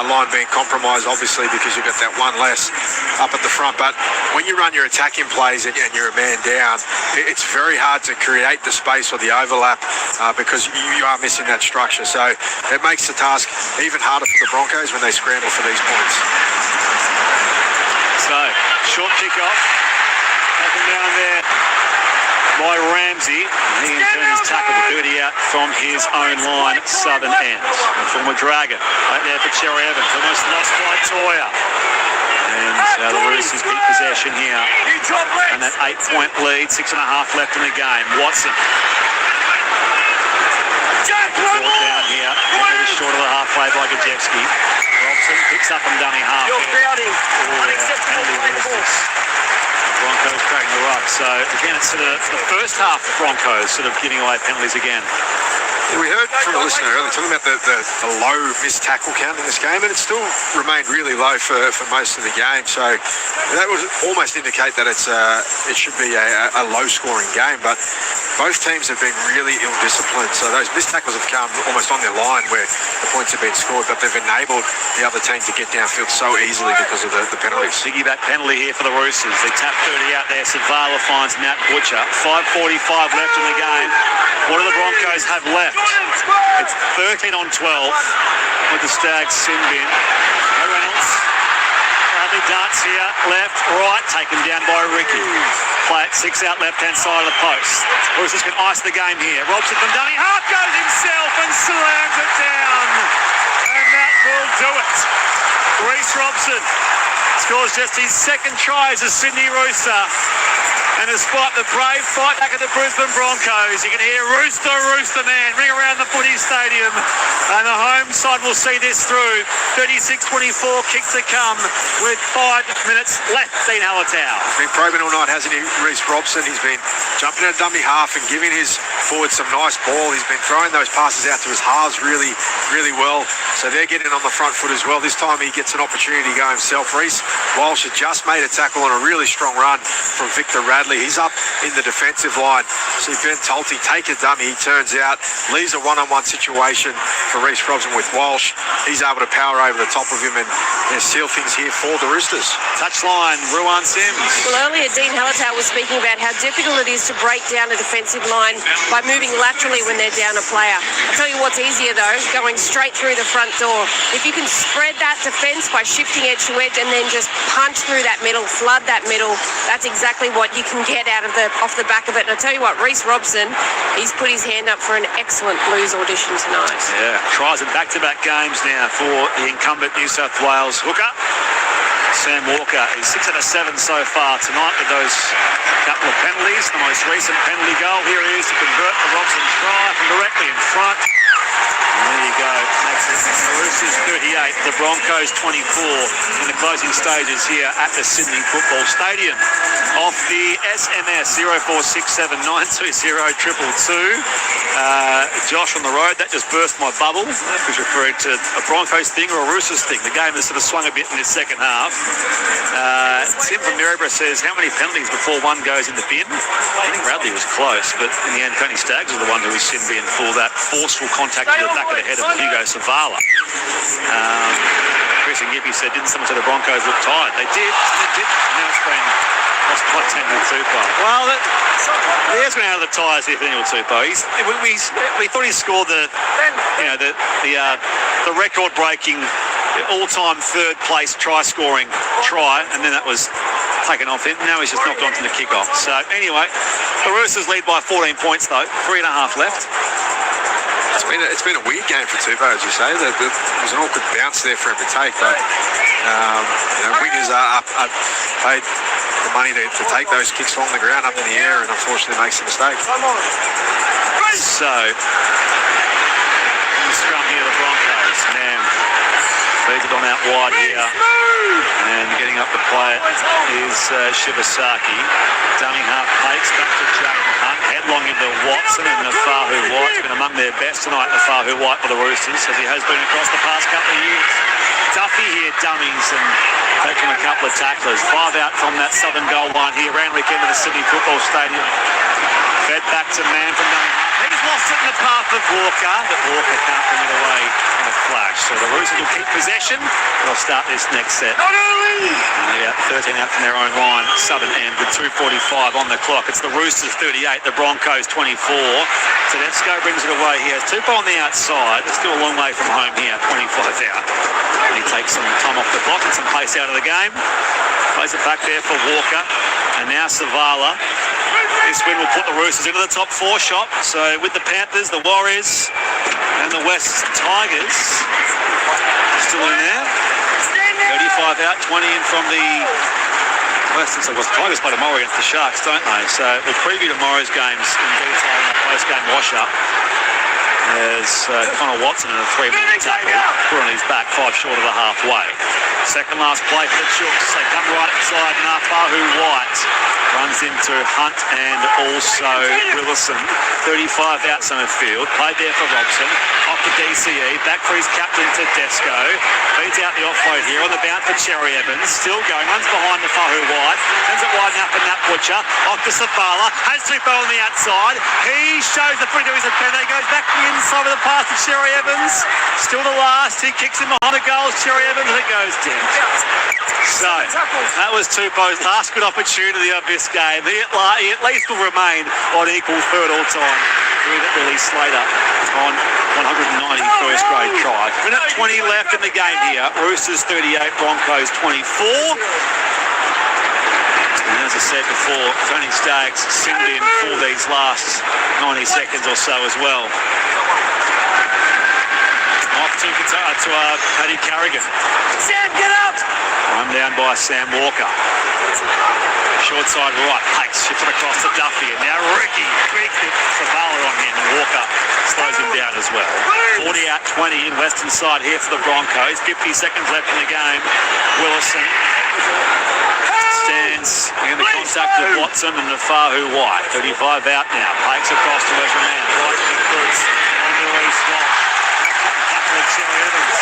line being compromised, obviously, because you've got that one less up at the front. But when you run your attacking plays and you're a man down, it's very hard to create the space or the overlap because you are missing that structure. So it makes the task even harder for the Broncos when they scramble for these points.
So, short kick-off. Taken down there by Ramsey. He in turn is tackled to 30 out from his own line, southern end. And former Dragon, right there for Cherry Evans, almost lost by Toya. And the Roosters keep possession here. And that 8-point lead, 6.5 left in the game. Watson. Brought down here, a little short of the halfway by Gajewski. Robson picks up and dummy half.
You're crowding. Unacceptable play the ball.
Broncos cracking the ruck. So again, it's sort of the first half Broncos sort of giving away penalties again.
We heard from a listener earlier talking about the low missed tackle count in this game, and it still remained really low for most of the game. So that would almost indicate that it should be a low-scoring game. But both teams have been really ill-disciplined. So those missed tackles have come almost on their line where the points have been scored, but they've enabled the other team to get downfield so easily because of the penalties.
Piggyback penalty here for the Roosters. They tap 30 out there. Savala finds Matt Butcher. 5:45 left in the game. What do the Broncos have left? It's 13 on 12 with the Stags sin bin. Reynolds. Bradley darts here. Left, right. Taken down by Ricky. Play it 6 out left-hand side of the post. Roosters can ice the game here. Robson from dummy half goes himself and slams it down. And that will do it. Reece Robson scores just his second try as a Sydney Rooster. And despite the brave fight back at the Brisbane Broncos, you can hear Rooster, Rooster Man ring around the footy stadium. And the home side will see this through. 36-24, kick to come with 5 minutes left. Dean Hallertau.
Been probing all night, hasn't he, Reece Robson? He's been jumping at dummy half and giving his forward some nice ball. He's been throwing those passes out to his halves really, really well. So they're getting on the front foot as well. This time he gets an opportunity to go himself. Reece Walsh had just made a tackle on a really strong run from Victor Radley. He's up in the defensive line. See Ben Tolte take a dummy. He turns out, leaves a one-on-one situation for Reece Robson with Walsh. He's able to power over the top of him and seal things here for the Roosters.
Touchline, Ruan Sims.
Well, earlier Dean Hallertau was speaking about how difficult it is to break down a defensive line by moving laterally when they're down a player. I'll tell you what's easier though, going straight through the front door. If you can spread that defence by shifting edge to edge and then just punch through that middle, flood that middle, that's exactly what you can get out of off the back of it. And I'll tell you what, Reece Robson, he's put his hand up for an excellent Blues audition tonight.
Yeah, tries in back-to-back games now for the incumbent New South Wales hooker. Sam Walker is 6 out of 7 so far tonight with those couple of penalties. The most recent penalty goal here he is to convert the Robson try from directly in front. There you go. Makes it the Roosters 38, the Broncos 24 in the closing stages here at the Sydney Football Stadium. Off the SMS 0467920222. Josh on the road, that just burst my bubble. That was referring to a Broncos thing or a Roosters thing. The game has sort of swung a bit in this second half. Tim from Maryborough says, how many penalties before one goes in the bin? I think Radley was close, but in the end, Tony Staggs was the one who was sin bin for that forceful contact to the back of the head of Hugo Savala. Chris and Gippy said, didn't someone say the Broncos look tired? They did. Now it's been lost by 10 with Tupou. Well, he has been out of the tyres here for Daniel Tupou. We thought he scored the record-breaking, all-time third-place try-scoring try, and then that was taken off him. Now he's just knocked onto the kick-off. So anyway, the Roosters lead by 14 points though. 3.5 left.
It's been a weird game for Tupou, as you say. There was an awkward bounce there for him to take, but wingers are paid the money to take those kicks from the ground up in the air, and unfortunately makes a mistake.
So, in the scrum here, the Broncos. Now, feeds it on out wide here. And getting up to play it is Shibasaki. Dummy half takes back to Jane Hunt. Headlong into Watson and Nafahu White's been among their best tonight, Nafahu White for the Roosters, as he has been across the past couple of years. Duffy here, dummies, and taking a couple of tacklers. 5 out from that southern goal line here. Randwick into the Sydney Football Stadium. Fed back to man from dummy half. He's lost it in the path of Walker, but Walker can't bring it away in a flash. So the Roosters will keep possession. They'll start this next set. They're about 13 out from their own line, southern end, with 2:45 on the clock. It's the Roosters 38, the Broncos 24. Tedesco brings it away. He has Tupou on the outside. They're still a long way from home here, 25 out. And he takes some time off the clock and some pace out of the game. Plays it back there for Walker. And now Savala. This win will put the Roosters into the top 4 shot. So with the Panthers, the Warriors, and the West Tigers still in there. 35 out, 20 in from the West. So the Tigers play tomorrow against the Sharks, don't they? So we'll preview tomorrow's games in detail in the post-game wash-up. There's Connor Watson in a 3-minute tackle. Put on his back, 5 short of the halfway. Second last play for the Chooks. They come right inside. Nafahu White runs into Hunt and also Willison. 35 out center field. Played there for Robson. Off to DCE. Back for his captain Tedesco. Feeds out the offload here on the bounce for Cherry Evans. Still going. Runs behind Nafahu White. Sends it wide enough for Nat Butcher. Off to Savala. Has Tupou on the outside. He shows the free to his defender. He goes back to the inside of the pass to Cherry Evans. Still the last. He kicks him behind the goals. Cherry Evans. And it goes down. So that was Tupou's last good opportunity of this game. He at least will remain on equal third all time with Billy Slater on 190 first grade try. Minute 20 left in the game here. Roosters 38, Broncos 24. And as I said before, Tony Staggs sinned in for these last 90 seconds or so as well. Off to Paddy Carrigan.
Sam, get up!
Run down by Sam Walker. Short side right, pace, shifts it across to Duffy. And now Ricky, big Savala on him, and Walker slows him down as well. 40 out, 20 in western side here for the Broncos. 50 seconds left in the game. Willison stands in the contact of Watson and Nafahu White. 35 out now. Pakes across to Ezra Mann. White concludes on the East Walsh. Cherry Evans.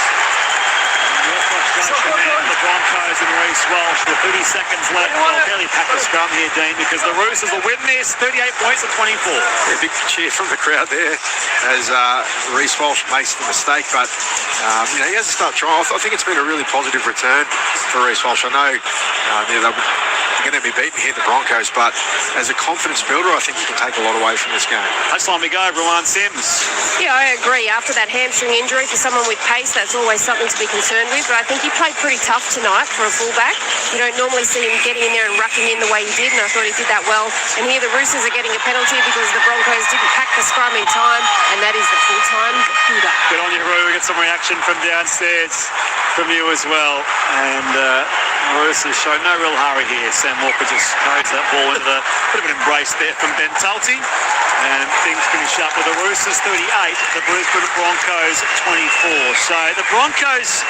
The Broncos and Reece Walsh with 30 seconds left. They'll barely pack the scrum here, Dean, because the Roosters will win this 38 points to 24.
Yeah, big cheer from the crowd there as Reece Walsh makes the mistake, but he hasn't started trying. I think it's been a really positive return for Reece Walsh. I know they're going to be beaten here, the Broncos, but as a confidence builder, I think he can take a lot away from this game.
That's time we go, everyone. Sims.
Yeah, I agree. After that hamstring injury, for someone with pace, that's always something to be concerned with. But I think he played pretty tough tonight for a fullback. You don't normally see him getting in there and rucking in the way he did, and I thought he did that well. And here the Roosters are getting a penalty because the Broncos didn't pack the scrum in time, and that is the full-time Huda.
Good on you, Roo. We get some reaction from downstairs from you as well. And The Roosters show no real hurry here. Sam Walker just carries that ball into the bit of an embrace there from Ben Tulty. And things finish up with the Roosters 38, the Brisbane Broncos 24. So the Broncos,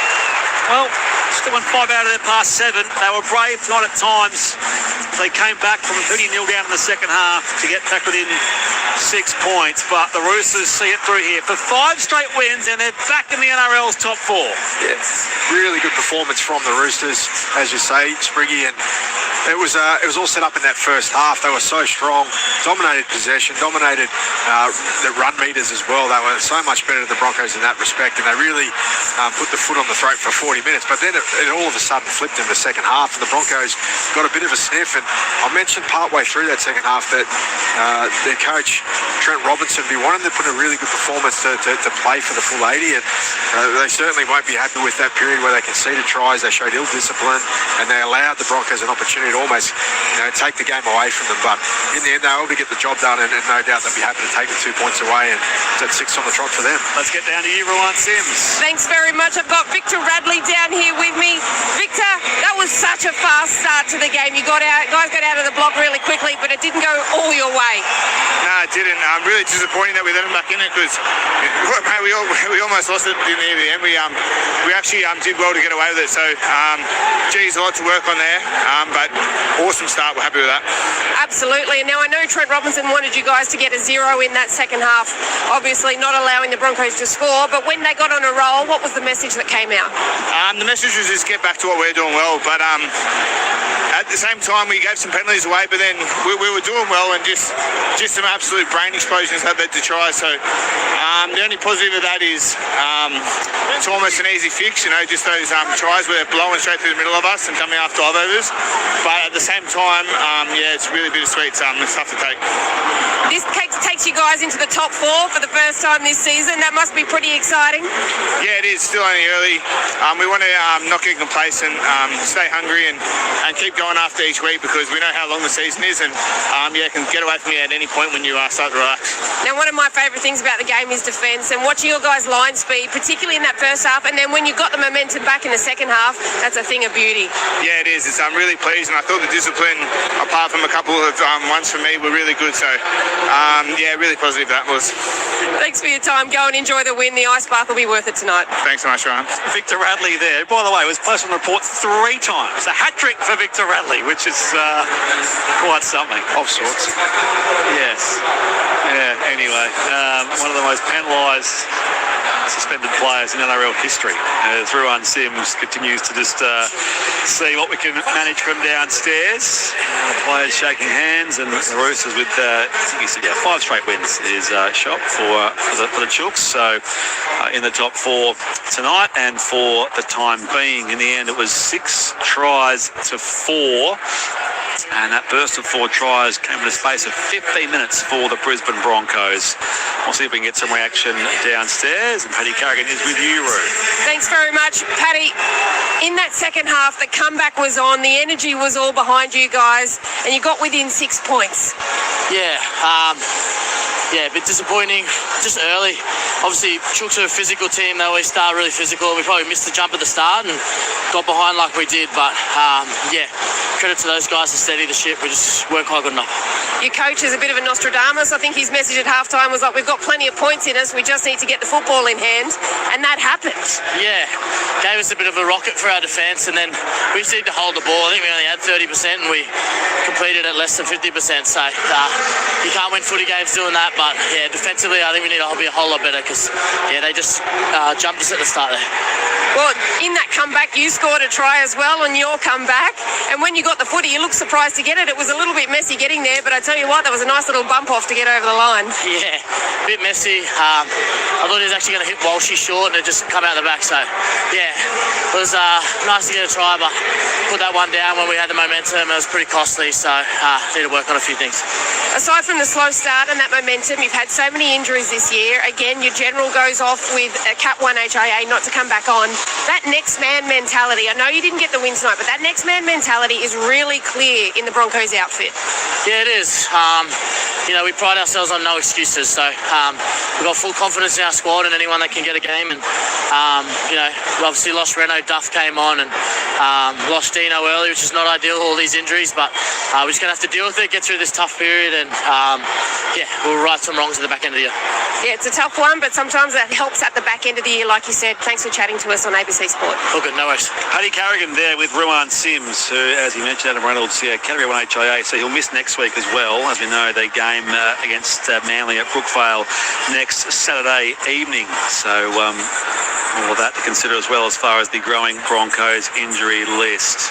well, still won 5 out of their past 7. They were brave tonight at times. They came back from 30-0 down in the second half to get back within 6 points. But the Roosters see it through here for 5 straight wins, and they're back in the NRL's top 4.
Yeah, really good performance from the Roosters, as you say, Spriggy, and it was all set up in that first half. They were so strong, dominated possession, dominated the run meters as well. They were so much better than the Broncos in that respect, and they really put the foot on the throat for 40 minutes. But then it all of a sudden flipped in the second half, and the Broncos got a bit of a sniff. And I mentioned partway through that second half that their coach, Trent Robinson, be wanting to put a really good performance to play for the full 80, and they certainly won't be happy with that period where they conceded tries. They showed ill discipline, and they allowed the Broncos an opportunity to almost take the game away from them. But in the end, they were able to get the job done, and no doubt they'll be happy to take the 2 points away, and it's 6 on the trot for them.
Let's get down to you, Rowan Sims.
Thanks very much. I've got Victor Radley down here with me. Victor, that was such a fast start to the game. You guys got out of the block really quickly, but it didn't go all your way.
No, it didn't. I'm really disappointed that we let them back in it, because we almost lost it in the end. We actually did well to get away with it. So, geez, a lot to work on there. But awesome start. We're happy with that.
Absolutely. And now I know Trent Robinson wanted you guys to get a 0 in that second half, obviously not allowing the Broncos to score. But when they got on a roll, what was the message that came out?
The message was just get back to what we're doing well. But at the same time, we gave some penalties away, but then we were doing well, and just some absolute brain explosions that led to tries. So the only positive of that is it's almost an easy fix, just those tries where they're blowing straight through the middle of us and coming after all overs. But at the same time, it's really bittersweet. It's tough to take.
This takes you guys into the top 4 for the first time this season. That must be pretty exciting.
Yeah, it is. Still only early. We want to not get complacent, stay hungry, and keep going after each week, because we know how long the season is, and it can get away from you at any point when you start to relax.
Now, one of my favourite things about the game is defence, and watching your guys' line speed, particularly in that first half, and then when you got the momentum back in the second half, that's a thing of beauty.
Yeah, it is. I'm really pleased, and I thought the discipline, apart from a couple of ones for me, were really good. So, really positive that was.
Thanks for your time. Go and enjoy the win. The ice bath will be worth it tonight.
Thanks so much, Ryan.
Victor Radley there. By the way, was close on report 3 times. A hat-trick for Victor Radley, which is quite something.
Of sorts.
Yes. Yeah, anyway, one of the most penalised suspended players in NRL history. Ruan Sims continues to just see what we can manage from downstairs. The players shaking hands, and the Roosters with, I think he said, 5 straight wins is shot for the Chooks. So in the top 4 tonight, and for the time being, in the end, it was 6 tries to 4. And that burst of 4 tries came in the space of 15 minutes for the Brisbane Broncos. We'll see if we can get some reaction downstairs. And Paddy Carrigan is with you, Roo.
Thanks very much, Paddy. In that second half, the comeback was on. The energy was all behind you guys, and you got within 6 points.
Yeah, a bit disappointing just early. Obviously, Chooks are a physical team. They always start really physical. We probably missed the jump at the start and got behind like we did. But, credit to those guys to steady the ship. We just weren't quite good enough.
Your coach is a bit of a Nostradamus. I think his message at halftime was like, we've got plenty of points in us. We just need to get the football in hand. And that happened.
Yeah, gave us a bit of a rocket for our defence. And then we just need to hold the ball. I think we only had 30% and we completed at less than 50%. So you can't win footy games doing that. But, defensively, I think we need to be a whole lot better because, they just jumped us at the start there.
Well, in that comeback, you scored a try as well on your comeback. And when you got the footy, you looked surprised to get it. It was a little bit messy getting there, but I tell you what, that was a nice little bump off to get over the line.
Yeah, a bit messy. I thought he was actually going to hit Walshy short and it just come out the back. So, it was nice to get a try, but put that one down when we had the momentum. It was pretty costly, so need to work on a few things.
Aside from the slow start and that momentum, you've had so many injuries this year. Again, your general goes off with a Cat 1 HIA not to come back on. That next man mentality, I know you didn't get the win tonight, but that next man mentality is really clear in the Broncos outfit.
Yeah, it is. we pride ourselves on no excuses. So we've got full confidence in our squad and anyone that can get a game. And we obviously lost Reno. Duff came on and lost Dino early, which is not ideal, all these injuries. But we're just going to have to deal with it, get through this tough period, and we'll right some wrongs at the back end of the year.
Yeah, it's a tough one, but sometimes that helps at the back end of the year, like you said. Thanks for chatting to us on ABC Sport.
All good, no worries.
Paddy Carrigan there with Ruan Sims, who, as he mentioned, Adam Reynolds, Category 1 HIA, so he'll miss next week as well. As we know, they game against Manly at Brookvale next Saturday evening. So all of that to consider as well as far as the growing Broncos injury list.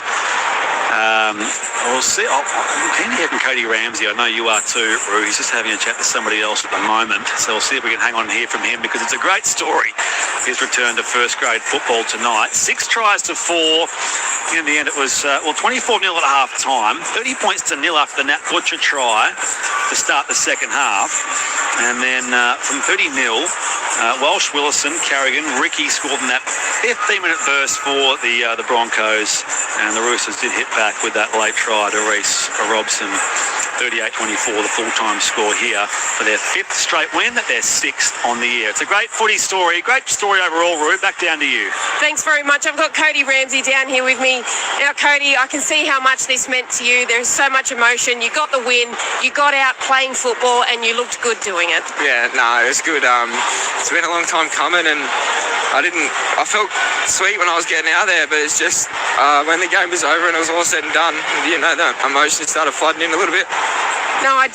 We'll see. I'm keen to hear from Cody Ramsey. I know you are too, Roo. He's just having a chat to somebody else at the moment. So we'll see if we can hang on and hear from him, because it's a great story. His return to first grade football tonight. 6 tries to 4. In the end, it was 24-0 at half time. 30 points to 0 after the Nat Butcher try to start the second half. And then from 30-0, Welsh, Willison, Carrigan, Ricky scored in that 15-minute burst for the Broncos. And the Roosters did hit back with that late try to Reece Robson. 38-24, the full-time score here for their 5th straight win, their 6th on the year. It's a great footy story, great story overall, Roo. Back down to you.
Thanks very much. I've got Cody Ramsey down here with me. Now, Cody, I can see how much this meant to you. There's so much emotion. You got the win. You got out playing football, and you looked good doing it.
Yeah, no, it was good. It's been a long time coming, and I felt sweet when I was getting out there, but it's just when the game was over and it was all said and done, the emotion started flooding in a little bit.
No, I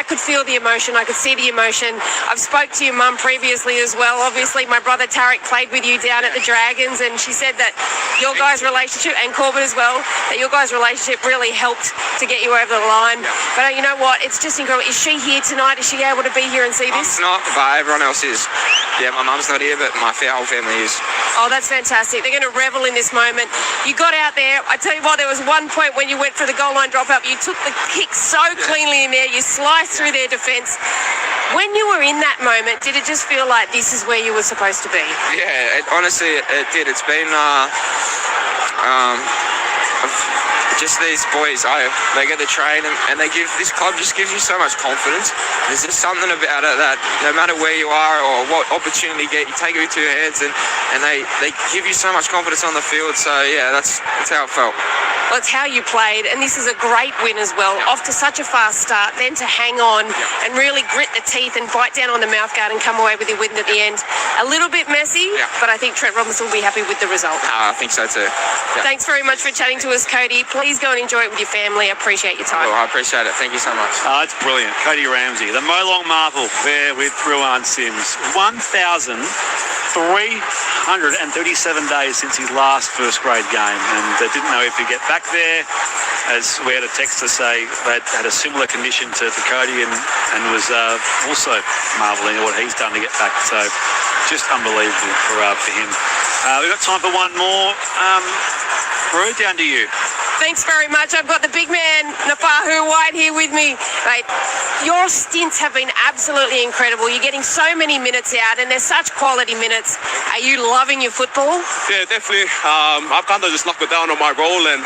could feel the emotion. I could see the emotion. I've spoke to your mum previously as well. Obviously, my brother Tarek played with you down at the Dragons, and she said that your guys' relationship, and Corbett as well, that your guys' relationship really helped to get you over the line. But you know what? It's just incredible. Is she here tonight? Is she able to be here and see this?
I'm not, but everyone else is. Yeah, my mum's not here, but my whole family is.
Oh, that's fantastic. They're going to revel in this moment. You got out there. I tell you what, there was one point when you went for the goal line drop-up. You took the kick so cleanly in there. You sliced through their defence. When you were in that moment, did it just feel like this is where you were supposed to be?
Yeah, honestly, it did. It's been just these boys, they get to train and they give, this club just gives you so much confidence. There's just something about it that no matter where you are or what opportunity you get, you take it with 2 hands and they give you so much confidence on the field. So yeah, that's how it felt.
Well, it's how you played, and this is a great win as well. Off to such a fast start, then to hang on and really grit the teeth and bite down on the mouthguard and come away with your win at the end. A little bit messy, but I think Trent Robinson will be happy with the result.
I think so too. Yeah.
Thanks very much for chatting to us, Cody. Please go and enjoy it with your family. I appreciate your time.
Oh, I appreciate it. Thank you so much.
It's brilliant. Cody Ramsey, the Molong Marvel there with Ruan Sims. 1,337 days since his last first grade game, and they didn't know if he'd get back there, as we had a text to say they'd had a similar condition to Cody and was also marvelling at what he's done to get back. So just unbelievable for him. We've got time for one more. Roo, down to you.
Thanks very much. I've got the big man, Nafahu White, here with me. Mate, your stints have been absolutely incredible. You're getting so many minutes out, and they're such quality minutes. Are you loving your football?
Yeah, definitely. I've kind of just knocked it down on my role, and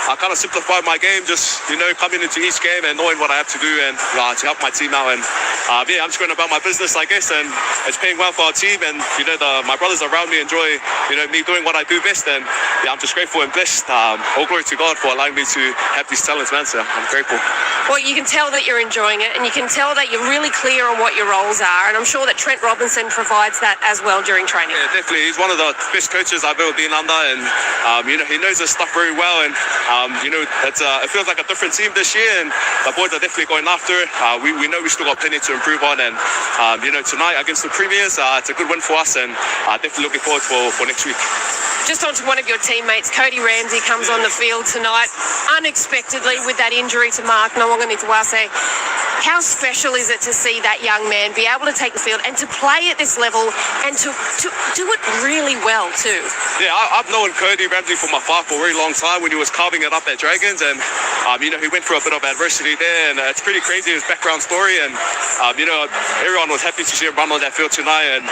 I kind of simplified my game, just, coming into each game and knowing what I have to do and to help my team out. And I'm just going about my business, I guess, and it's paying well for our team. And, my brothers around me enjoy, me doing what I do best. And I'm just grateful and blessed. All glory to God for allowing me to have these talents, man. So I'm grateful.
Well, you can tell that you're enjoying it, and you can tell that you're really clear on what your roles are. And I'm sure that Trent Robinson provides that as well during training.
Yeah, definitely. He's one of the best coaches I've ever been under, and he knows his stuff very well. And it feels like a different team this year, and the boys are definitely going after it. We know we still got plenty to improve on, and tonight against the Premiers, it's a good win for us, and definitely looking forward for next week.
Just on to one of your teammates, Cody Ramsey comes on the field tonight unexpectedly with that injury to Mark Nawangani-Tawase. How special is it to see that young man be able to take the field and to play at this level and to do it really well too?
Yeah, I've known Cody Ramsey from afar for a very long time when he was carving it up at Dragons, and he went through a bit of adversity there, and it's pretty crazy, his background story, and everyone was happy to see him run on that field tonight, and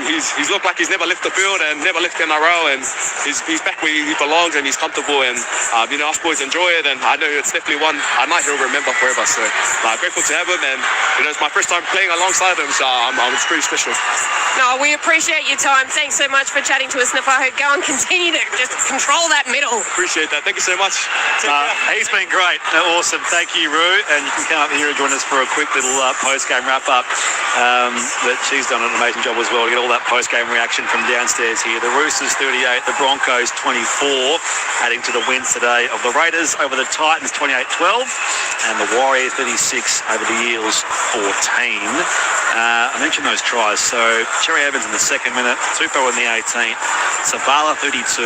he's looked like he's never left the field and never left NRL, and and he's back where he belongs and he's comfortable, and us boys enjoy it, and I know it's definitely one I might he'll remember forever. So grateful to have him, and it's my first time playing alongside him, so it's pretty special.
No, we appreciate your time. Thanks so much for chatting to us, Nafahu. Go and continue to just control that middle.
Appreciate that. Thank you so much.
He's been great. Awesome. Thank you, Roo. And you can come up here and join us for a quick little post-game wrap-up. But she's done an amazing job as well to get all that post-game reaction from downstairs here. The Roosters 38, the Broncos 24, adding to the wins today of the Raiders over the Titans 28-12, and the Warriors 36 over the Eels 14. I mentioned those tries. So Cherry Evans in the second minute, Tupou in the 18th, Savala 32,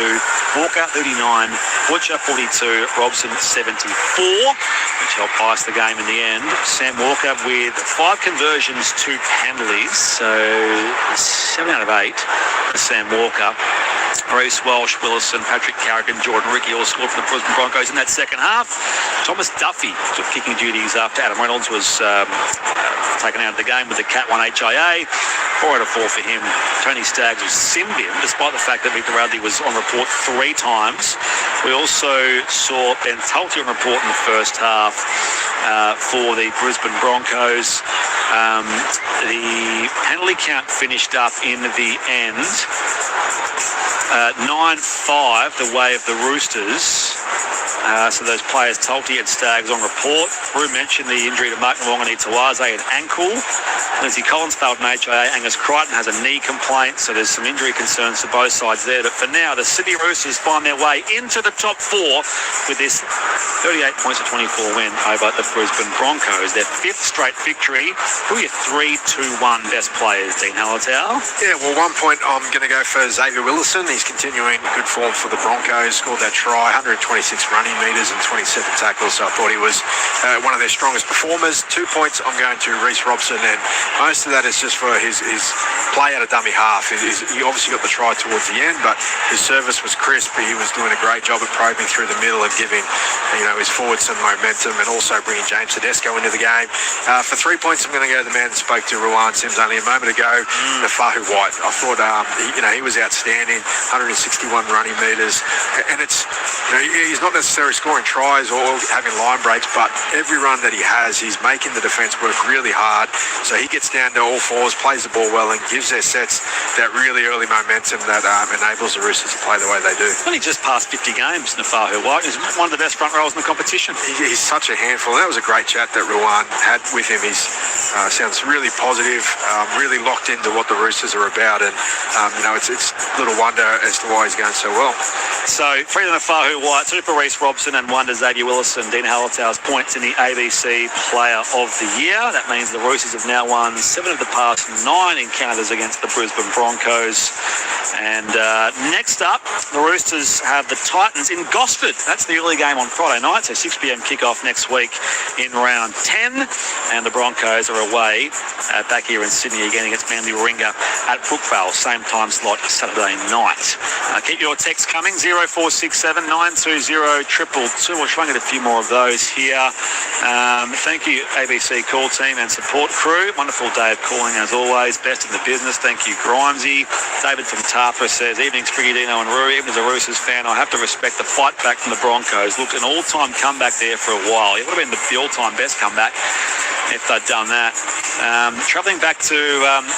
Walker 39, Butcher 42, Robson 74, which helped ice the game in the end. Sam Walker with 5 conversions, 2 penalties, so 7 out of 8 for Sam Walker. Reece Walsh, Willison, Patrick Carrigan, Jordan Ricky all scored for the Brisbane Broncos in that second half. Thomas Duffy took kicking duties after Adam Reynolds was taken out of the game with the Cat 1 HIA. 4 out of 4 for him. Tony Staggs was simmed in, despite the fact that Victor Radley was on report 3 times. We also saw Ben Tulty on report in the first half for the Brisbane Broncos. The penalty count finished up in the end 9-5 the way of the Roosters. So those players, Tulty and Staggs, on report. Rue mentioned the injury to Mark Nwangani Tawaze, an ankle. Lindsay Collins failed an HIA. Angus Crichton has a knee complaint, so there's some injury concerns for both sides there. But for now, the Sydney Roosters find their way into the top 4 with this 38 points to 24 win over the Brisbane Broncos. Their 5th straight victory. Who are your 3-2-1 best players, Dean Hallertau?
Yeah, well, 1 point I'm going to go for Xavier Willison. He's continuing good form for the Broncos. Scored that try, 126 running metres and 27 tackles, so I thought he was one of their strongest performers. 2 points I'm going to Reece Robson, and most of that is just for his play out of dummy half. He obviously got the try towards the end, but his service was crisp. He was doing a great job at probing through the middle and giving his forward some momentum, and also bringing James Tedesco into the game. For 3 points, I'm going to go to the man that spoke to Ruan Sims only a moment ago, Nafahu White. I thought he was outstanding, 161 running metres, and it's he's not necessarily scoring tries or having line breaks, but every run that he has, he's making the defence work really hard. So he gets down to all fours, plays the ball well, and gives their sets that really early momentum that enables the Roosters to play the way they do.
Only just past 50 games, Nafahu White. He's one of the best front rows in the competition.
He's such a handful. That was a great chat that Ruan had with him. He sounds really positive, really locked into what the Roosters are about, and it's little wonder as to why he's going so well.
So, 3 to Nafahu White, 2 for Reece Robson, and 1 to Xavier Willison. Dean Hallertau's points in the ABC Player of the Year. That means the Roosters have now won 7 of the past 9 encounters against the Brisbane Broncos. And next up, the Roosters have the Titans in Gosford. That's the early game on Friday night, so 6 p.m. kickoff next week in round 10. And the Broncos are away back here in Sydney again against Manly Warringah at Brookvale, same time slot Saturday night. Keep your texts coming, 0467 920 222. We'll try and get a few more of those here. Thank you, ABC call team and support crew. Wonderful day of calling as always. Best in the business. Thank you, Grimesy. David from Tarpa says, evening, Spriggy, Dino and Rui. Even as a Roosters fan, I have to respect the fight back from the Broncos. Looked an all-time comeback there for a while. It would have been the all-time best comeback if they'd done that. Travelling back to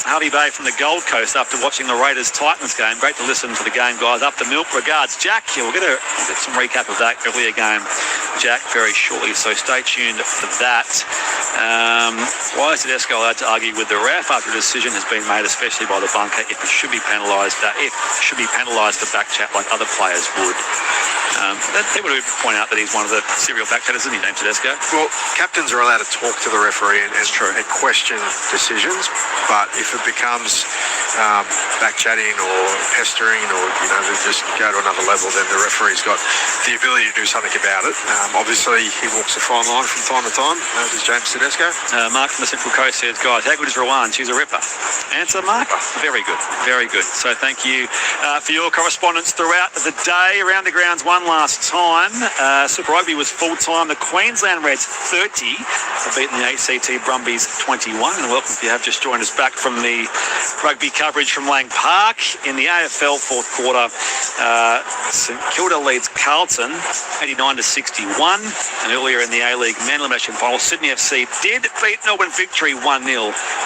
Harvey Bay from the Gold Coast after watching the Raiders-Titans game. Great to listen to the game, guys. Up the milk. Regards, Jack. Yeah, we'll get some recap of that earlier game, Jack, very shortly, so stay tuned for that. Why is Tedesco allowed to argue with the ref after a decision has been made, especially by the bunker, if it should be penalised for back chat like other players would? People do point out that he's one of the serial back chatters, isn't he, James Tedesco?
Well, captains are allowed to talk to the referee and question decisions, but if it becomes back chatting or pestering or to just go to another level, then the referee's got the ability to do something about it. Obviously, he walks a fine line from time to time, as does James Tedesco.
Mark from the Central Coast says, guys, how good is Rowan? She's a ripper. Answer, Mark? Very good, very good. So thank you for your correspondence throughout the day. Around the grounds one last time. Super Rugby was full-time. The Queensland Reds 30 have beaten the ACT Brumbies 21. And welcome if you have just joined us back from the Rugby Cup coverage from Lang Park in the AFL fourth quarter. St Kilda leads Carlton 89-61, and earlier in the A-League men elimination final, Sydney FC did beat Melbourne Victory 1-0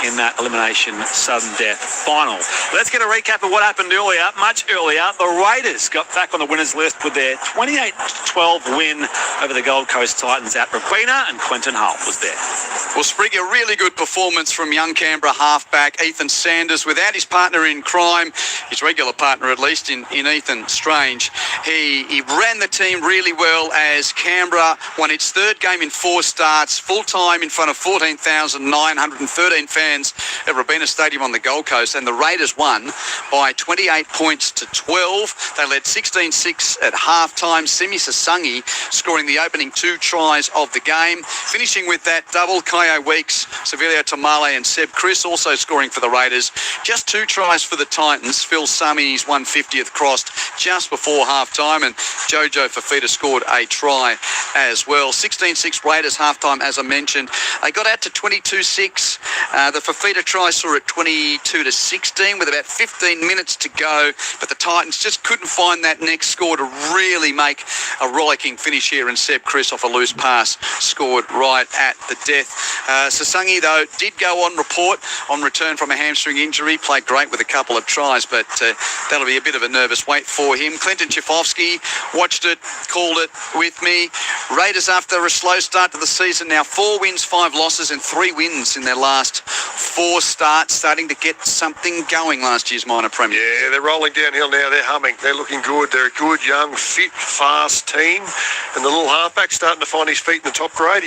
in that elimination sudden death final. Let's get a recap of what happened earlier. Much earlier, the Raiders got back on the winners list with their 28-12 win over the Gold Coast Titans at Rabina, and Quentin Hull was there.
Well, Spriggy, a really good performance from young Canberra halfback Ethan Sanders without his partner in crime, his regular partner at least in Ethan Strange. He ran the team really well as Canberra won its third game in 4 starts, full time in front of 14,913 fans at Rabina Stadium on the Gold Coast, and the Raiders won by 28 points to 12. They led 16-6 at half-time. Simi Sasangi scoring the opening 2 tries of the game. Finishing with that double, Kaio Weeks, Sevilio Tamale and Seb Chris also scoring for the Raiders. Just 2 tries for the Titans. Phil Sami's 150th crossed just before half-time, and Jojo Fafita scored a try as well. 16-6 Raiders half-time, as I mentioned. They got out to 22-6. The Fafita try saw it 22-16 with about 15 minutes to go, but the Titans just couldn't find that next score to really make a rollicking finish here, and Seb Chris off a loose pass scored right at the death. Sasangi, though, did go on report on return from a hamstring injury, played great with a couple of tries, but that'll be a bit of a nervous wait for him. Clinton Chifovsky watched it, called it with me. Raiders, after a slow start to the season, now 4 wins, 5 losses and 3 wins in their last 4 starts, starting to get something going last year's minor premier.
Yeah, they're rolling downhill now. They're humming. They're looking good. They're a good, young, fit, fast team. And the little halfback's starting to find his feet in the top grade.